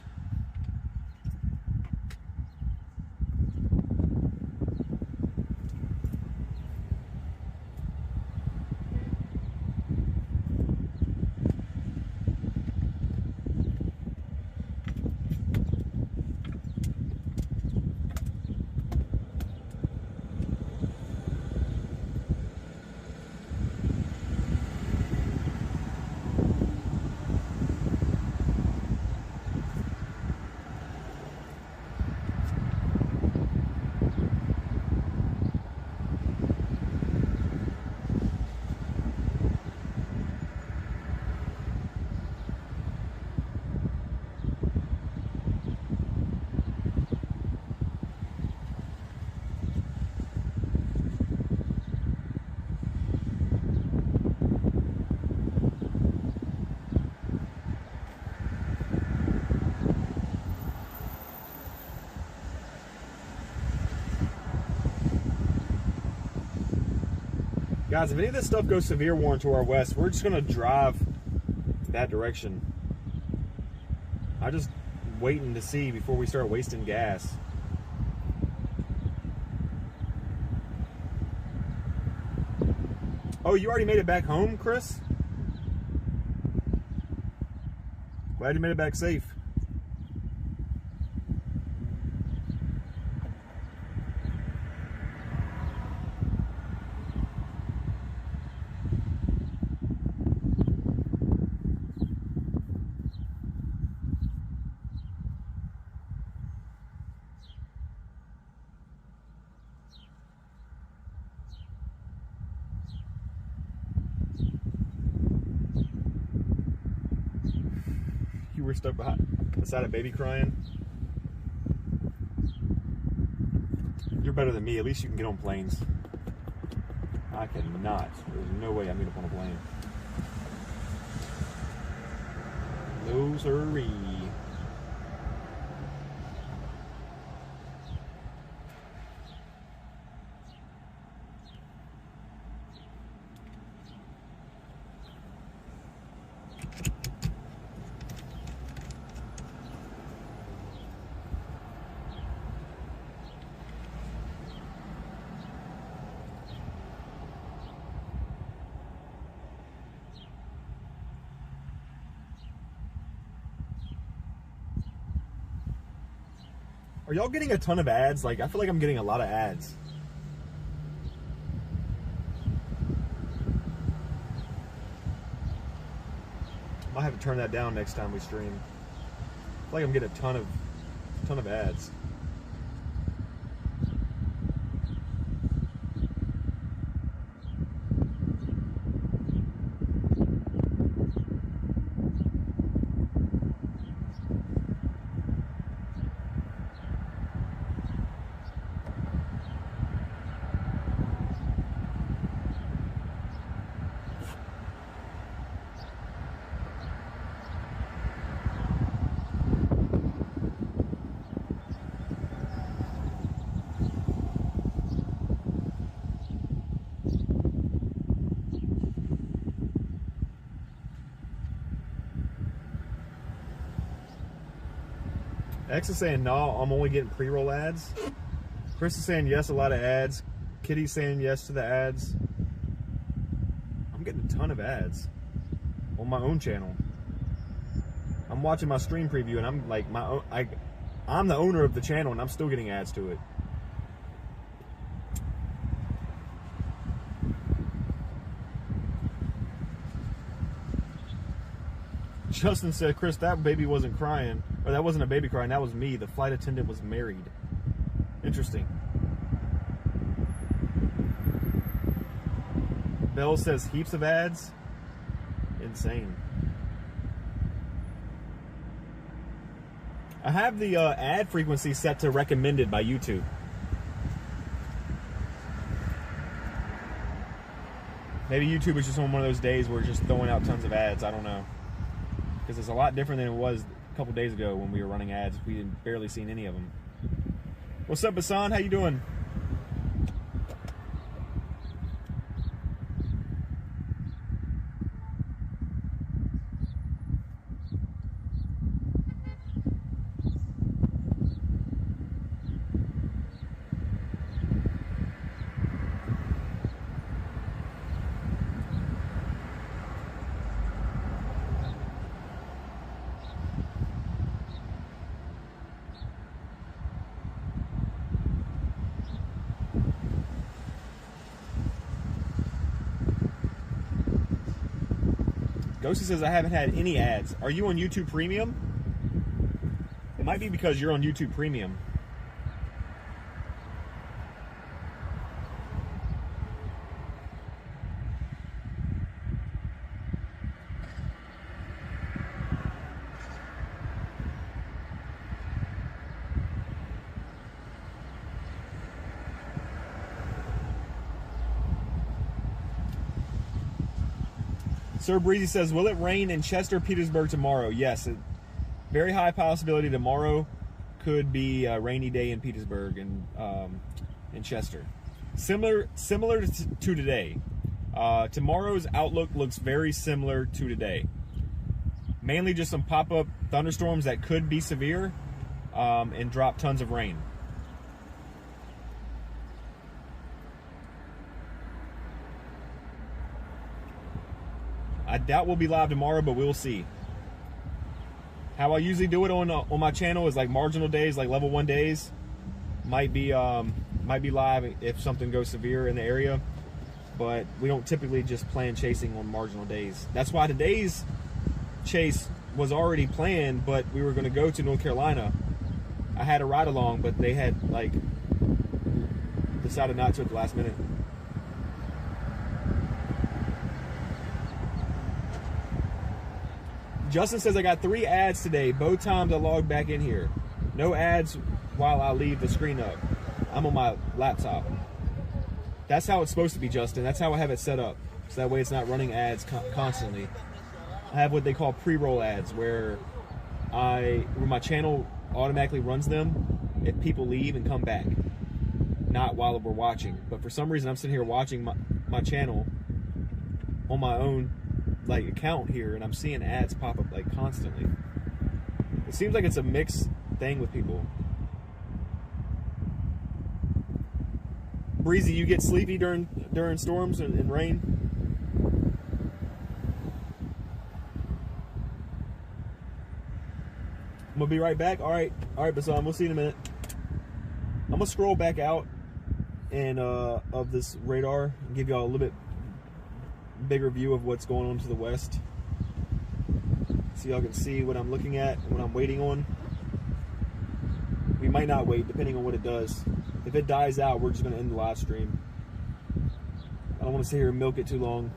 Guys, if any of this stuff goes severe warning to our west, we're just going to drive that direction. I'm just waiting to see before we start wasting gas. Oh, you already made it back home, Chris? Glad you made it back safe. We're stuck beside a baby crying. You're better than me. At least you can get on planes. I cannot. There's no way I'm going to get on a plane. No siree. Are y'all getting a ton of ads? Like, I feel like I'm getting a lot of ads. Might have to turn that down next time we stream. I feel like I'm getting a ton of ads. X is saying, no, I'm only getting pre-roll ads. Chris is saying, yes, a lot of ads. Kitty's saying yes to the ads. I'm getting a ton of ads on my own channel. I'm watching my stream preview, and I'm like, I'm the owner of the channel, and I'm still getting ads to it. Justin said, Chris, that baby wasn't crying. Or that wasn't a baby crying, that was me. The flight attendant was married. Interesting. Bell says heaps of ads. Insane. I have the ad frequency set to recommended by YouTube. Maybe YouTube is just on one of those days where it's just throwing out tons of ads. I don't know. Because it's a lot different than it was a couple days ago when we were running ads. We didn't barely seen any of them. What's up, Hassan? How you doing? Ghosty says, I haven't had any ads. Are you on YouTube Premium? It might be because you're on YouTube Premium. Sir Breezy says, will it rain in Chester, Petersburg tomorrow? Yes. Very high possibility tomorrow could be a rainy day in Petersburg and in Chester. Similar to today. Tomorrow's outlook looks very similar to today. Mainly just some pop-up thunderstorms that could be severe and drop tons of rain. I doubt we'll be live tomorrow, but we'll see. How I usually do it on my channel is like marginal days, like level 1 days. Might be live if something goes severe in the area, but we don't typically just plan chasing on marginal days. That's why today's chase was already planned, but we were going to go to North Carolina. I had a ride along, but they had like decided not to at the last minute. Justin says, I got 3 ads today. Both times I logged back in here. No ads while I leave the screen up. I'm on my laptop. That's how it's supposed to be, Justin. That's how I have it set up. So that way it's not running ads constantly. I have what they call pre-roll ads, where my channel automatically runs them if people leave and come back, not while we're watching. But for some reason, I'm sitting here watching my channel on my own like account here, and I'm seeing ads pop up like constantly. It seems like it's a mixed thing with people. Breezy, you get sleepy during storms and rain? I'm gonna be right back. All right, Basan, we'll see you in a minute. I'm gonna scroll back out and of this radar and give y'all a little bit bigger view of what's going on to the west, so y'all can see what I'm looking at and what I'm waiting on. We might not wait, depending on what it does. If it dies out, we're just gonna end the live stream. I don't want to sit here and milk it too long.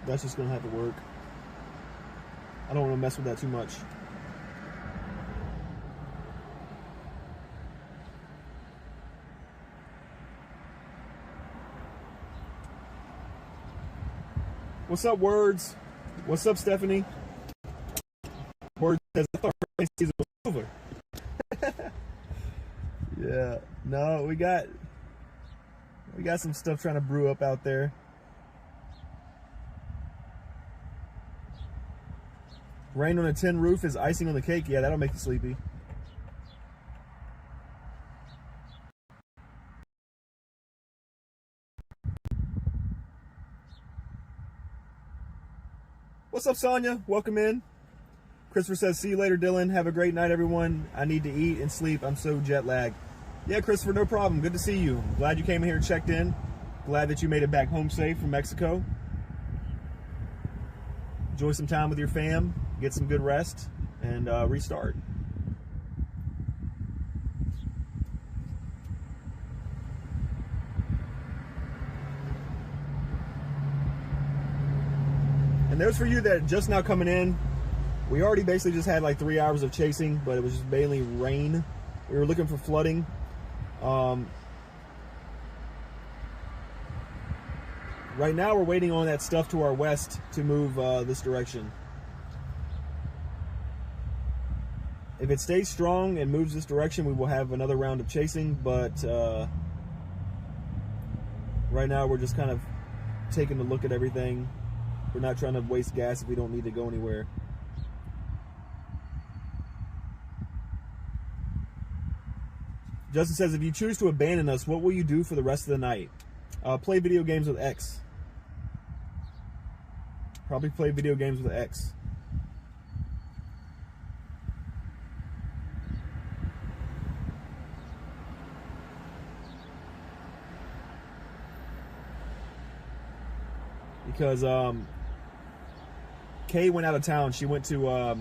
That's just gonna have to work. I don't want to mess with that too much. What's up, Words? What's up, Stephanie? Words says, I thought rain season was over. Yeah, no, we got some stuff trying to brew up out there. Rain on a tin roof is icing on the cake. Yeah, that'll make you sleepy. What's up, Sonia? Welcome in. Christopher says, see you later, Dylan. Have a great night, everyone. I need to eat and sleep. I'm so jet lagged. Yeah, Christopher, no problem. Good to see you. Glad you came here and checked in. Glad that you made it back home safe from Mexico. Enjoy some time with your fam. Get some good rest and restart. And those for you that are just now coming in, we already basically just had like 3 hours of chasing, but it was just mainly rain. We were looking for flooding. Right now we're waiting on that stuff to our west to move this direction. If it stays strong and moves this direction, we will have another round of chasing, but right now we're just kind of taking a look at everything. We're not trying to waste gas if we don't need to go anywhere. Justin says, if you choose to abandon us, what will you do for the rest of the night? Play video games with X. Probably play video games with X. Because Kay went out of town. She went to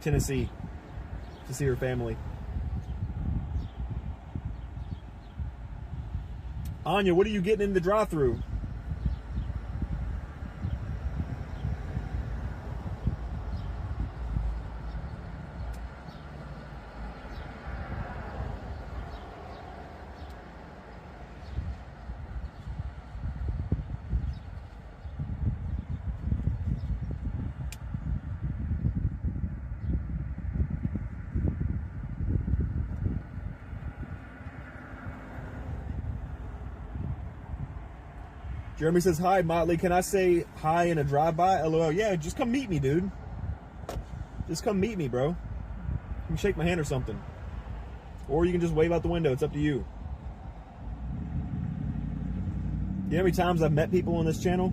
Tennessee to see her family. Anya, what are you getting in the drive-thru? Jeremy says, hi, Motley. Can I say hi in a drive-by? LOL. Yeah, just come meet me, dude. Just come meet me, bro. You can shake my hand or something. Or you can just wave out the window. It's up to you. You know how many times I've met people on this channel?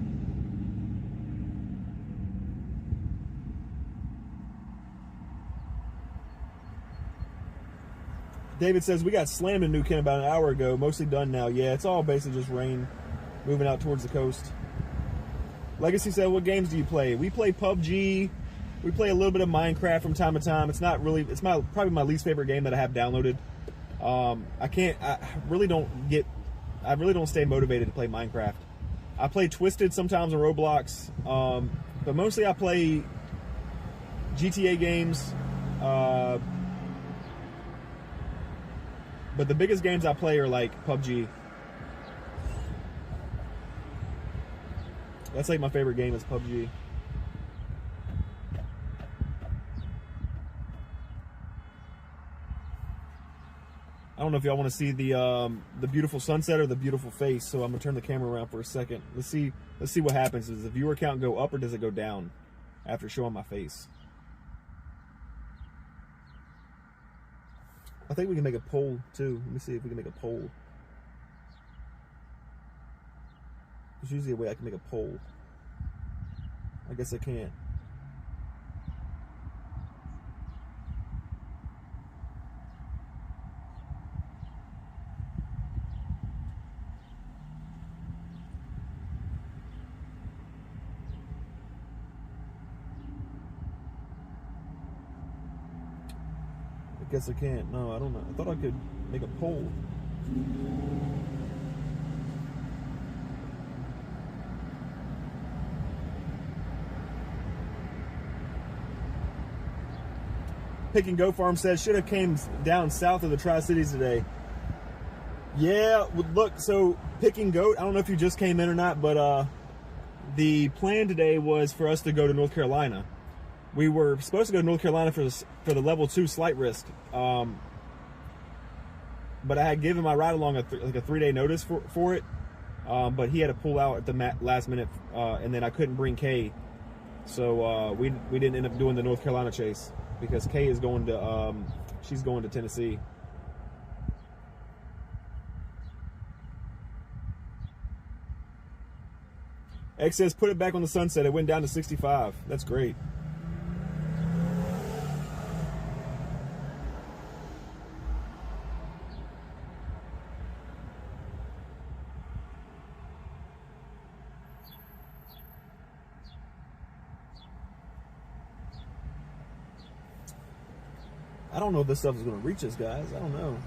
David says, we got slammed in New Kent about an hour ago. Mostly done now. Yeah, it's all basically just rain moving out towards the coast. Legacy said, what games do you play? We play PUBG. We play a little bit of Minecraft from time to time. It's not really, it's probably my least favorite game that I have downloaded. I really don't stay motivated to play Minecraft. I play Twisted sometimes on Roblox. But mostly I play GTA games. But the biggest games I play are like PUBG. That's like my favorite game is PUBG. I don't know if y'all want to see the beautiful sunset or the beautiful face, so I'm gonna turn the camera around for a second. Let's see what happens. Does the viewer count go up or does it go down after showing my face? I think we can make a poll too. Let me see if we can make a poll. There's usually a way I can make a poll. I guess I can't. I guess I can't. No, I don't know. I thought I could make a poll. Pick and Go Farm says, should have came down south of the Tri-Cities today. Yeah, look, so Pick and Goat, I don't know if you just came in or not, but the plan today was for us to go to North Carolina. We were supposed to go to North Carolina for the level 2 slight risk, but I had given my ride along a 3-day notice for it, but he had to pull out at the last minute, and then I couldn't bring Kay, so we didn't end up doing the North Carolina chase because Kay is going to she's going to Tennessee. X says, put it back on the sunset. It went down to 65. That's great. I don't know if this stuff is going to reach us, guys. I don't know.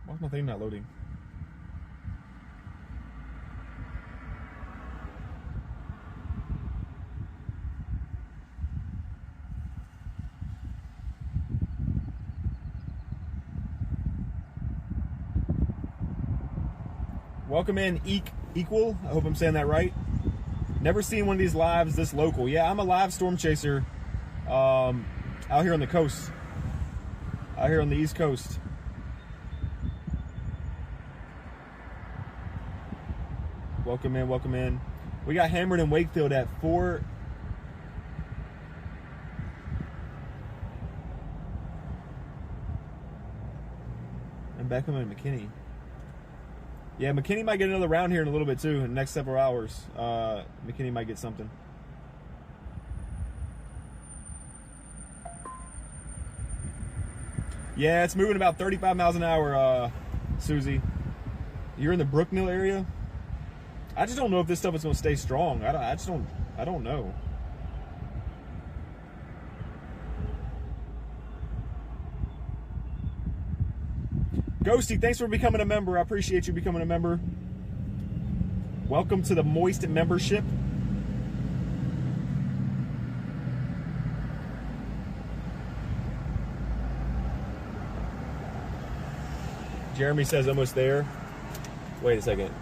Why's my thing not loading? Welcome in, Equal. I hope I'm saying that right. Never seen one of these lives this local. Yeah, I'm a live storm chaser out here on the coast. Out here on the East Coast. Welcome in, welcome in. We got hammered in Wakefield at 4. And back home in McKinney. Yeah, McKinney might get another round here in a little bit too, in the next several hours. McKinney might get something. Yeah, it's moving about 35 miles an hour, Susie. You're in the Brookmill area? I just don't know if this stuff is going to stay strong. I don't know. Ghosty, thanks for becoming a member. I appreciate you becoming a member. Welcome to the Moist membership. Jeremy says almost there. Wait a second.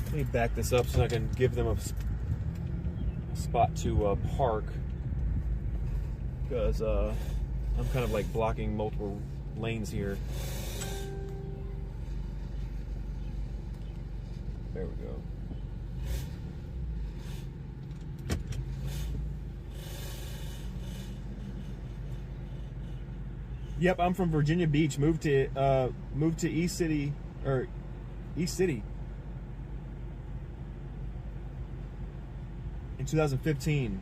Let me back this up so I can give them a spot to park. Because I'm kind of like blocking multiple lanes here. There we go. Yep, I'm from Virginia Beach. Moved to East City in 2015.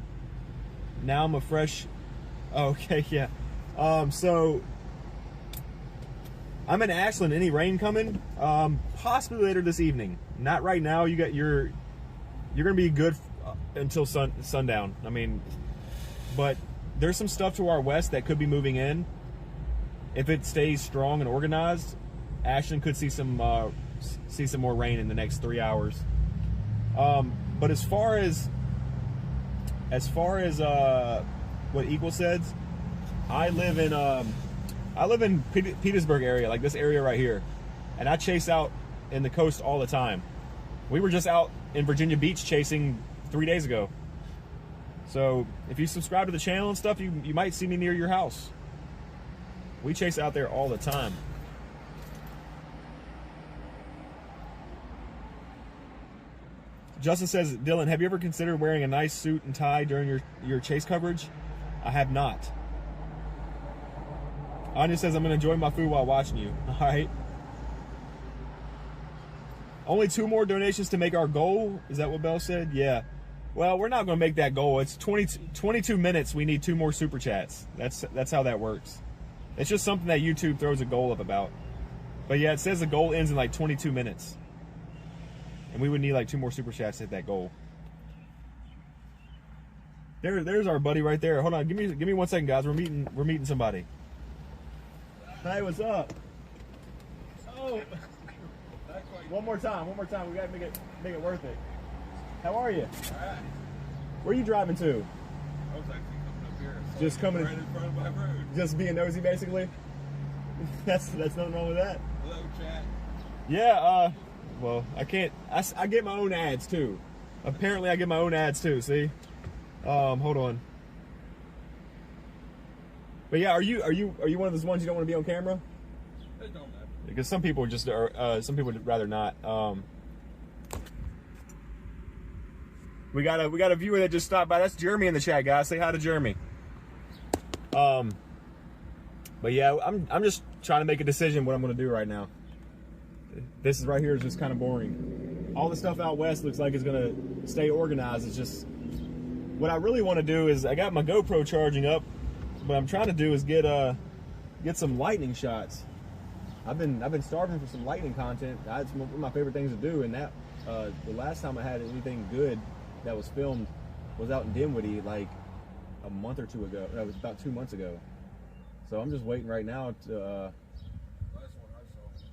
Now I'm a fresh. Oh, okay, yeah. So I'm in Ashland. Any rain coming? Possibly later this evening. Not right now. You're gonna be good until sundown. I mean, but there's some stuff to our west that could be moving in. If it stays strong and organized, Ashland could see some more rain in the next 3 hours. But as far as what Equal said, I live in Petersburg area, like this area right here, and I chase out in the coast all the time. We were just out in Virginia Beach chasing 3 days ago. So if you subscribe to the channel and stuff, you might see me near your house. We chase out there all the time. Justin says, Dylan, have you ever considered wearing a nice suit and tie during your chase coverage? I have not. Anya says, I'm going to enjoy my food while watching you. All right. Only 2 more donations to make our goal. Is that what Bell said? Yeah. Well, we're not going to make that goal. It's 22 minutes. We need 2 more super chats. That's how that works. It's just something that YouTube throws a goal up about. But yeah, it says the goal ends in like 22 minutes. And we would need like 2 more super chats to hit that goal. There's our buddy right there. Hold on, give me 1 second, guys. We're meeting somebody. Hey, what's up? Oh, one more time. We gotta make it worth it. How are you? All right. Where are you driving to? I was actually coming up here. Just coming right in front of my road. Just being nosy, basically. That's nothing wrong with that. Hello, chat. Yeah. Well, I can't. I get my own ads too. Apparently, I get my own ads too. See. Hold on. But yeah, are you one of those ones you don't want to be on camera? It don't matter. Because some people just are. Some people would rather not. We got a viewer that just stopped by. That's Jeremy in the chat, guys. Say hi to Jeremy. But yeah, I'm just trying to make a decision what I'm going to do right now. This is right here is just kind of boring. All the stuff out west looks like it's going to stay organized. It's just what I really want to do is I got my GoPro charging up. What I'm trying to do is get some lightning shots. I've been starving for some lightning content. That's one of my favorite things to do. And that the last time I had anything good that was filmed was out in Dinwiddie like a month or 2 ago. That was about 2 months ago. So I'm just waiting right now to. Last one I saw was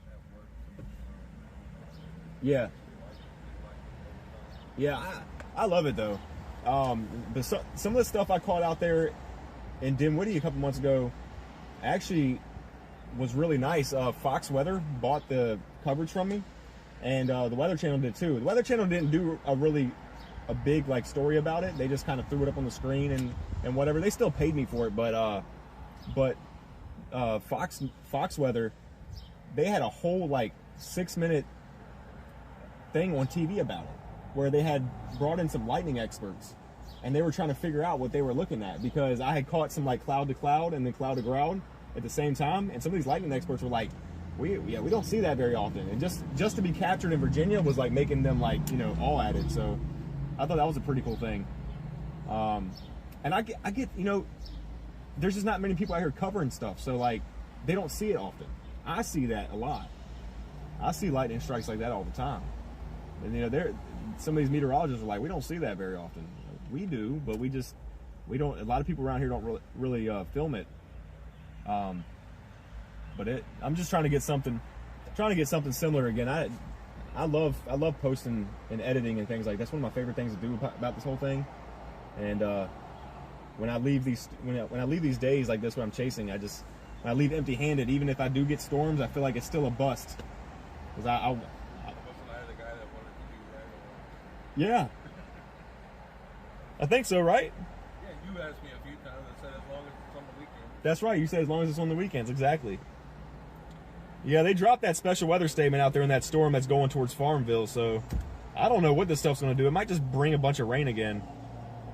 at work. Yeah. Yeah, I love it though. But some of the stuff I caught out there in Dinwiddie a couple months ago actually was really nice. Fox Weather bought the coverage from me, and the Weather Channel did too. The Weather Channel didn't do a big like story about it. They just kind of threw it up on the screen and whatever. They still paid me for it, but Fox Weather, they had a whole like 6-minute thing on TV about it, where they had brought in some lightning experts, and they were trying to figure out what they were looking at, because I had caught some like cloud to cloud and then cloud to ground at the same time, and some of these lightning experts were like, we don't see that very often, and just to be captured in Virginia was like making them like, all at it. So I thought that was a pretty cool thing. And I get there's just not many people out here covering stuff, so like they don't see it often. I see that a lot. I see lightning strikes like that all the time, and some of these meteorologists are like, we don't see that very often. We do, but we don't. A lot of people around here don't really film it. But I'm just trying to get something similar again. I love posting and editing and things like that. That's one of my favorite things to do about this whole thing. And when I leave these days like this, when I'm chasing, when I leave empty-handed, even if I do get storms, I feel like it's still a bust. Because Wasn't I the guy that wanted to do right? Yeah. I think so, right? Yeah, you asked me a few times. I said as long as it's on the weekend. That's right. You said as long as it's on the weekends. Exactly. Yeah, they dropped that special weather statement out there in that storm that's going towards Farmville. So I don't know what this stuff's going to do. It might just bring a bunch of rain again.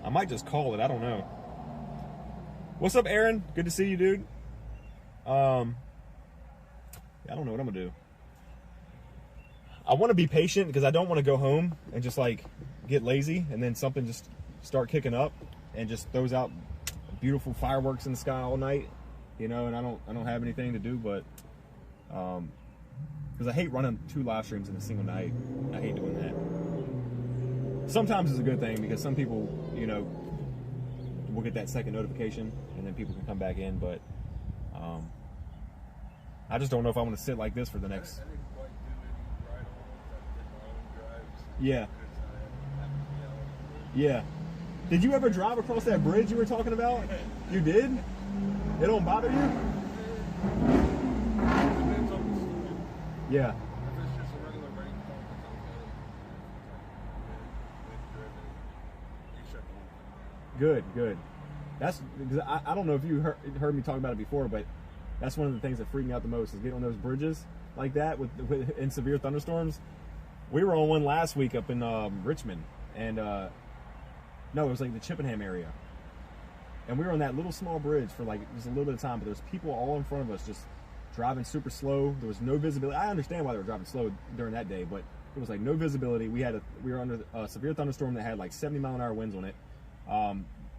I might just call it. I don't know. What's up, Aaron? Good to see you, dude. I don't know what I'm going to do. I want to be patient because I don't want to go home and just like get lazy and then something just start kicking up and just throws out beautiful fireworks in the sky all night, and I don't have anything to do, but because I hate running 2 live streams in a single night. I hate doing that. Sometimes it's a good thing because some people, will get that second notification and then people can come back in, but I just don't know if I want to sit like this for the next. I didn't quite do any ride-alongs. I did my own drives. Yeah. Because Yeah. Did you ever drive across that bridge you were talking about? You did? It don't bother you? Depends on the storm. Yeah. If it's just a regular rainstorm, it's okay. Good. That's because I don't know if you heard me talk about it before, but that's one of the things that freak me out the most is getting on those bridges like that in severe thunderstorms. We were on one last week up in Richmond, and no, it was like the Chippenham area, and we were on that little small bridge for like just a little bit of time, but there was people all in front of us just driving super slow. There was no visibility. I understand why they were driving slow during that day, but it was like no visibility. We were under a severe thunderstorm that had like 70-mile-an-hour winds on it.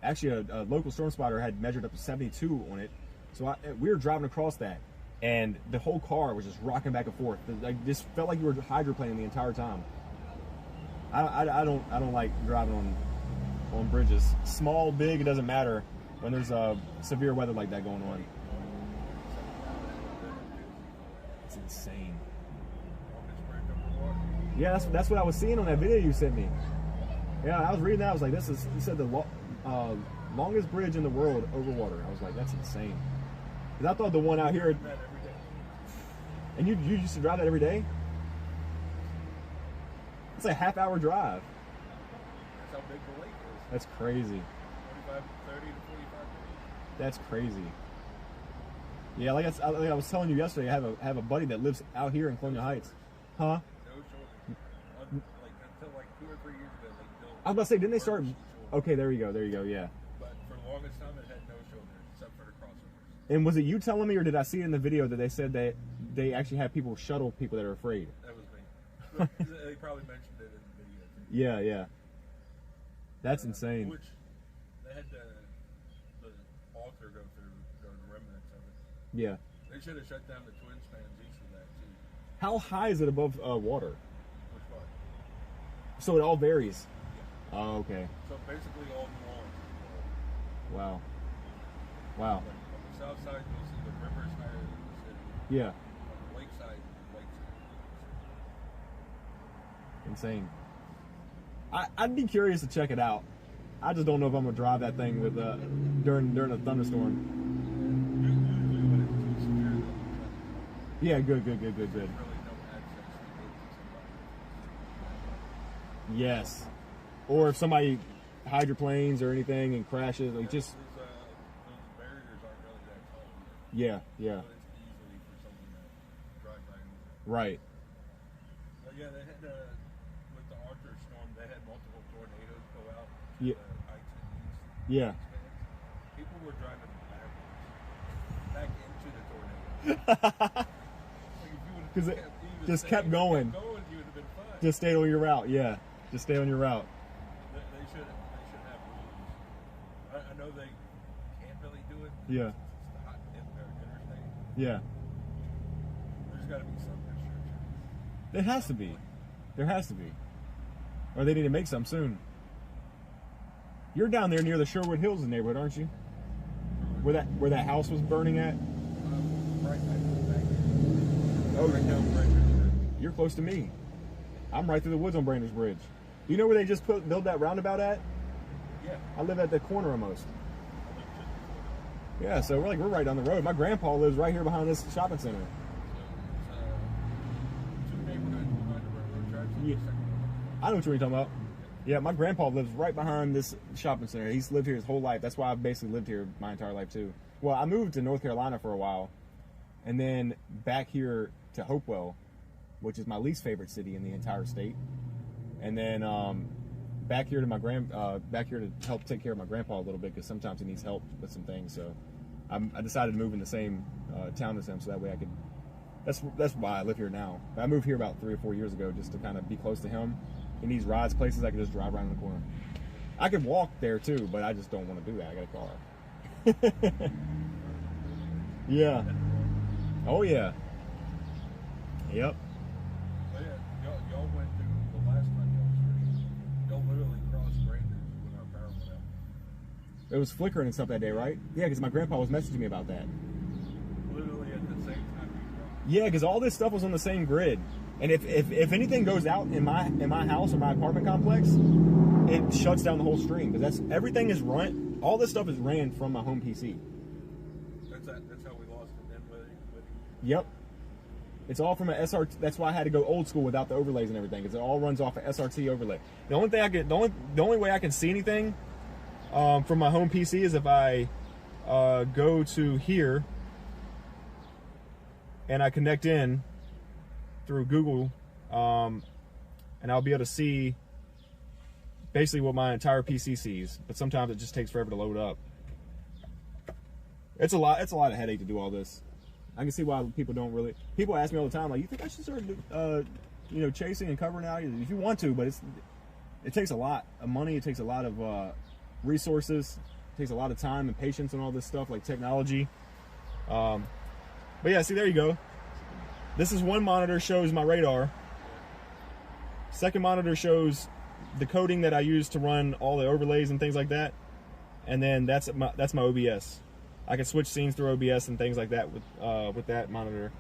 Actually, a local storm spotter had measured up to 72 on it. So we were driving across that, and the whole car was just rocking back and forth. It just felt like you were hydroplaning the entire time. I don't like driving on bridges. Small, big, it doesn't matter when there's severe weather like that going on. It's insane. Yeah, that's what I was seeing on that video you sent me. Yeah, I was reading that. I was like, you said the longest bridge in the world over water. I was like, that's insane. Because I thought the one out here. And you used to drive that every day? It's a half-hour drive. That's how big the lake is. That's crazy. 30 to 45 minutes. That's crazy. Yeah, like I was telling you yesterday, I have a buddy that lives out here in Colonial Heights. Huh? No shoulders. Until like 2 or 3 years ago, they built. I was about to say, didn't they start? shoulder. Okay, there you go, yeah. But for the longest time, it had no shoulders except for the crossovers. And was it you telling me, or did I see it in the video that they said that they actually have people shuttle people that are afraid? That was me. They probably mentioned it in the video too. Yeah. That's insane. Which they had the altar go through the remnants of it. Yeah. They should have shut down the twin spans east of that too. How high is it above water? Which one? So it all varies. Yeah. Oh, okay. So basically all New Orleans. Wow. Like on the south side, you'll see the rivers higher than the city. Yeah. On the lake side, the lakes are Insane. I'd be curious to check it out. I just don't know if I'm gonna drive that thing with during a thunderstorm. usually when it's too severe, they'll shut it down. Yeah, good. Really no access to somebody. Yes. Or if somebody hydroplanes or anything and crashes, like just Those barriers aren't really that tall either. Yeah, yeah. But it's easily for someone to drive right over it. Right. But yeah, they had with the Arthur storm, they had multiple tornadoes go out to Yeah. the I-10 East Yeah. expanse. People were driving back into the tornado. Like if you would 'Cause have it even just stayed kept going. you would have been fine. Just stay on your route. Yeah. Just stay on your route. They should have rules. I know they can't really do it. Yeah. It's the hot interstate. Yeah. There's got to be some restriction. There has to be. There has to be. Or they need to make some soon. You're down there near the Sherwood Hills neighborhood, aren't you? Where that house was burning at? Right back to the bank. Oh, Right down Brandon. you're close to me. I'm right through the woods on Branders Bridge. Do you know where they just built that roundabout at? Yeah. I live at the corner almost. I live just before that. Yeah, so we're right down the road. My grandpa lives right here behind this shopping center. So it's two neighborhoods behind the railroad tracks. And Yeah. the second one. I know what you're talking about. Yeah, my grandpa lives right behind this shopping center. He's lived here his whole life. That's why I've basically lived here my entire life too. Well, I moved to North Carolina for a while, and then back here to Hopewell, which is my least favorite city in the entire state, and then back here to back here to help take care of my grandpa a little bit because sometimes he needs help with some things. So I decided to move in the same town as him so that way I could. That's why I live here now. I moved here about 3 or 4 years ago just to kind of be close to him. He needs rides places I can just drive around the corner. I could walk there too, but I just don't want to do that. I got a car. Yeah. Oh yeah. Yep. But yeah, y'all went through the last time y'all was here. Y'all literally crossed Brandon when our power went out. It was flickering and stuff that day, right? Yeah, because my grandpa was messaging me about that. Literally at the same time you crossed. Yeah, because all this stuff was on the same grid. And if anything goes out in my house or my apartment complex, it shuts down the whole stream because everything is run. All this stuff is ran from my home PC. That's how we lost it then with Yep. It's all from an SRT. That's why I had to go old school without the overlays and everything, because it all runs off an SRT overlay. The only way I can see anything from my home PC is if I go to here and I connect in through Google, and I'll be able to see basically what my entire PC sees. But sometimes it just takes forever to load up. It's a lot of headache to do all this. I can see why people don't really. People ask me all the time, like, "You think I should start, chasing and covering out?" If you want to, but it takes a lot of money. It takes a lot of resources. It takes a lot of time and patience and all this stuff, like technology. But yeah, see, there you go. This is one monitor shows my radar. Second monitor shows the coding that I use to run all the overlays and things like that. And then that's my OBS. I can switch scenes through OBS and things like that with that monitor.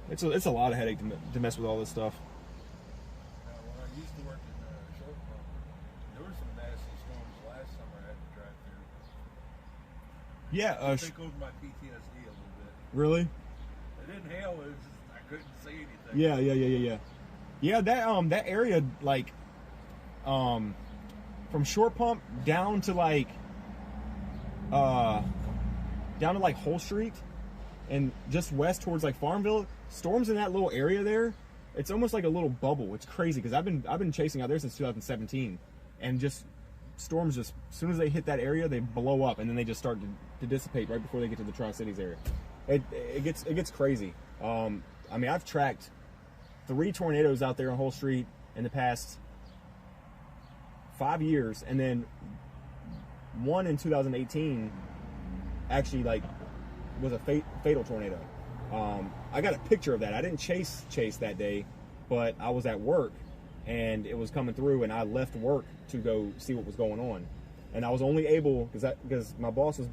It's a lot of headache to mess with all this stuff. Now, when I used to work in Short Pump, there were some nasty storms last summer I had to drive through. Yeah. I think over my PTSD a little bit. Really? It didn't hail, it was just, I couldn't see anything. Yeah. Yeah, that area, like, from Short Pump down to like Whole Street and just west towards like Farmville, storms in that little area there, it's almost like a little bubble. It's crazy because I've been chasing out there since 2017, and just storms, just as soon as they hit that area, they blow up and then they just start to dissipate right before they get to the Tri-Cities area. It gets crazy. I mean, I've tracked 3 tornadoes out there on Whole Street in the past 5 years, and then one in 2018 actually like was a fatal tornado. I got a picture of that. I didn't chase that day, but I was at work and it was coming through, and I left work to go see what was going on, and I was only able because my boss was,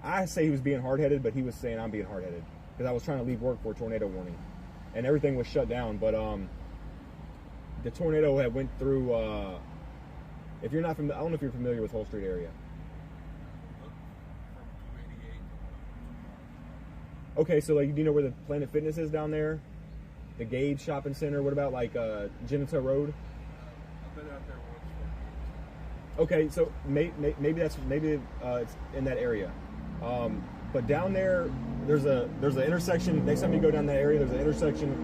I say he was being hard-headed, but he was saying I'm being hard-headed because I was trying to leave work for a tornado warning, and everything was shut down. But the tornado had went through. If you're not I don't know if you're familiar with Whole Street area. From 288. Okay, so like, do you know where the Planet Fitness is down there? The Gage Shopping Center. What about like Genito Road? I've been out there once. Okay, so maybe it's in that area, but down there there's an intersection. Next time you go down that area, there's an intersection,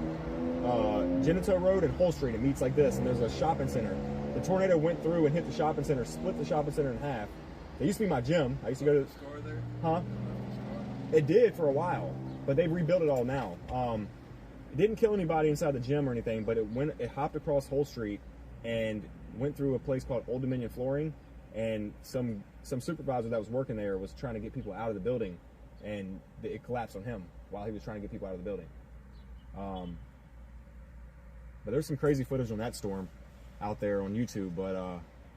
Genito Road and Hull Street. It meets like this, and there's a shopping center. The tornado went through and hit the shopping center, split the shopping center in half. It used to be my gym. I used to go to the store there. Huh? It did for a while, but they've rebuilt it all now. It didn't kill anybody inside the gym or anything, but it hopped across Hull Street and went through a place called Old Dominion Flooring, and some supervisor that was working there was trying to get people out of the building, and it collapsed on him while he was trying to get people out of the building. But there's some crazy footage on that storm out there on YouTube, but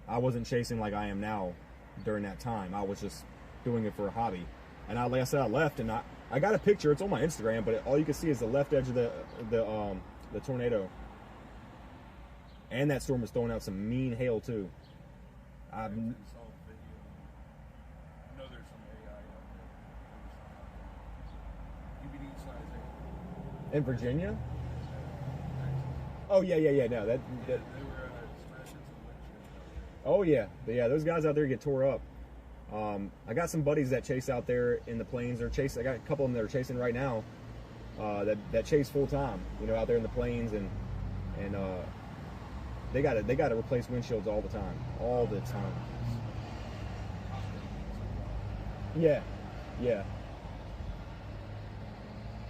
I wasn't chasing like I am now during that time. I was just doing it for a hobby. And like I said, I left, and I got a picture. It's on my Instagram, but all you can see is the left edge of the tornado. And that storm was throwing out some mean hail too. I saw the video. I know there's some AI out there. DVD size 8. In Virginia? Oh yeah. No, They were smashing some windshield. Oh yeah. Those guys out there get tore up. I got some buddies that chase out there in the plains. I got a couple of them that are chasing right now. That chase full time. You know, out there in the plains, and they got to replace windshields all the time. All the time. Yeah.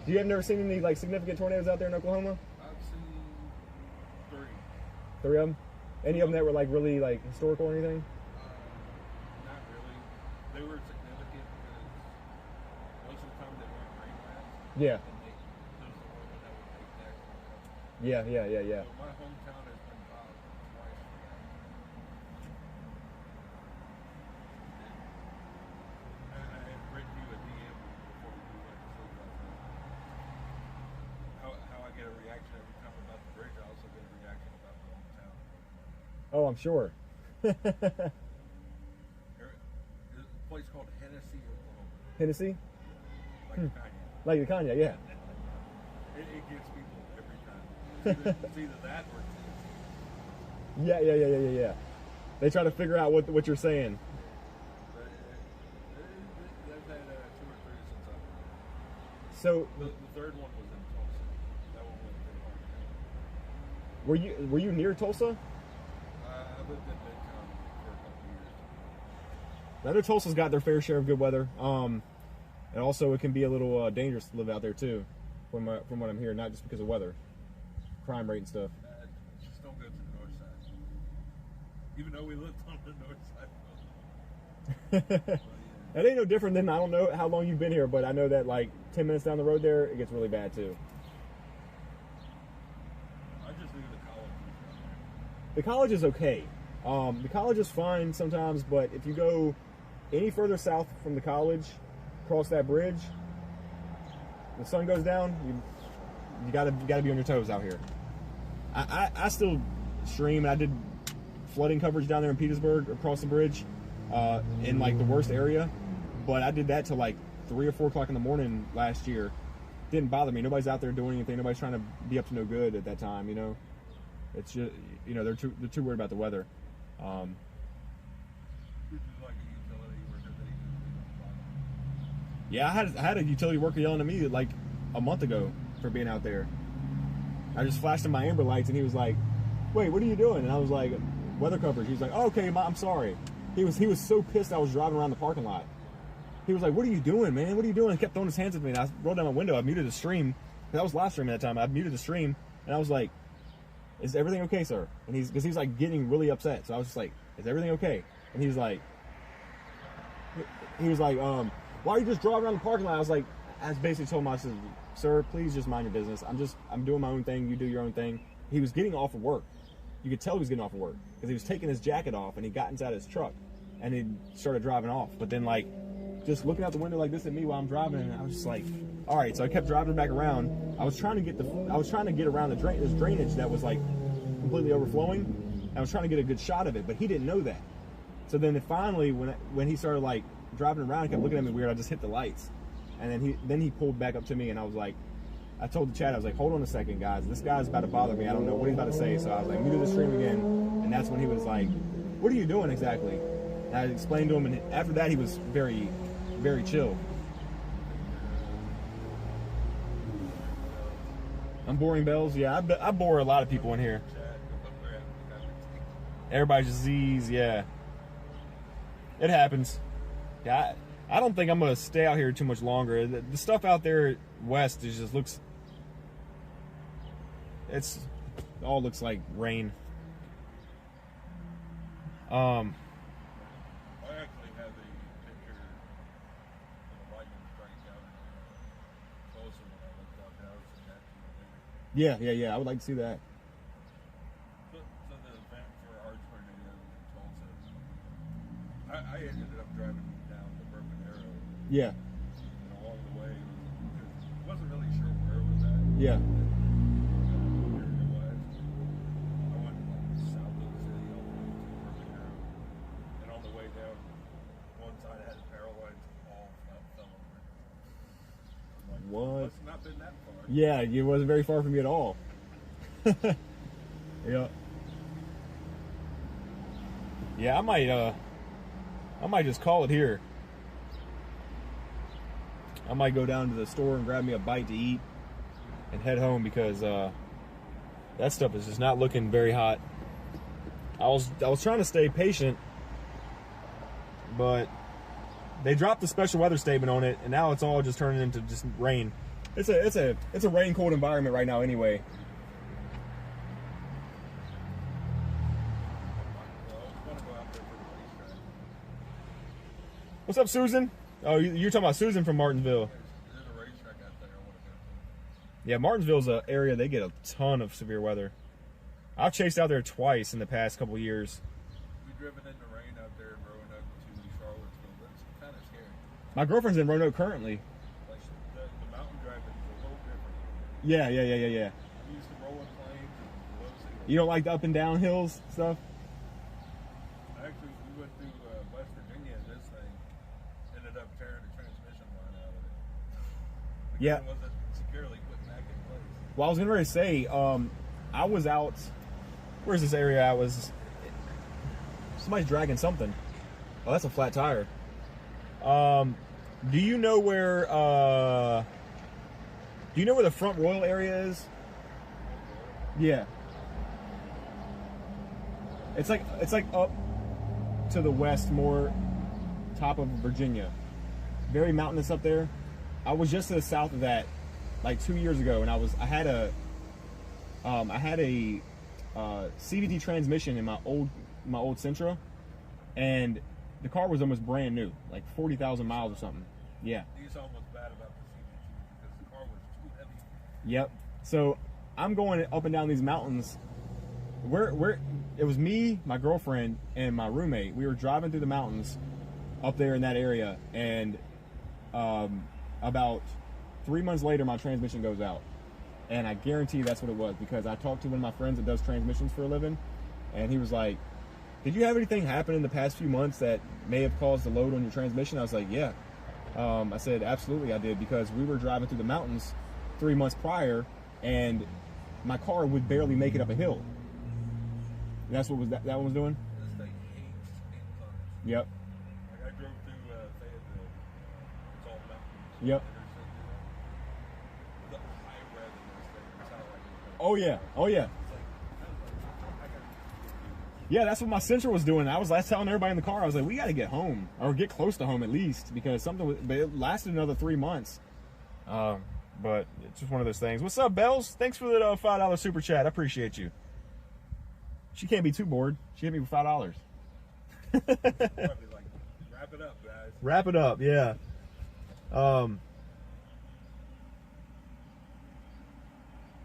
You have never seen any like significant tornadoes out there in Oklahoma? I've seen 3. 3 of them? Any of them that were like really like historical or anything? Not really. They were significant because most of the time they weren't rain maps. Yeah. And those are the ones that would take next. Yeah. So my hometown has been bombed twice for that. I had written you a DM before we went to sleep last night. How I get a reaction every time about the bridge, I also get a reaction about my hometown. Oh, I'm sure. There's a place called Hennessy, Oklahoma. Hennessy? Like Kanye. Like the Kanye, yeah. It gets people every time. It's either that or Tennessee. Yeah. They try to figure out what you're saying. But they've had 2 or 3 since I've been So, there. The third one was in Tulsa. That one went pretty hard. were you near Tulsa? I lived in Midtown for a couple years. I know Tulsa's got their fair share of good weather. And also it can be a little dangerous to live out there too, from what I'm hearing, not just because of weather, crime rate and stuff. Just don't go to the north side. Even though we lived on the north side. That ain't no different than, I don't know how long you've been here, but I know that like 10 minutes down the road there, it gets really bad too. I just knew the college was down there. The college is okay. The college is fine sometimes, but if you go any further south from the college, cross that bridge, the sun goes down, you gotta be on your toes out here. I still stream, and I did flooding coverage down there in Petersburg across the bridge, in like the worst area, but I did that till like 3 or 4 o'clock in the morning last year. Didn't bother me. Nobody's out there doing anything. Nobody's trying to be up to no good at that time. You know, it's just, you know, they're too worried about the weather. This is like a utility worker that he Yeah, I had a utility worker yelling at me like a month ago for being out there. I just flashed him my amber lights, and he was like, "Wait, what are you doing?" And I was like, "Weather coverage." He was like, "Oh, okay, I'm sorry." He was so pissed I was driving around the parking lot. He was like, "What are you doing, man? What are you doing?" He kept throwing his hands at me, and I rolled down my window. I muted the stream. That was live stream at that time. I muted the stream, and I was like, "Is everything okay, sir?" And he's like getting really upset. So I was just like, "Is everything okay?" And he was like, "Why are you just driving around the parking lot?" I basically told him, I said, "Sir, please just mind your business. I'm doing my own thing. You do your own thing." He was getting off of work. You could tell he was getting off of work because he was taking his jacket off, and he got inside his truck, and he started driving off. But then like, just looking out the window like this at me while I'm driving, and I was just like, all right. So I kept driving back around. I was trying to get around the this drainage that was like completely overflowing. I was trying to get a good shot of it, but he didn't know that. So then finally, when he started like driving around and kept looking at me weird, I just hit the lights, and then he pulled back up to me, and I was like, I told the chat, I was like, "Hold on a second, guys. This guy's about to bother me. I don't know what he's about to say." So I was like, muted the stream again, and that's when he was like, what are you doing exactly? And I explained to him, and after that, he was very, very chill. I'm boring bells. Yeah, I bore a lot of people in here. Everybody just Z's. Yeah, it happens. Yeah, I don't think I'm gonna stay out here too much longer. The stuff out there west just looks. It all looks like rain. I actually have a picture of the lightning striking out closer when I looked out there. I was in that too. Yeah. I would like to see that. So the event for Arch Tornado in Tulsa, I ended up driving down the Broken Arrow. Yeah. And along the way, I wasn't really sure where it was at. Yeah. What? It's not been that far. Yeah, it wasn't very far from me at all. Yeah. Yeah, I might just call it here. I might go down to the store and grab me a bite to eat and head home because that stuff is just not looking very hot. I was trying to stay patient, but they dropped the special weather statement on it, and now it's all just turning into just rain. It's a rain cold environment right now anyway. What's up, Susan? Oh, you're talking about Susan from Martinsville. There's a racetrack out there I want to go to. Yeah, Martinsville's an area they get a ton of severe weather. I've chased out there twice in the past couple years. We've driven in the rain out there in Roanoke to Charlottesville. That's kind of scary. My girlfriend's in Roanoke currently. Like the mountain driving is a little different. Yeah. I'm used to rolling plains and low ceiling. You don't like the up and down hills stuff? Actually, we went through West Virginia and this thing ended up tearing the transmission line out of it. Yeah. It wasn't securely put back in place. Well, I was going to say, I was out. Where's this area? Somebody's dragging something. Oh, that's a flat tire. Do you know where? Do you know where the Front Royal area is? Yeah. It's like up to the west, more top of Virginia. Very mountainous up there. I was just to the south of that, like 2 years ago, and I had a CVT transmission in my old Sentra, and the car was almost brand new, like 40,000 miles or something. Yeah. These almost bad about the CVT because the car was too heavy. Yep. So I'm going up and down these mountains. It was me, my girlfriend, and my roommate. We were driving through the mountains up there in that area, and about 3 months later, my transmission goes out. And I guarantee that's what it was, because I talked to one of my friends that does transmissions for a living, and he was like, did you have anything happen in the past few months that may have caused a load on your transmission? I was like, yeah. I said, absolutely I did, because we were driving through the mountains 3 months prior, and my car would barely make it up a hill. And that's what that one was doing? This thing hates inclines. Yep. Like I drove through Fayetteville. It's all mountains. Yep. The high rev in this thing. It's how like it goes. Oh, yeah. Oh, yeah. Yeah, that's what my Sentra was doing. I was telling everybody in the car, I was like, we got to get home, or get close to home at least, because but it lasted another 3 months. But it's just one of those things. What's up, Bells? Thanks for the $5 super chat. I appreciate you. She can't be too bored. She hit me with $5. Probably like, wrap it up, guys. Wrap it up, yeah.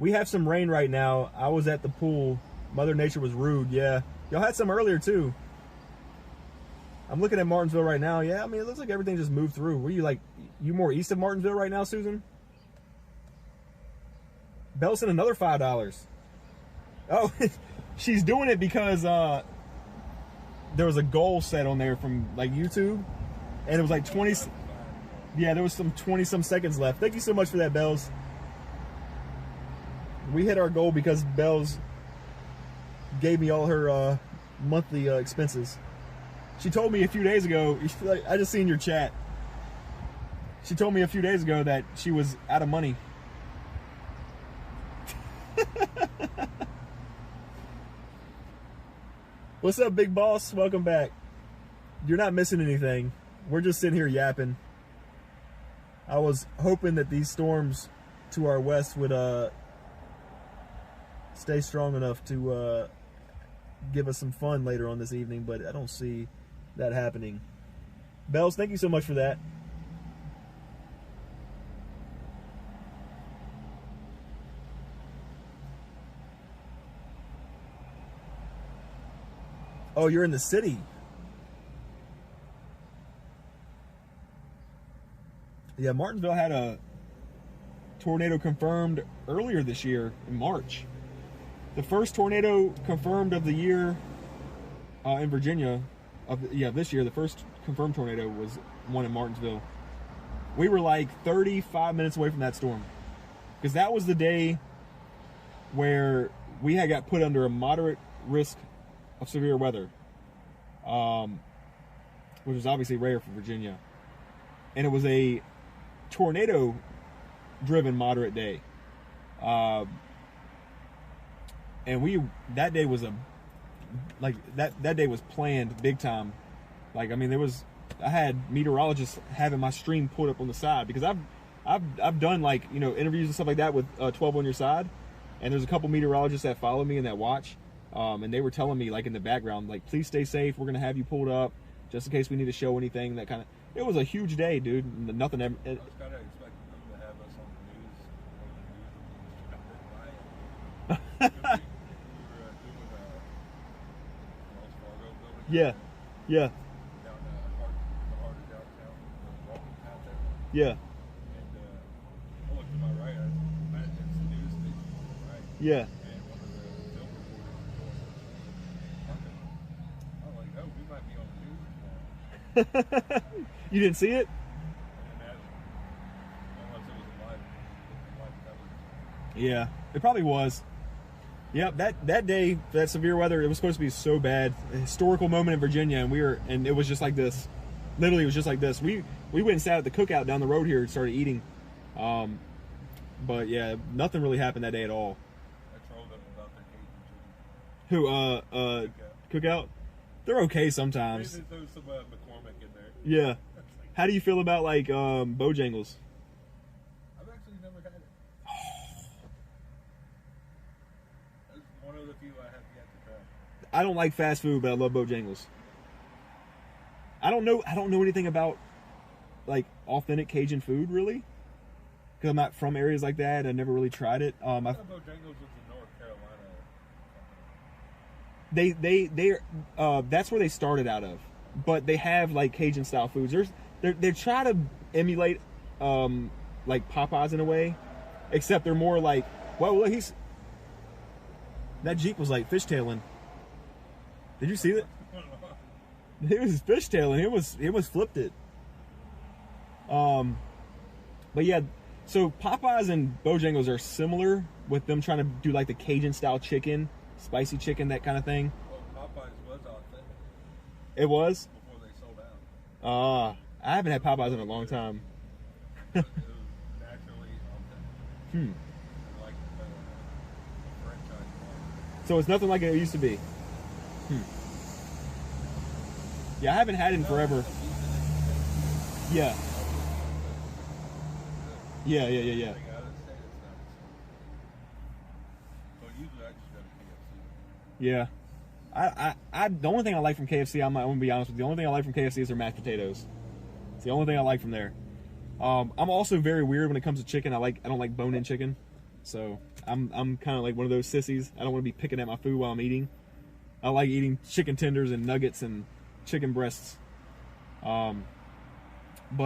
We have some rain right now. I was at the pool. Mother Nature was rude, yeah. Y'all had some earlier, too. I'm looking at Martinsville right now. Yeah, I mean, it looks like everything just moved through. Were you you more east of Martinsville right now, Susan? Bell sent another $5. Oh, she's doing it because there was a goal set on there from YouTube, and it was like 20. Yeah, there was some 20-some seconds left. Thank you so much for that, Bells. We hit our goal because Bells gave me all her monthly expenses. She told me a few days ago, I just seen your chat. She told me a few days ago that she was out of money. What's up, big boss? Welcome back. You're not missing anything. We're just sitting here yapping. I was hoping that these storms to our west would stay strong enough to give us some fun later on this evening, but I don't see that happening. Bells, thank you so much for that. Oh, you're in the city. Yeah, Martinsville had a tornado confirmed earlier this year in March. The first tornado confirmed of the year in Virginia, this year, the first confirmed tornado was one in Martinsville. We were like 35 minutes away from that storm, because that was the day where we had got put under a moderate risk of severe weather, which was obviously rare for Virginia, and it was a tornado-driven moderate day. And that day was that day was planned big time. Like, I mean, I had meteorologists having my stream pulled up on the side, because I've done, like, you know, interviews and stuff like that with 12 on Your Side, and there's a couple meteorologists that follow me and that watch, and they were telling me, like, in the background, like, please stay safe, we're gonna have you pulled up just in case we need to show anything. That kind of, it was a huge day, dude. Nothing ever. I was kind of expecting them to have us on the news. We were doing Wells Fargo building. Yeah, yeah, Down the heart of downtown, the walking path there. yeah, And I looked to my right, it's the news station on the right. yeah. And one of the film reporters was going, I'm like, oh, we might be on the news tomorrow. You didn't see it? I didn't ask him. Unless it was a live coverage. Yeah, it probably was. Yep, that day, that severe weather, it was supposed to be so bad. A historical moment in Virginia, and it was just like this. Literally, it was just like this. We went and sat at the cookout down the road here and started eating. But yeah, nothing really happened that day at all. I trolled them about their Cajun chicken. Who, cookout? They're okay sometimes. Maybe there's some McCormick in there. Yeah. How do you feel about, like, Bojangles? I've actually never had it. That's one of the few I have yet to try. I don't like fast food, but I love Bojangles. I don't know anything about, like, authentic Cajun food, really, because I'm not from areas like that. I never really tried it. I thought Bojangles was a North Carolina company. That's where they started out of, but they have, like, Cajun style foods. They're trying to emulate like Popeyes in a way, except they're more like, well, that Jeep was like fishtailing. Did you see that? It was fishtailing. It was flipped it. But yeah, so Popeyes and Bojangles are similar, with them trying to do like the Cajun style chicken, spicy chicken, that kind of thing. Well, Popeyes was authentic. It was? Before they sold out. I haven't had Popeyes in a long time. It was naturally authentic. Like the franchise one. So it's nothing like it used to be. Yeah, I haven't had it in forever. Yeah. Yeah. But usually I just go to KFC. Yeah. I the only thing I like from KFC, I'm gonna be honest with you, the only thing I like from KFC is their mashed potatoes. It's the only thing I like from there. I'm also very weird when it comes to chicken. I don't like bone-in chicken. So I'm kind of like one of those sissies. I don't want to be picking at my food while I'm eating. I like eating chicken tenders and nuggets and chicken breasts. But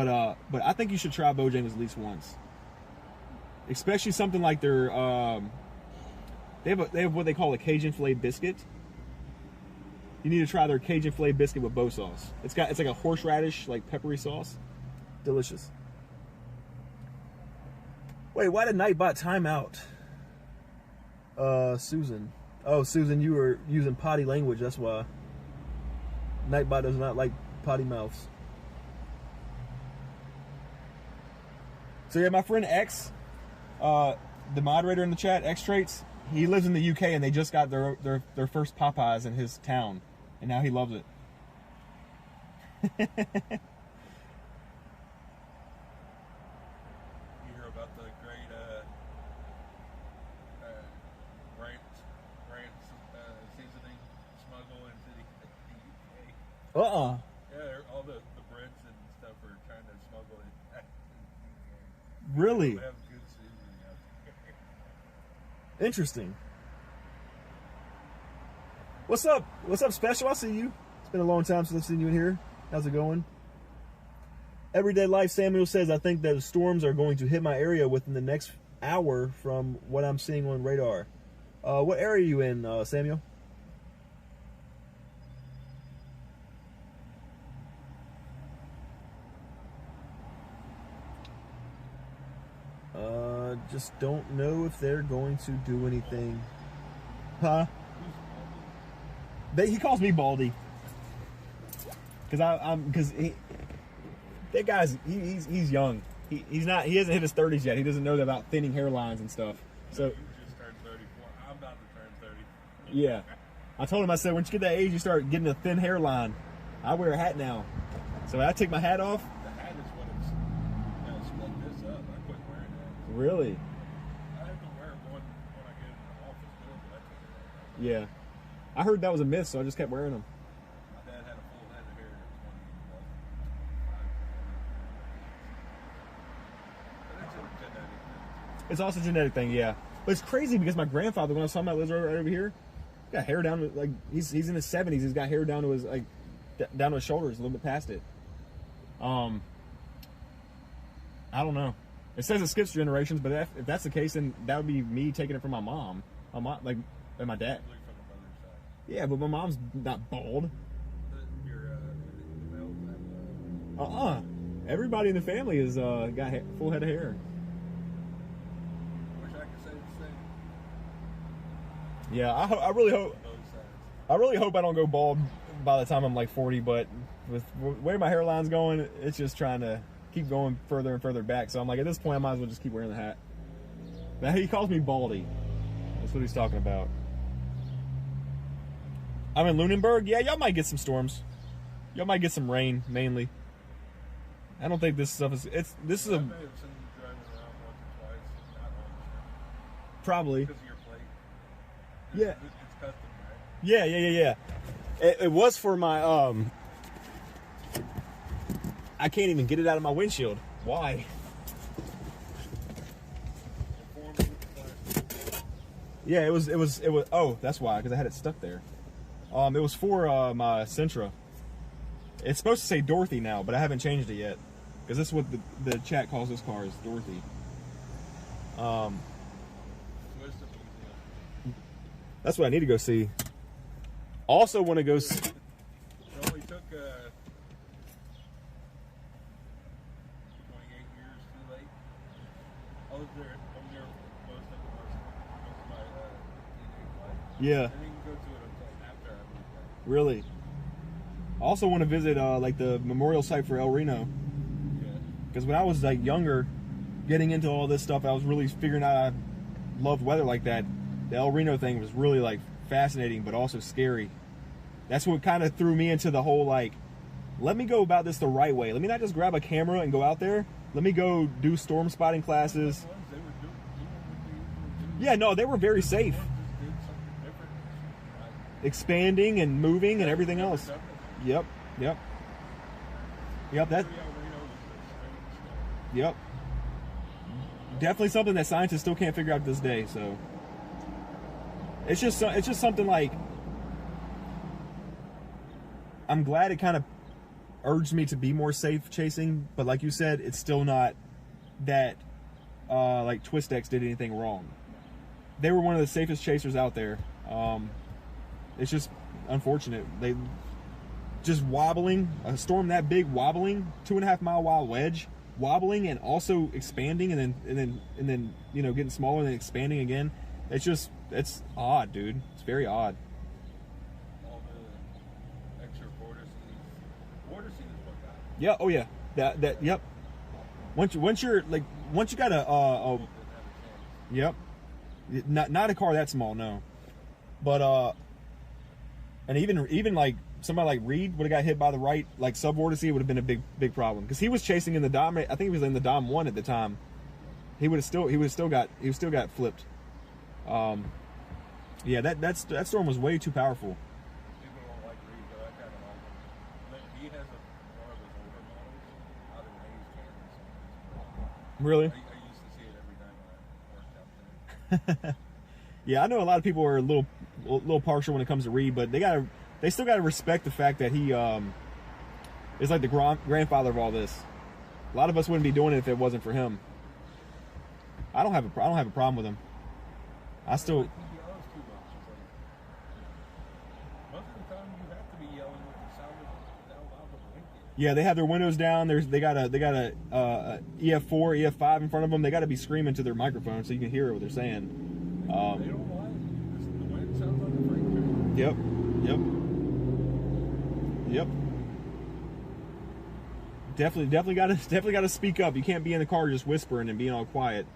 I think you should try Bojangles at least once. Especially something like their they have what they call a Cajun filet biscuit. You need to try their Cajun filet biscuit with bow sauce. It's like a horseradish, like peppery sauce. Delicious. Wait, why did Nightbot time out? Susan. Oh, Susan, you were using potty language, that's why. Nightbot does not like potty mouths. So yeah, my friend X, the moderator in the chat, X Traits, he lives in the UK and they just got their first Popeyes in his town, and now he loves it. You hear about the great ranch seasoning smuggle into the UK? Yeah, all the breads and stuff are trying to smuggle it back to the UK. Really? They have good seasoning out there. Interesting. What's up? What's up, Special? I see you. It's been a long time since I've seen you in here. How's it going? Everyday Life Samuel says, I think that storms are going to hit my area within the next hour from what I'm seeing on radar. What area are you in, Samuel? Just don't know if they're going to do anything. Huh? He calls me Baldy. Because that guy's he's young. He hasn't hit his 30s yet. He doesn't know about thinning hairlines and stuff. So You just turned 34. I'm about to turn 30. yeah, I told him, I said, once you get that age, you start getting a thin hairline. I wear a hat now, so I take my hat off. The hat is what it's split this up. I quit wearing that. Really? I have to wear one when I get in the office too, but I took it off. Yeah. I heard that was a myth, so I just kept wearing them. My dad had a full head of hair at 25. But it's a genetic thing. It's also a genetic thing, yeah. But it's crazy because my grandfather, when I was talking about lives right over here, got hair down to, like, he's in his 70s. He's got hair down to his down to his shoulders, a little bit past it. I don't know. It says it skips generations, but if that's the case, then that would be me taking it from my mom, and my dad. Probably from the mother's side. Yeah, but my mom's not bald. Your males have, Everybody in the family is got full head of hair. I wish I could say the same Yeah, I really hope. on both sides. I really hope I don't go bald by the time I'm like 40, but with where my hairline's going, it's just trying to keep going further and further back. So I'm like, at this point, I might as well just keep wearing the hat. Now, he calls me Baldy. That's what he's talking about. I'm in Lunenburg. Yeah, y'all might get some storms. Y'all might get some rain, mainly. I don't think this stuff is... This is I a... may have seen you driving around once or twice, not on the street. Probably. Because of your plate. Yeah. It's custom, right? Yeah. It was for my, I can't even get it out of my windshield. Why? Informed with the plastic. Yeah, it was, oh, that's why, because I had it stuck there. It was for, my Sentra. It's supposed to say Dorothy now, but I haven't changed it yet. Because this is what the chat calls this car, is Dorothy. Twist of the museum. That's what I need to go see. Also want to go see... It only took 28 years too late. I was there most of my teenage life. Yeah, I didn't even go to it until after I moved back. really. I also want to visit, like, the memorial site for El Reno. Yeah. Because when I was, like, younger, getting into all this stuff, I was really figuring out I loved weather like that. The El Reno thing was really, like, fascinating, but also scary. That's what kind of threw me into the whole, like, let me go about this the right way. Let me not just grab a camera and go out there. Let me go do storm spotting classes. The ones they were doing what they usually do. Yeah, no, they were very safe. Just did something different. Right. Expanding and moving and everything Never else. done it. Yep. That, Every El Reno was a strange story. yep. Definitely something that scientists still can't figure out to this day, so. It's just something like, I'm glad it kind of urged me to be more safe chasing, but like you said, it's still not that like Twistex did anything wrong. They were one of the safest chasers out there. It's just unfortunate. They just wobbling, a storm that big wobbling, 2.5 mile wide wedge, wobbling and also expanding and then you know, getting smaller and then expanding again. It's odd, dude. It's very odd. All the extra vortices Yeah. Oh yeah. That. Yep. Once you got a. Yep. Not a car that small, no. But and even like somebody like Reed would have got hit by the right like sub vortice, it would have been a big problem because he was chasing in the Dom. I think he was in the Dom 1 at the time. He would have still got flipped. Yeah, that storm was way too powerful. People don't like Reed, but I kind of like him. He has one of his older models out in Hayes, Kansas. Really? I used to see it every time when I worked out there. Yeah, I know a lot of people are a little partial when it comes to Reed, but they still gotta respect the fact that he is like the grandfather of all this. A lot of us wouldn't be doing it if it wasn't for him. I don't have a problem with him. I still. He yells too much. It's like, most of the time you have to be yelling with the sound of that loud of a blinking. Yeah, they have their windows down. They got a EF4, EF5 in front of them. They got to be screaming to their microphone so you can hear what they're saying. They don't lie. The wind sounds like a freight train. Yep. Definitely got to speak up. You can't be in the car just whispering and being all quiet.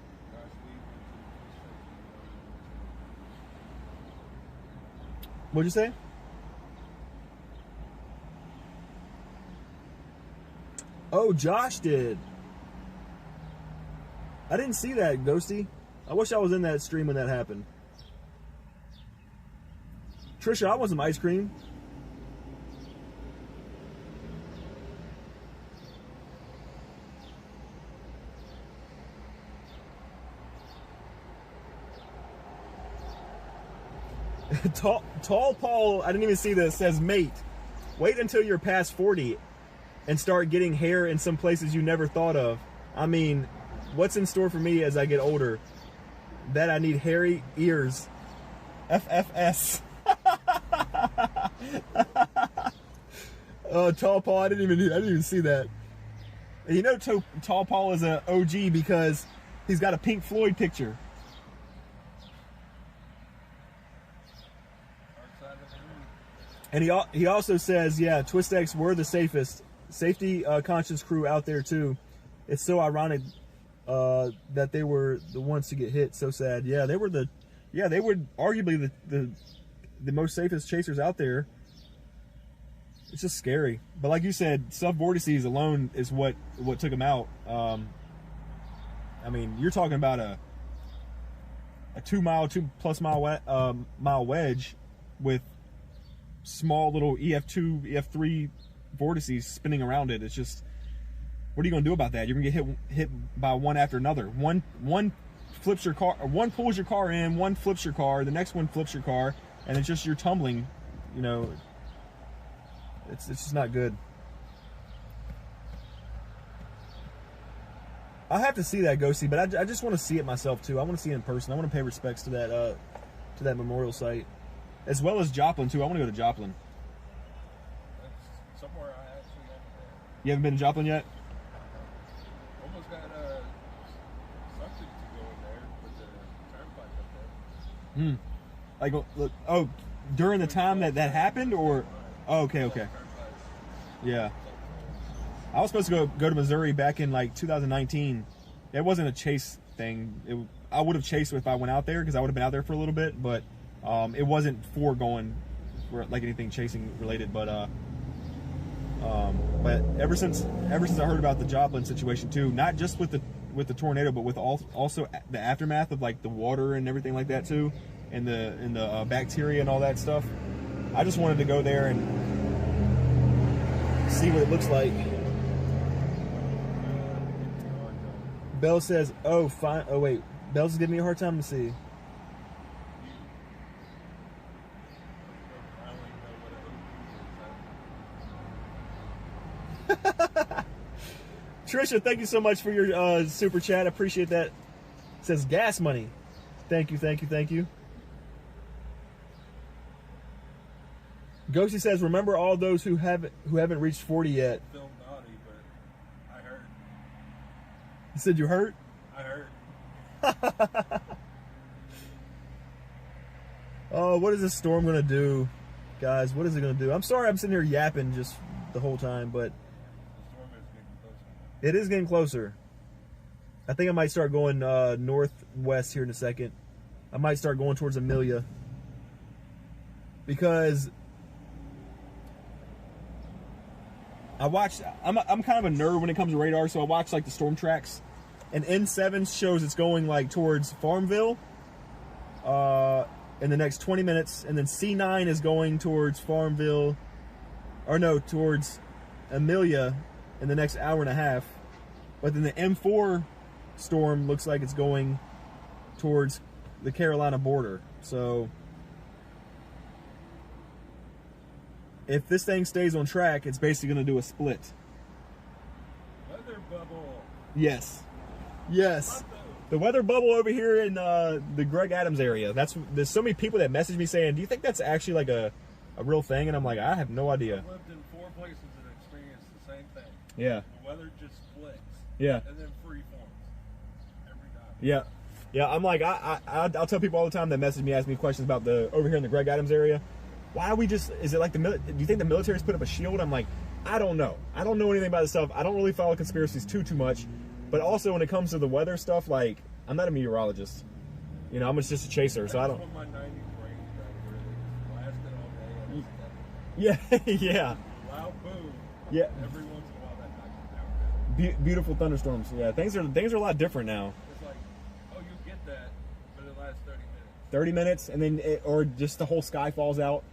What'd you say? Oh, Josh did. I didn't see that, Ghosty. I wish I was in that stream when that happened. Trisha, I want some ice cream. Tall Paul, I didn't even see this, says, mate, wait until you're past 40 and start getting hair in some places you never thought of. I mean, what's in store for me as I get older? That I need hairy ears. FFS. Oh, Tall Paul, I didn't even see that. And you know, Tall Paul is an OG because he's got a Pink Floyd picture. And he also says, yeah, TwistX were the safest. Safety conscious crew out there too. It's so ironic that they were the ones to get hit. So sad. Yeah, they were arguably the most safest chasers out there. It's just scary. But like you said, sub vortices alone is what took them out. I mean, you're talking about a 2 mile wedge with small little EF2, EF3 vortices spinning around it. It's just, what are you going to do about that? You're going to get hit by one after another. One flips your car, one pulls your car in, one flips your car, the next one flips your car, and it's just you're tumbling. You know, it's just not good. I have to see that, Ghosty, but I just want to see it myself too. I want to see it in person. I want to pay respects to that memorial site. As well as Joplin, too. I want to go to Joplin. That's somewhere I actually haven't been. You haven't been to Joplin yet? Almost got something to go in there with the turnpike up there. Like, look, oh, during the time that happened? Or, oh, okay. Yeah. I was supposed to go to Missouri back in, like, 2019. It wasn't a chase thing. I would have chased if I went out there because I would have been out there for a little bit, but it wasn't for going for like anything chasing related, but ever since I heard about the Joplin situation too, not just with the tornado, but with also the aftermath of like the water and everything like that too, and the bacteria and all that stuff, I just wanted to go there and see what it looks like. Bell says, "Oh, fine. Oh wait, Bell's giving me a hard time to see." Trisha, thank you so much for your super chat. I appreciate that. It says gas money. Thank you. Ghosty says, remember all those who haven't reached 40 yet. Feel naughty, but I heard. You said you hurt? I heard. Oh, what is this storm gonna do, guys? What is it gonna do? I'm sorry, I'm sitting here yapping just the whole time, but The storm is It is getting closer. I think I might start going northwest here in a second. I might start going towards Amelia. Because I'm kind of a nerd when it comes to radar, so I watch like the storm tracks. And N7 shows it's going like towards Farmville in the next 20 minutes. And then C9 is going towards Farmville, or no, towards Amelia in the next hour and a half. But then the M4 storm looks like it's going towards the Carolina border. So if this thing stays on track, it's basically going to do a split. Weather bubble. Yes. Yes. The weather bubble over here in the Greg Adams area. There's so many people that message me saying, do you think that's actually like a real thing? And I'm like, I have no idea. I've lived in 4 places and experienced the same thing. Yeah. The weather just splits. Yeah. And then free forms every time. Yeah. Yeah, I'm like, I'll tell people all the time that message me, ask me questions about over here in the Greg Adams area. Why are we just, is it like do you think the military's put up a shield? I'm like, I don't know. I don't know anything about this stuff. I don't really follow conspiracies too much. But also when it comes to the weather stuff, like, I'm not a meteorologist. You know, I'm just a chaser, so I don't. That's what my 90s rain really just lasted all day. Yeah, yeah. Loud boom. Yeah. Every once in a while that knocks it down. Beautiful thunderstorms. Yeah, things are a lot different now. It's like, oh, you get that, but it lasts 30 minutes. 30 minutes, and then or just the whole sky falls out.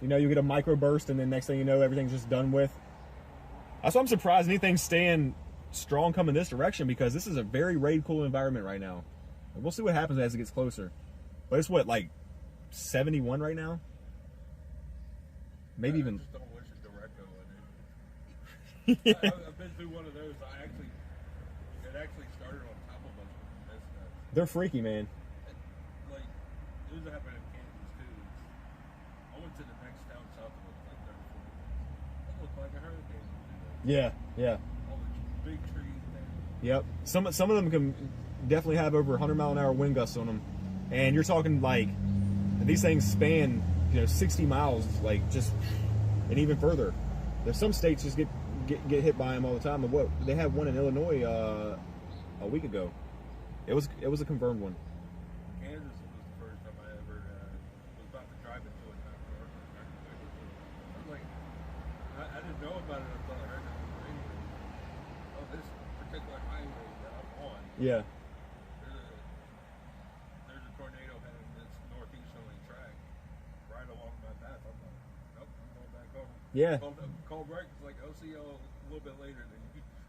You know, you get a micro burst, and then next thing you know, everything's just done with. That's why I'm surprised anything's staying strong coming this direction, because this is a very raid cool environment right now. We'll see what happens as it gets closer. But it's what, like 71 right now? Maybe even. I just don't wish a Directo in it. I've been through one of those. It actually started on top of us with mess nuts. They're freaky, man. Like, it was happening in Kansas too. I went to the next town south of it, like 30, 40 minutes. That looked like a hurricane. Yeah, yeah. All the big trees there. Yep. Some of them can definitely have over 100-mile-an-hour wind gusts on them, and you're talking like these things span 60 miles, like just and even further. There's some states just get hit by them all the time. And what they had one in Illinois a week ago. It was a confirmed one. Kansas was the first time I ever was about to drive into it. I was like, I didn't know about it until I heard it on the radio. Oh, this particular highway that I'm on. Yeah. There's a tornado heading this northeasterly track right along my path. I'm like, nope, I'm going back home. Yeah. Called right. It's like, I'll see y'all a little bit later.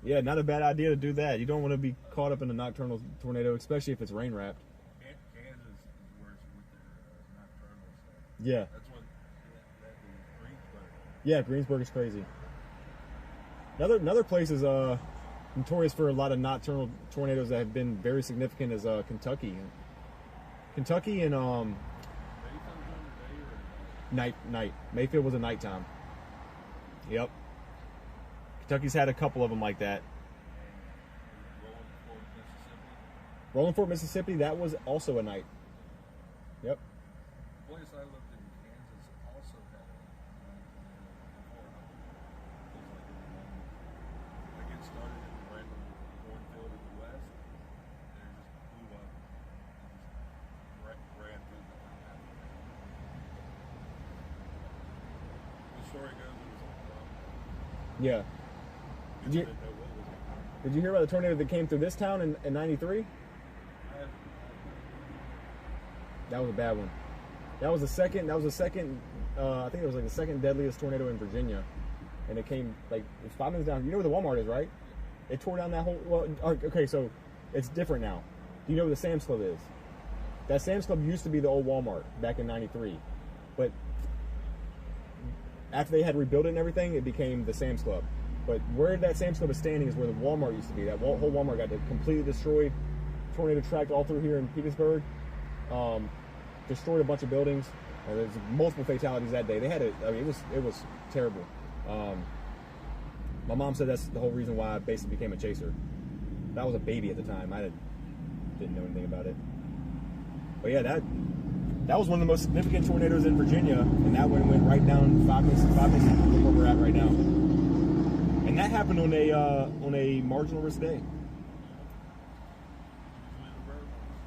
Yeah, not a bad idea to do that. You don't want to be caught up in a nocturnal tornado, especially if it's rain wrapped. Kansas is worse with their nocturnal stuff. Yeah. That's when that Greensburg. Yeah, Greensburg is crazy. Another place is notorious for a lot of nocturnal tornadoes that have been very significant is Kentucky. Kentucky and night. Mayfield was a nighttime. Yep. Kentucky's had a couple of them like that. Rolling Fork, Mississippi, that was also a night. Yep. The place I lived in Kansas also had like it started in a random cornfield in the west, and it just blew up and just ran through the whole. The story goes it was on Yeah. Did you hear about the tornado that came through this town in 93? That was a bad one. That was the second, I think it was like the second deadliest tornado in Virginia. And it came, like, it's 5 minutes down. You know where the Walmart is, right? It tore down that whole, well, okay, so it's different now. Do you know where the Sam's Club is? That Sam's Club used to be the old Walmart back in 93. But after they had rebuilt it and everything, it became the Sam's Club. But where that Sam's Club is standing is where the Walmart used to be. That whole Walmart got completely destroyed. Tornado tracked all through here in Petersburg. Destroyed a bunch of buildings. There's multiple fatalities that day. They had it was terrible. My mom said that's the whole reason why I basically became a chaser. I was a baby at the time. I didn't know anything about it. But yeah, that was one of the most significant tornadoes in Virginia, and that one went right down 5 minutes from where we're at right now. And that happened on a marginal risk day.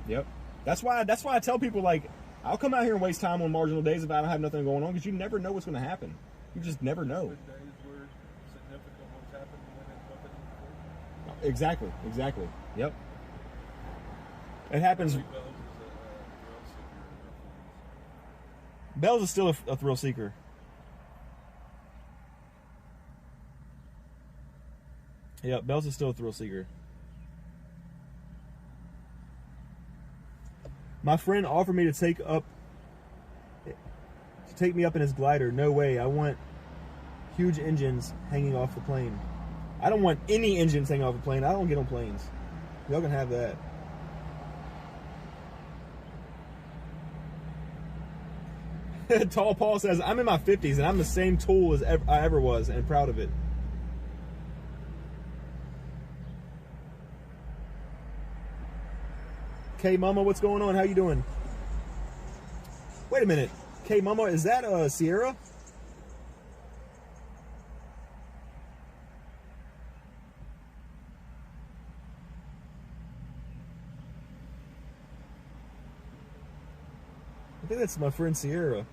Yep. That's why I tell people, like, I'll come out here and waste time on marginal days if I don't have nothing going on, because you never know what's going to happen. You just never know. Days where significant what's happened when it's Exactly. Yep. It happens. Bells is still a thrill seeker. Yeah, Bells is still a thrill seeker. My friend offered me to take me up in his glider. No way. I want huge engines hanging off the plane. I don't want any engines hanging off the plane. I don't get on planes. Y'all can have that. Tall Paul says, I'm in my 50s and I'm the same tool as I ever was, and proud of it. K Mama, what's going on? How you doing? Wait a minute. K Mama, is that Sierra? I think that's my friend Sierra.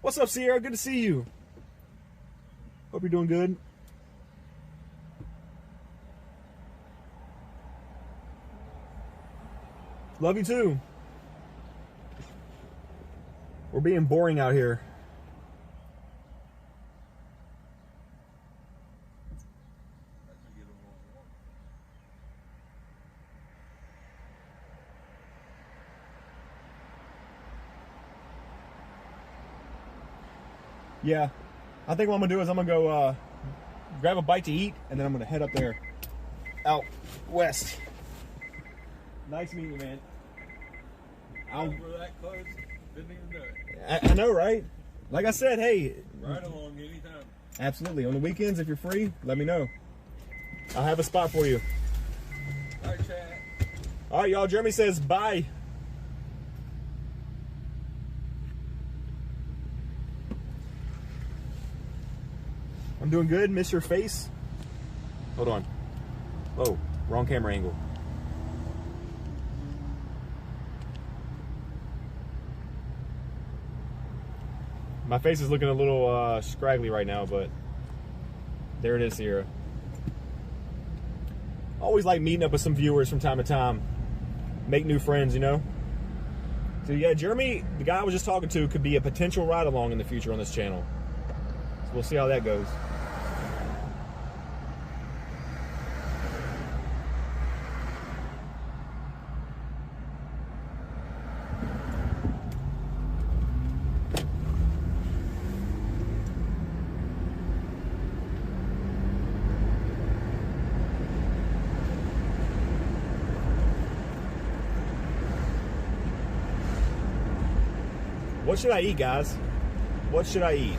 What's up, Sierra? Good to see you. Hope you're doing good. Love you too. We're being boring out here. Yeah, I think what I'm gonna do is I'm gonna go grab a bite to eat, and then I'm gonna head up there, out west. Nice meeting you, man. We're that close. Didn't even know it. I know, right? Like I said, hey. Right along anytime. Absolutely. On the weekends, if you're free, let me know. I'll have a spot for you. All right, chat. All right, y'all. Jeremy says bye. I'm doing good. Miss your face. Hold on. Oh, wrong camera angle. My face is looking a little scraggly right now, but there it is, Sierra. Always like meeting up with some viewers from time to time. Make new friends, you know? So yeah, Jeremy, the guy I was just talking to, could be a potential ride-along in the future on this channel. So we'll see how that goes. What should I eat, guys? What should I eat?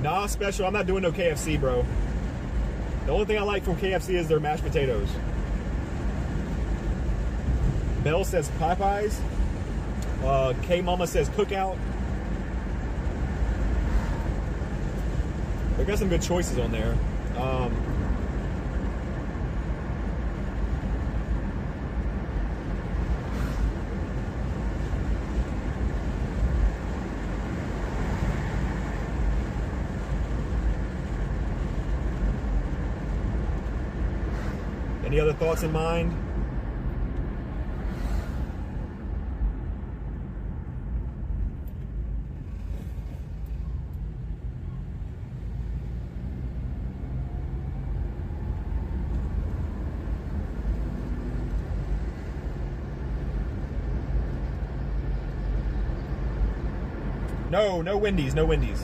Nah, special. I'm not doing no KFC, bro. The only thing I like from KFC is their mashed potatoes. Bell says Popeyes. K Mama says Cookout. They got some good choices on there. Any other thoughts in mind? No Wendy's, no Wendy's.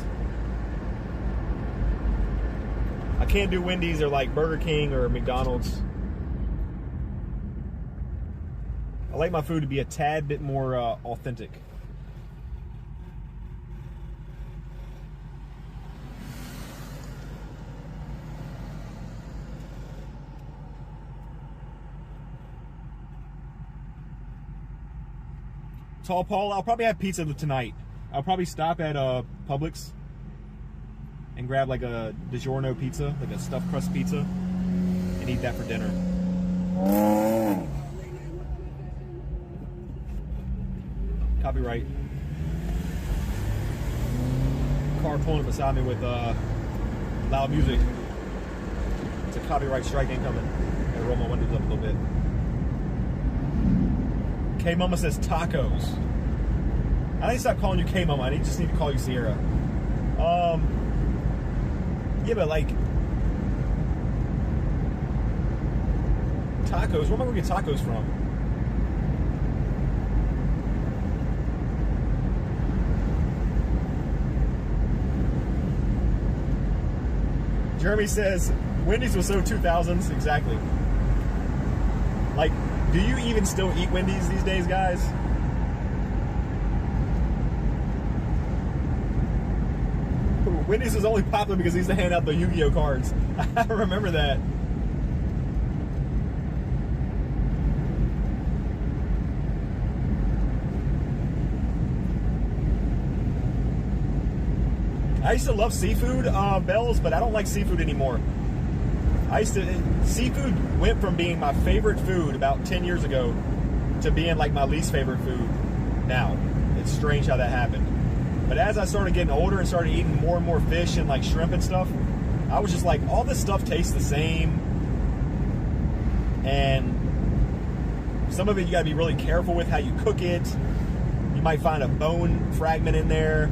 I can't do Wendy's or like Burger King or McDonald's. I like my food to be a tad bit more authentic. Tall Paul, I'll probably have pizza tonight. I'll probably stop at Publix and grab like a DiGiorno pizza, like a stuffed crust pizza, and eat that for dinner. Copyright. Car pulling up beside me with loud music. It's a copyright strike incoming. I'll roll my windows up a little bit. K Mama says tacos. I need to stop calling you K Mama. I just need to call you Sierra. Yeah, but like tacos. Where am I gonna get tacos from? Jeremy says Wendy's was so 2000s. Exactly. Like, do you even still eat Wendy's these days, guys? Wendy's was only popular because they used to hand out the Yu-Gi-Oh cards. I remember that. I used to love seafood, Bells, but I don't like seafood anymore. Seafood went from being my favorite food about 10 years ago to being like my least favorite food now. It's strange how that happened. But as I started getting older and started eating more and more fish and like shrimp and stuff, I was just like, all this stuff tastes the same. And some of it you gotta be really careful with how you cook it. You might find a bone fragment in there,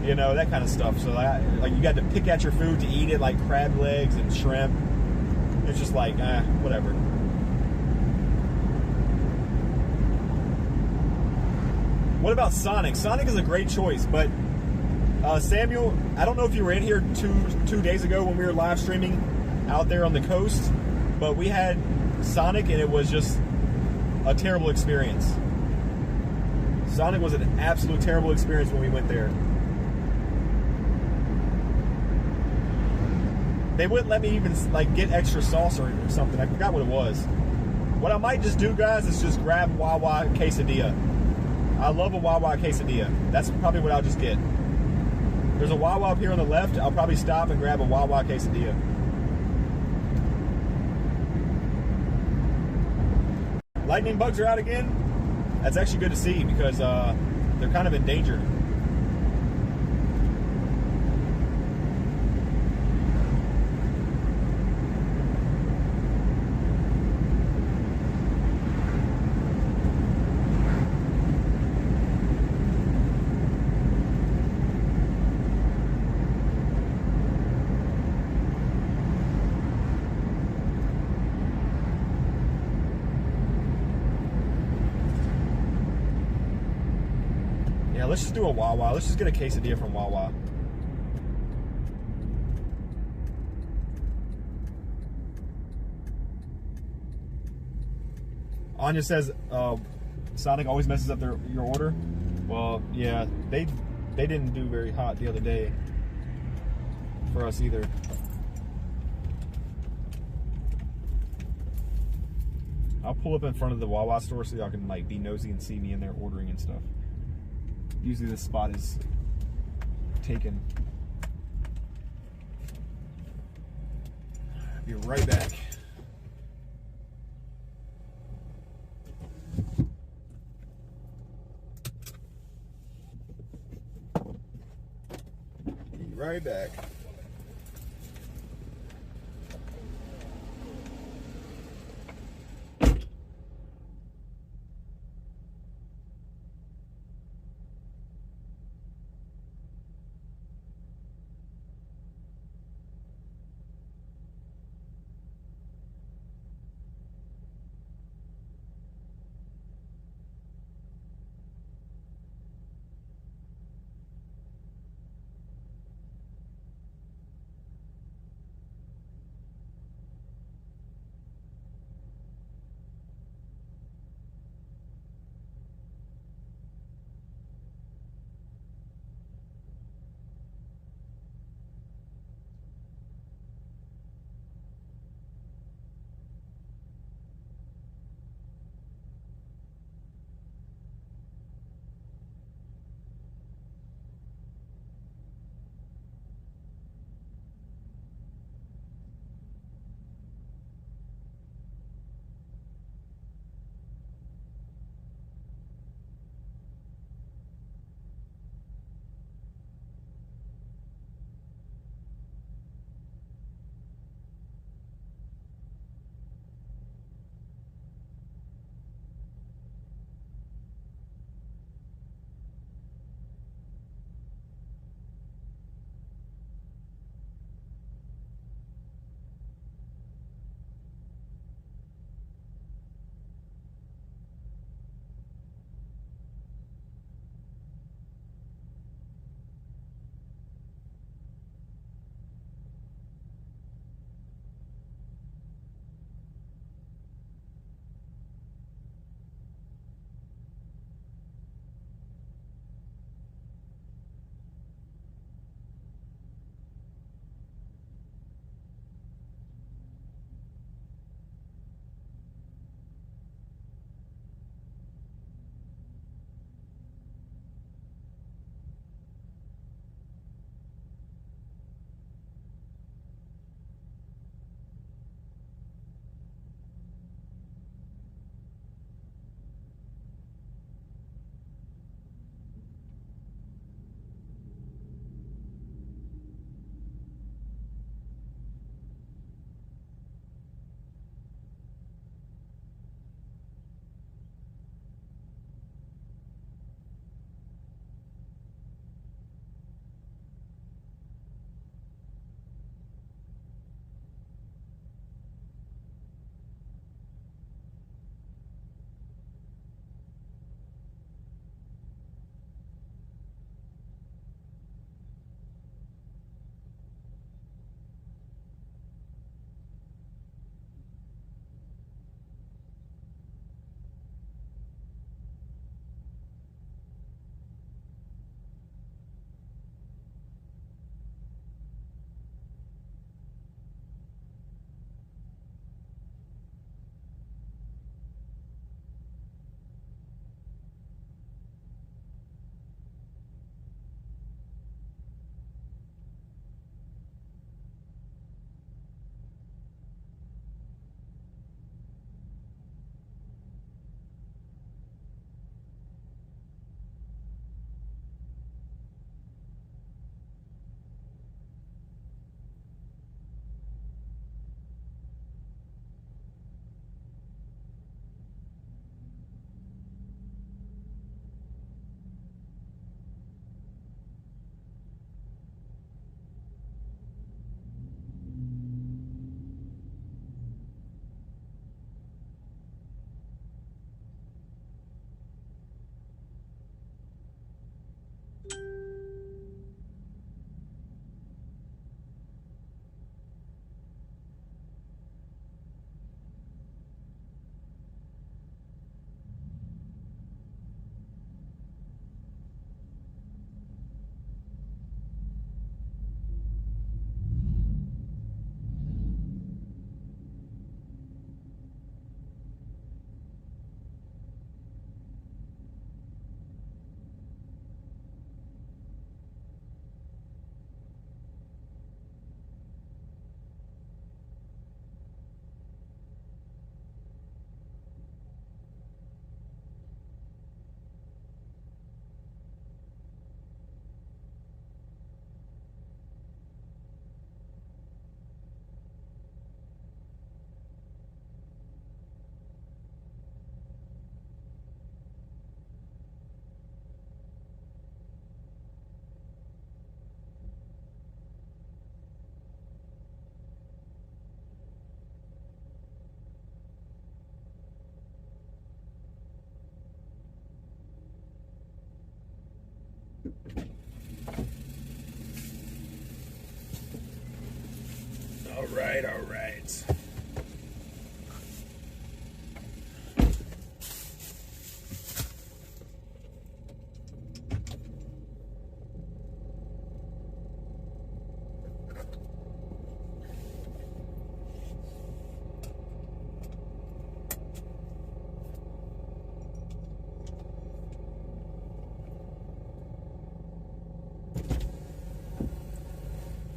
you know, that kind of stuff. So like you got to pick at your food to eat it, like crab legs and shrimp. It's just like, whatever. What about Sonic? Sonic is a great choice, but Samuel, I don't know if you were in here two days ago when we were live streaming out there on the coast, but we had Sonic and it was just a terrible experience. Sonic was an absolute terrible experience when we went there. They wouldn't let me even like get extra sauce or something. I forgot what it was. What I might just do, guys, is just grab Wawa quesadilla. I love a Wawa quesadilla. That's probably what I'll just get. There's a Wawa up here on the left. I'll probably stop and grab a Wawa quesadilla. Lightning bugs are out again. That's actually good to see because they're kind of endangered. Let's just do a Wawa. Let's just get a quesadilla from Wawa. Anya says Sonic always messes up your order. Well, yeah, they didn't do very hot the other day for us either. I'll pull up in front of the Wawa store so y'all can like be nosy and see me in there ordering and stuff. Usually this spot is taken. I'll be right back. Be right back. All right, all right.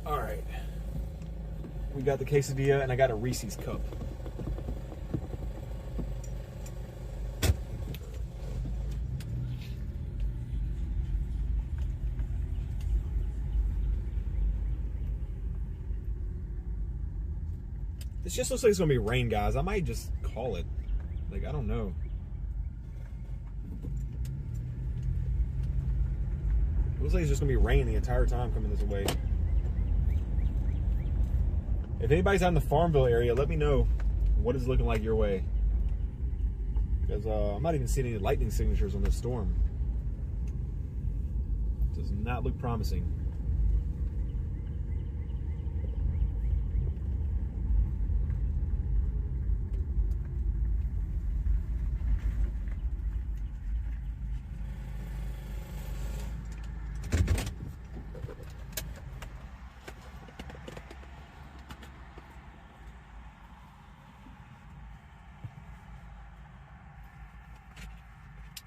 All right. We got the quesadilla, and I got a Reese's cup. This just looks like it's gonna be rain, guys. I might just call it. Like, I don't know. It looks like it's just gonna be rain the entire time coming this way. If anybody's out in the Farmville area, let me know what it's looking like your way. Because I'm not even seeing any lightning signatures on this storm. It does not look promising.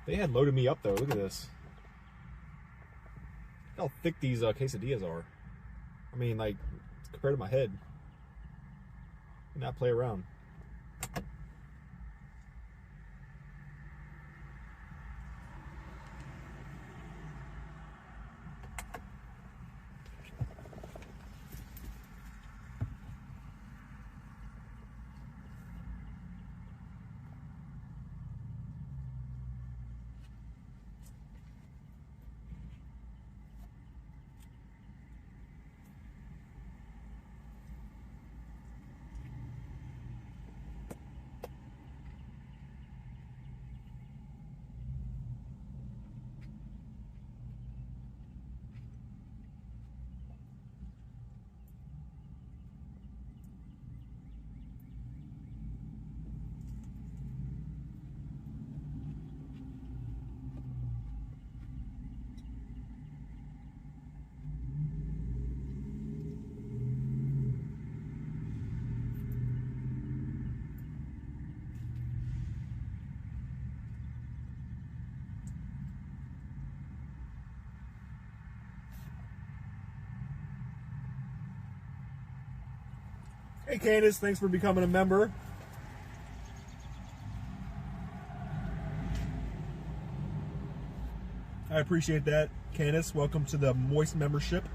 They had loaded me up though. Look at this. Look how thick these quesadillas are. I mean, like, compared to my head. Do not play around. Hey Candace, thanks for becoming a member. I appreciate that, Candace. Welcome to the Moist membership.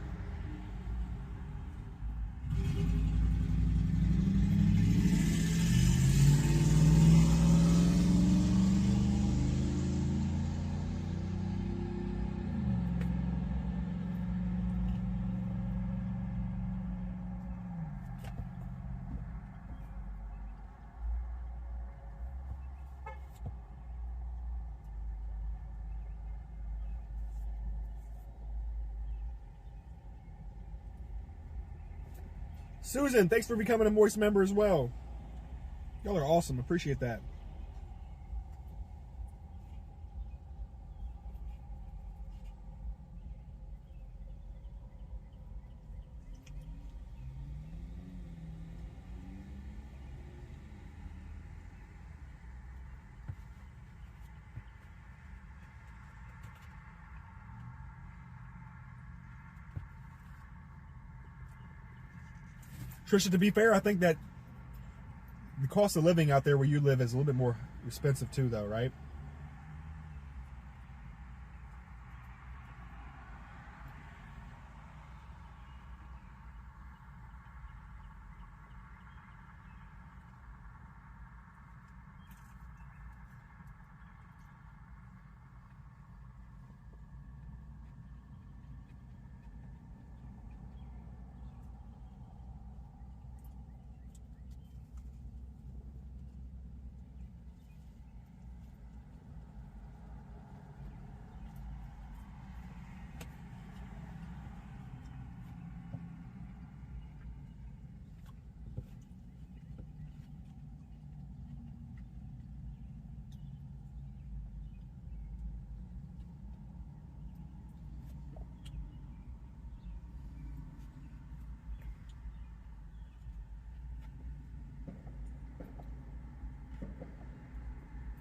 Susan, thanks for becoming a Moist member as well. Y'all are awesome. Appreciate that. Trisha, to be fair, I think that the cost of living out there where you live is a little bit more expensive too, though, right?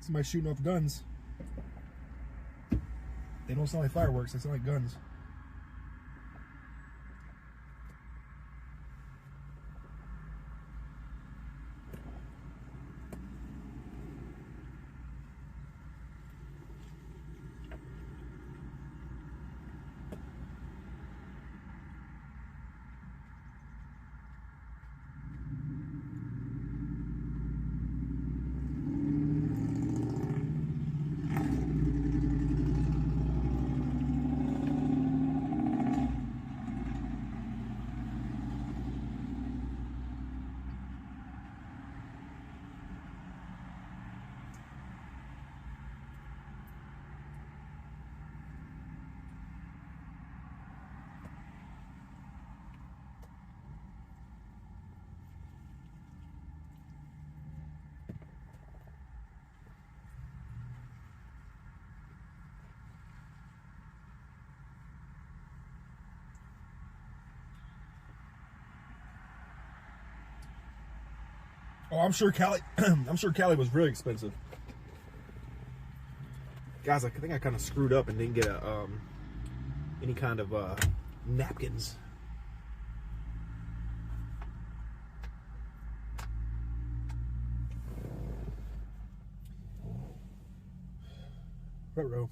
Somebody shooting off guns. They don't sound like fireworks, they sound like guns. Oh, I'm sure Cali. I'm sure Cali was really expensive. Guys, I think I kind of screwed up and didn't get a any kind of napkins. Ruh-roh.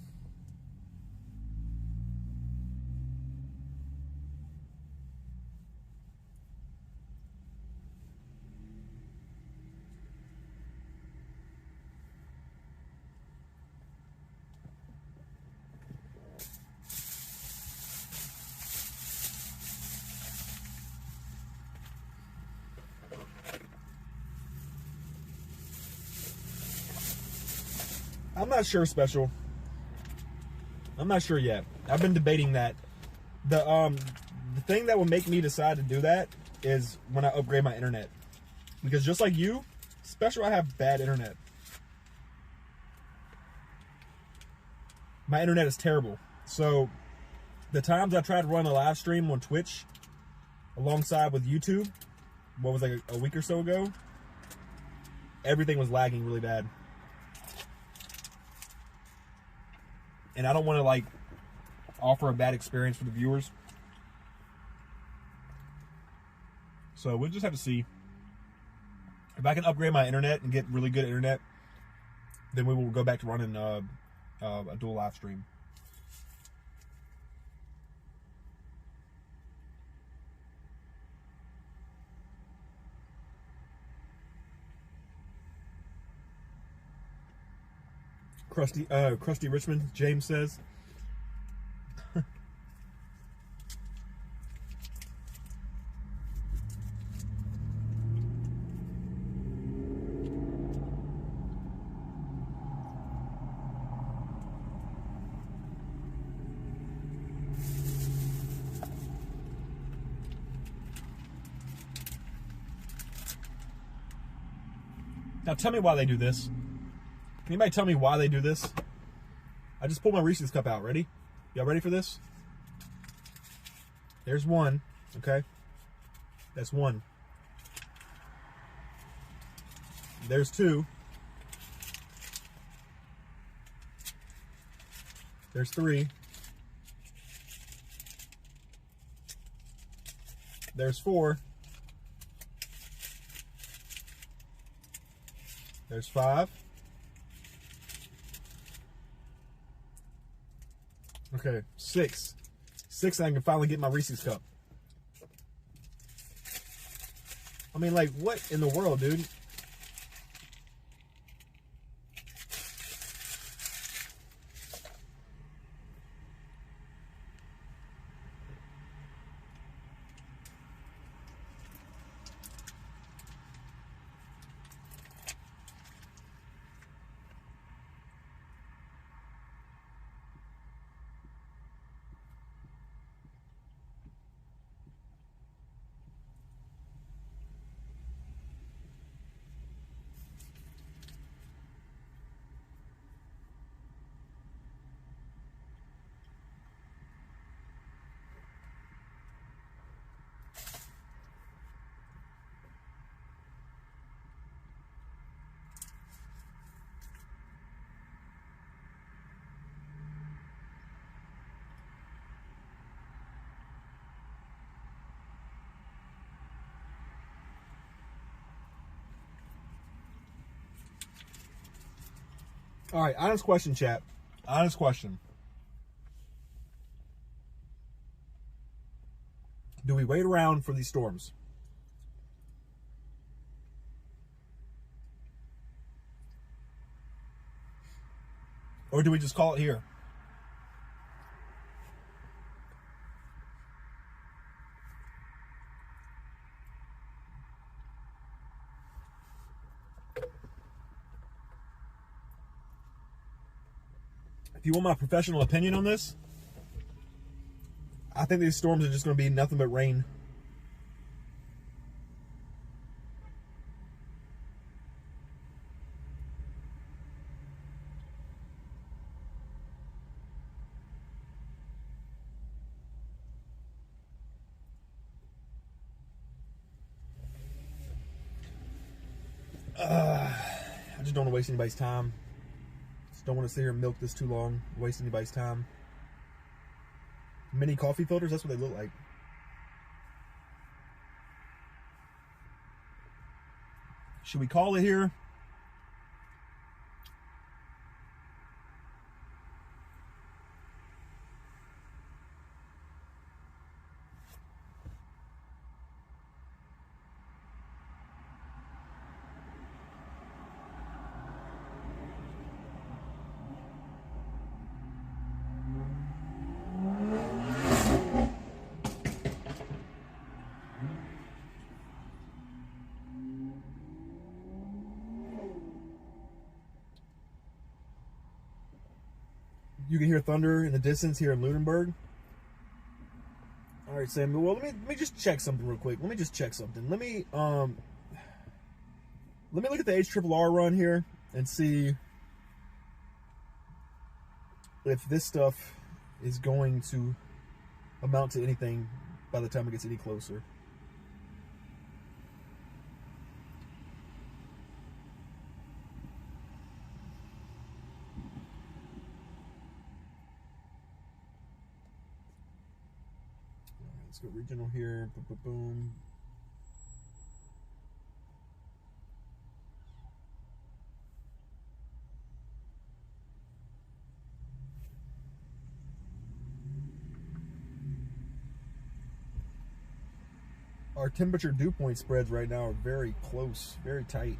I'm not sure, Special. I'm not sure yet. I've been debating that. The thing that will make me decide to do that is when I upgrade my internet. Because just like you, Special, I have bad internet. My internet is terrible. So the times I tried to run a live stream on Twitch alongside with YouTube, what was like a week or so ago, everything was lagging really bad. And I don't want to like offer a bad experience for the viewers. So we'll just have to see. If I can upgrade my internet and get really good internet, then we will go back to running a dual live stream. Crusty Richmond, James says. Now tell me why they do this. Can anybody tell me why they do this? I just pulled my Reese's cup out. Ready? Y'all ready for this? There's one. Okay. That's one. There's two. There's three. There's four. There's five. Okay, six. Six, and I can finally get my Reese's cup. I mean, like, what in the world, dude? All right, honest question, chat. Honest question. Do we wait around for these storms? Or do we just call it here? If you want my professional opinion on this, I think these storms are just going to be nothing but rain. I just don't want to waste anybody's time. Just don't want to sit here and milk this too long, waste anybody's time. Mini coffee filters, that's what they look like. Should we call it here? You can hear thunder in the distance here in Lunenburg. All right, Samuel. Well, let me just check something real quick. Let me just check something. Let me look at the HRRR run here and see if this stuff is going to amount to anything by the time it gets any closer. Let's go regional here. Boom, boom, boom. Our temperature dew point spreads right now are very close, very tight.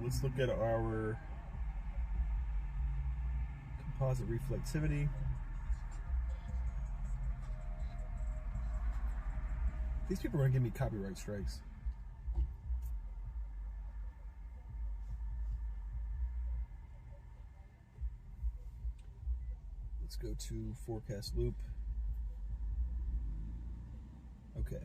Let's look at our composite reflectivity. These people are gonna give me copyright strikes. Let's go to forecast loop. Okay.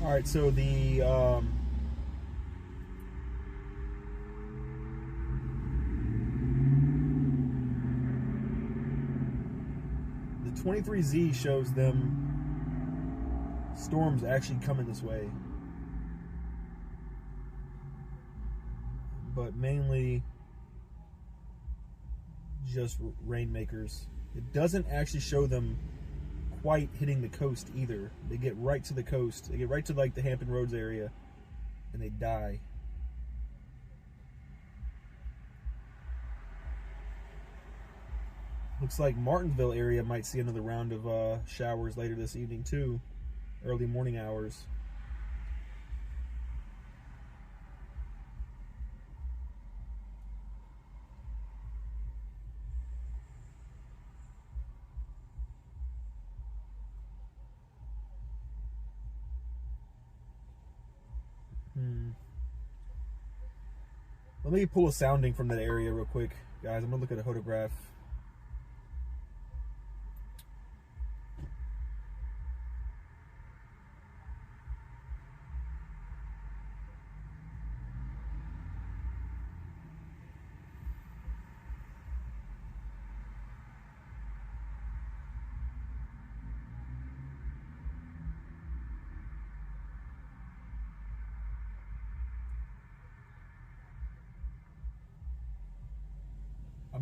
All right, so the 23Z shows them storms actually coming this way, but mainly just rainmakers. It doesn't actually show them quite hitting the coast either. They get right to the coast. They get right to like the Hampton Roads area and they die. Looks like Martinsville area might see another round of showers later this evening too. Early morning hours. Let me pull a sounding from that area real quick, guys. I'm gonna look at a photograph.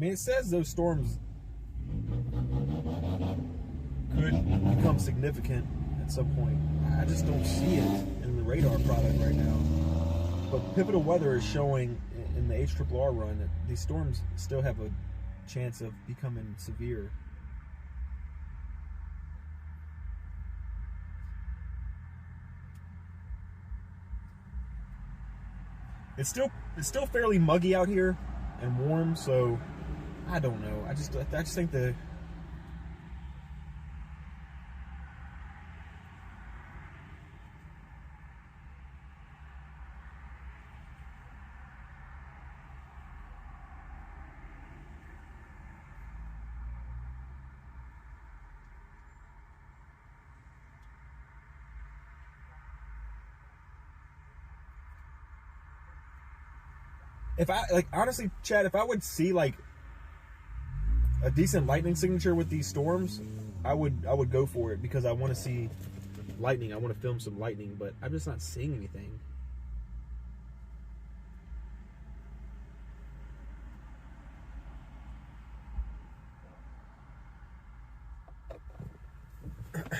mean, it says those storms could become significant at some point. I just don't see it in the radar product right now. But Pivotal Weather is showing in the HRRR run that these storms still have a chance of becoming severe. It's still fairly muggy out here and warm, so I don't know. I just think the if I like honestly, Chad, if I would see like a decent lightning signature with these storms, I would go for it because I want to see lightning. I want to film some lightning, but I'm just not seeing anything. Not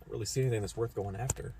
really see anything that's worth going after.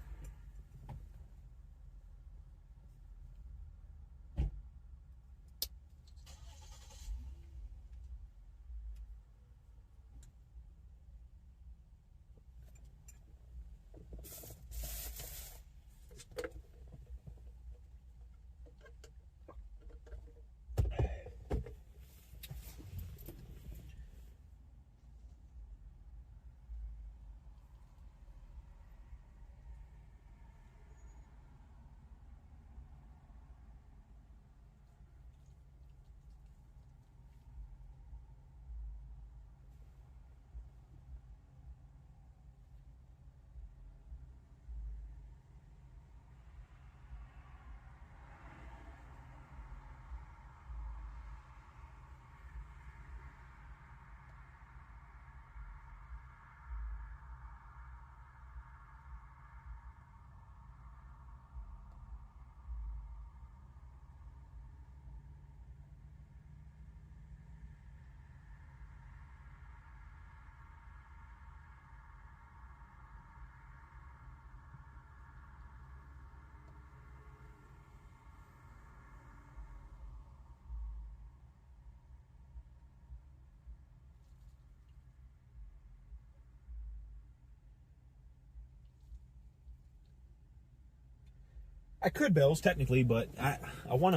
I could bells technically, but I want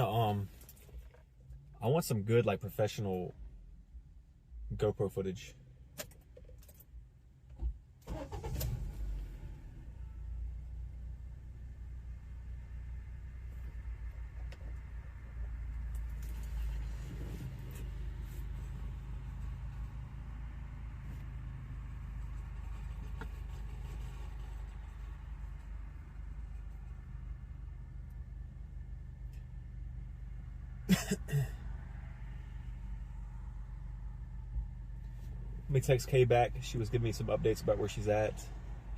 some good like professional GoPro footage. Let me text Kay back. She was giving me some updates about where she's at.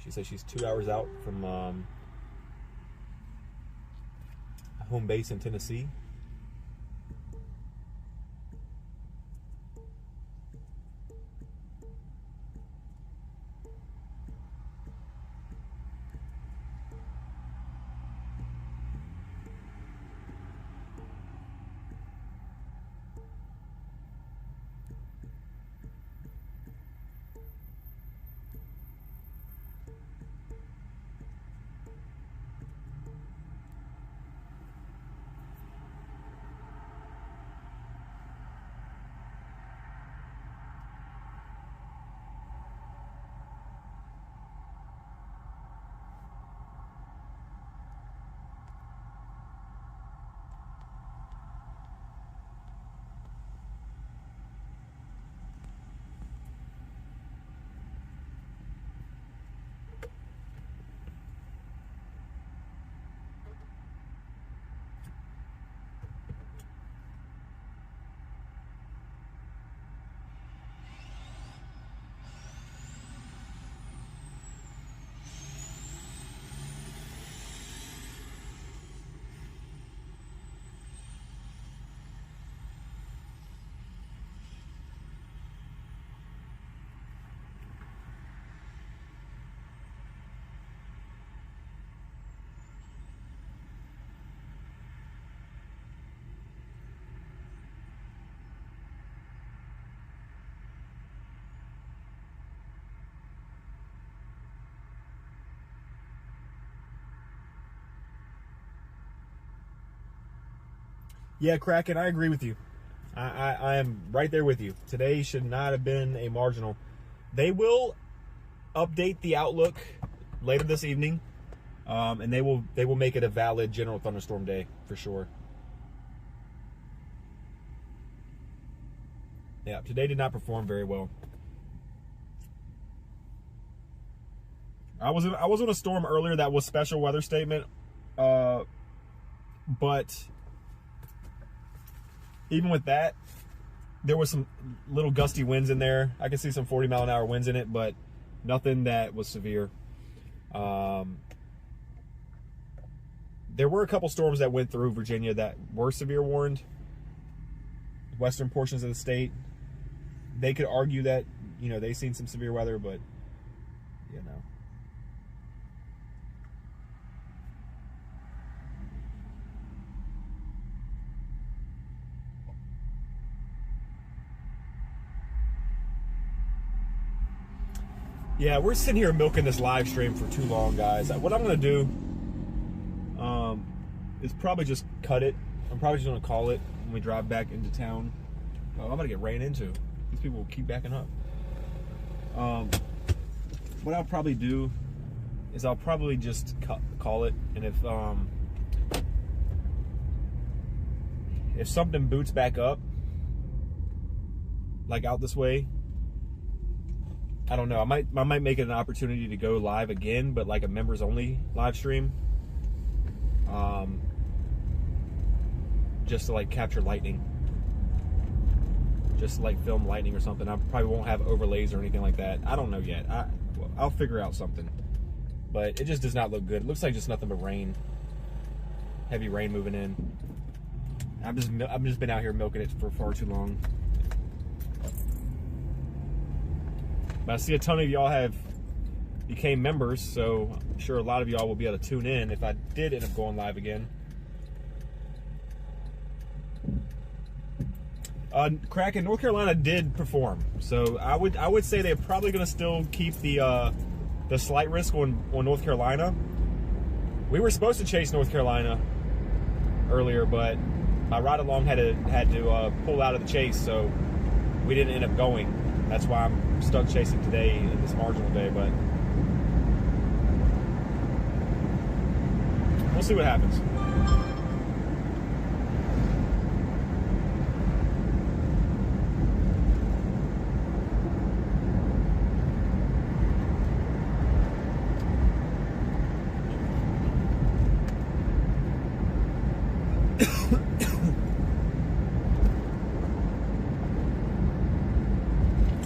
She says she's 2 hours out from home base in Tennessee. Yeah, Kraken, I agree with you. I am right there with you. Today should not have been a marginal. They will update the outlook later this evening, and they will make it a valid general thunderstorm day for sure. Yeah, today did not perform very well. I was on a storm earlier that was special weather statement, but even with that, there was some little gusty winds in there. I could see some 40-mile-an-hour winds in it, but nothing that was severe. There were a couple storms that went through Virginia that were severe warned. Western portions of the state, they could argue that, you know, they've seen some severe weather, but, you know. Yeah, we're sitting here milking this live stream for too long, guys. What I'm going to do is probably just cut it. I'm probably just going to call it when we drive back into town. Oh, I'm going to get ran into. These people will keep backing up. What I'll probably do is I'll probably just call it. And if something boots back up, like out this way, I don't know. I might make it an opportunity to go live again, but like a members only live stream, just to like capture lightning, just to, like film lightning or something. I probably won't have overlays or anything like that. I don't know yet. I'll figure out something, but it just does not look good. It looks like just nothing but rain, heavy rain moving in. I've just been out here milking it for far too long. But I see a ton of y'all became members, so I'm sure a lot of y'all will be able to tune in if I did end up going live again. Kraken, North Carolina did perform, so I would say they're probably going to still keep the slight risk on North Carolina. We were supposed to chase North Carolina earlier, but my ride along had to pull out of the chase, so we didn't end up going. That's why I'm stuck chasing today in this marginal day, but we'll see what happens.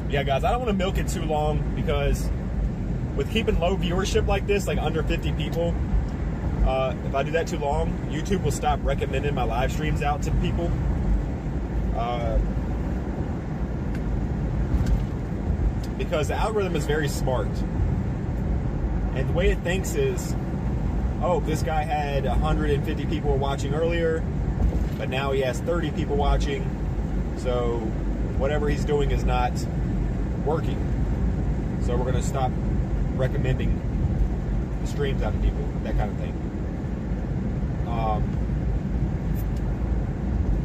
Yeah, guys, I don't want to milk it too long because with keeping low viewership like this, like under 50 people, if I do that too long, YouTube will stop recommending my live streams out to people. Because the algorithm is very smart. And the way it thinks is, oh, this guy had 150 people watching earlier, but now he has 30 people watching. So whatever he's doing is not working, so we're going to stop recommending the streams out to people, that kind of thing.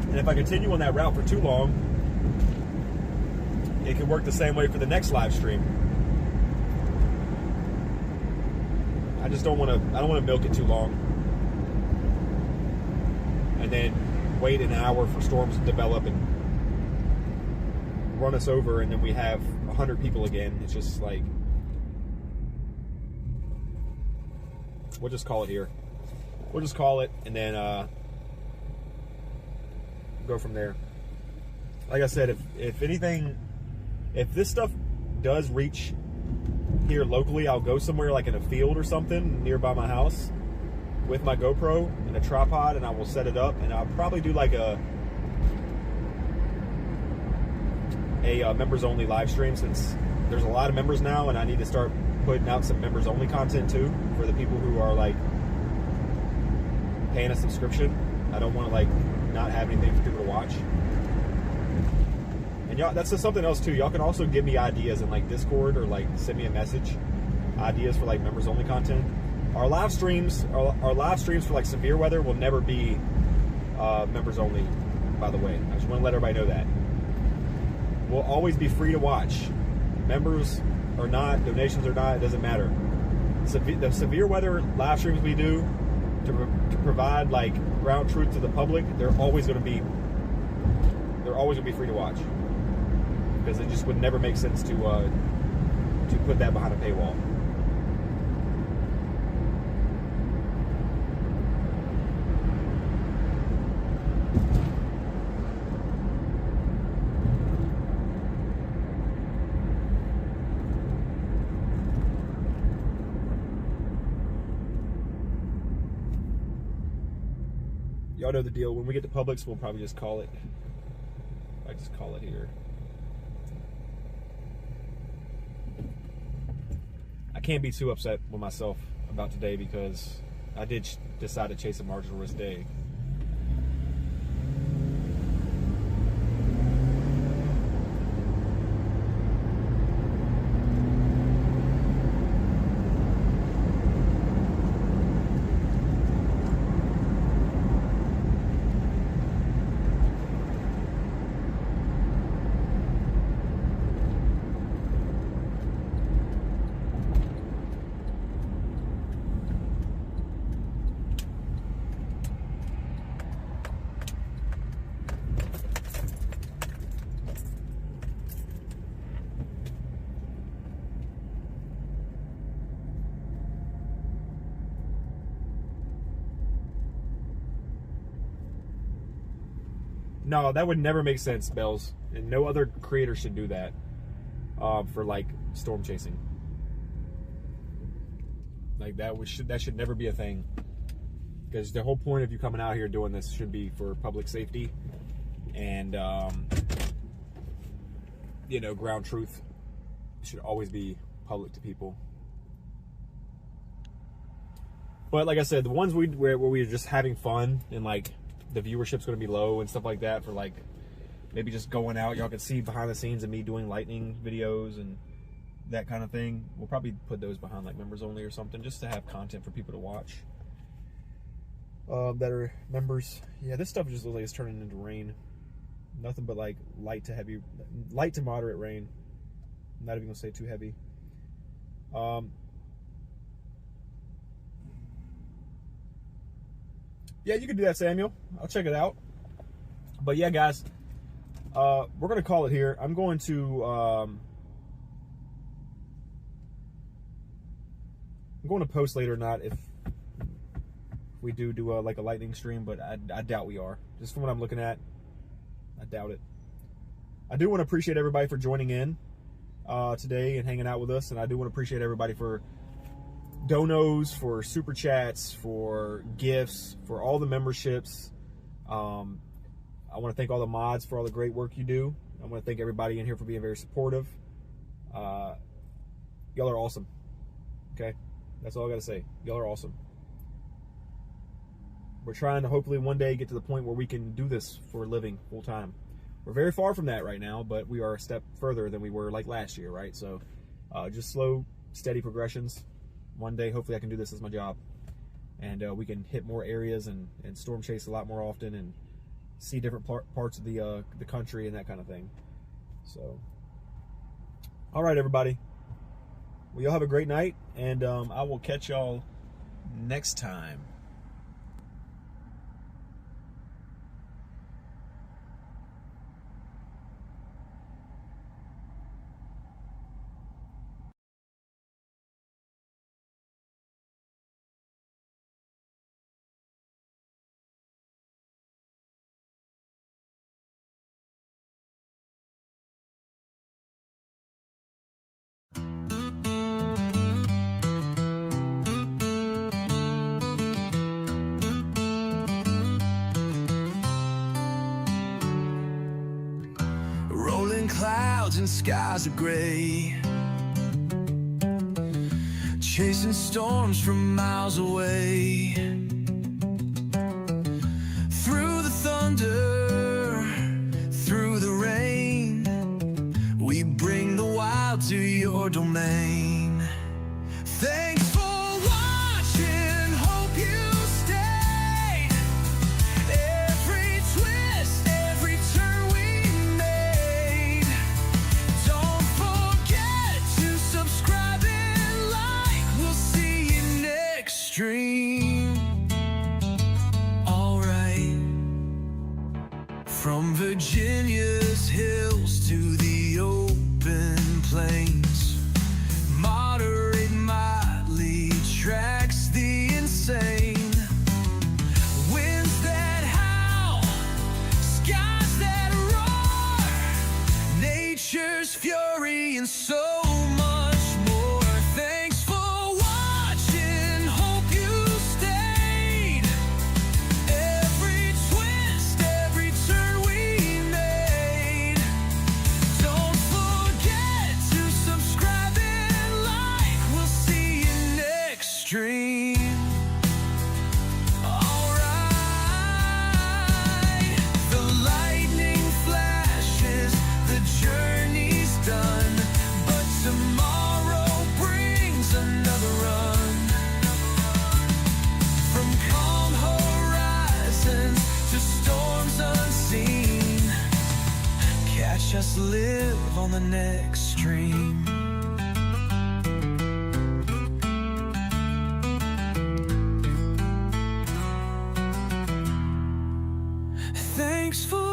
And if I continue on that route for too long, it can work the same way for the next live stream. I just don't want to milk it too long and then wait an hour for storms to develop and run us over, and then we have 100 people again. It's just like, we'll just call it here. We'll just call it and then go from there. Like I said, if anything, if this stuff does reach here locally, I'll go somewhere like in a field or something nearby my house with my GoPro and a tripod, and I will set it up, and I'll probably do like a members only live stream, since there's a lot of members now, and I need to start putting out some members only content too for the people who are like paying a subscription. I don't want to like not have anything for people to watch. And y'all, that's just something else too. Y'all can also give me ideas in like Discord or like send me a message, ideas for like members only content. Our live streams for like severe weather will never be members only, by the way. I just want to let everybody know that. We'll always be free to watch. Members or not, donations or not, it doesn't matter. The severe weather live streams we do to provide like ground truth to the public, they're always going to be free to watch, because it just would never make sense to put that behind a paywall. Y'all know the deal. When we get to Publix, we'll probably just call it. I just call it here. I can't be too upset with myself about today because I did decide to chase a marginal risk day. No, that would never make sense, Bells. And no other creator should do that for like storm chasing. Like that should never be a thing. Because the whole point of you coming out here doing this should be for public safety and you know, ground truth should always be public to people. But like I said, the ones where we were just having fun and like the viewership's going to be low and stuff like that, for like maybe just going out, y'all can see behind the scenes of me doing lightning videos and that kind of thing. We'll probably put those behind like members only or something, just to have content for people to watch that are members. Yeah, this stuff just looks like it's turning into rain. Nothing but like light to moderate rain. I'm not even gonna say too heavy. Yeah, you can do that, Samuel. I'll check it out. But yeah, guys, we're gonna call it here. I'm going to post later or not if we do like a lightning stream, but I doubt we are. Just from what I'm looking at, I doubt it. I do want to appreciate everybody for joining in today and hanging out with us, and I do want to appreciate everybody for donos, for super chats, for gifts, for all the memberships. I want to thank all the mods for all the great work you do. I want to thank everybody in here for being very supportive. Y'all are awesome. Okay, that's all I gotta say. Y'all are awesome. We're trying to hopefully one day get to the point where we can do this for a living full time. We're very far from that right now, but we are a step further than we were like last year, right? So just slow, steady progressions. One day, hopefully I can do this as my job, and we can hit more areas and storm chase a lot more often and see different parts of the country and that kind of thing. So, all right, everybody. Well, y'all have a great night, and I will catch y'all next time. Rolling clouds and skies are gray, chasing storms from miles away. Through the thunder, through the rain, we bring the wild to your domain. Thanks for watching, hope you stayed. Every From Virginia's hills to the open plains, moderate mildly tracks the insane. Winds that howl, skies that roar, nature's fury and so much more. Thanks for watching, hope you stayed. Every twist, every turn we made. Don't forget to subscribe and like. We'll see you next stream. Alright, the lightning flashes, the journey's done, but tomorrow brings another run. From calm horizons to storms unseen, catch us live on the next stream. Thanks for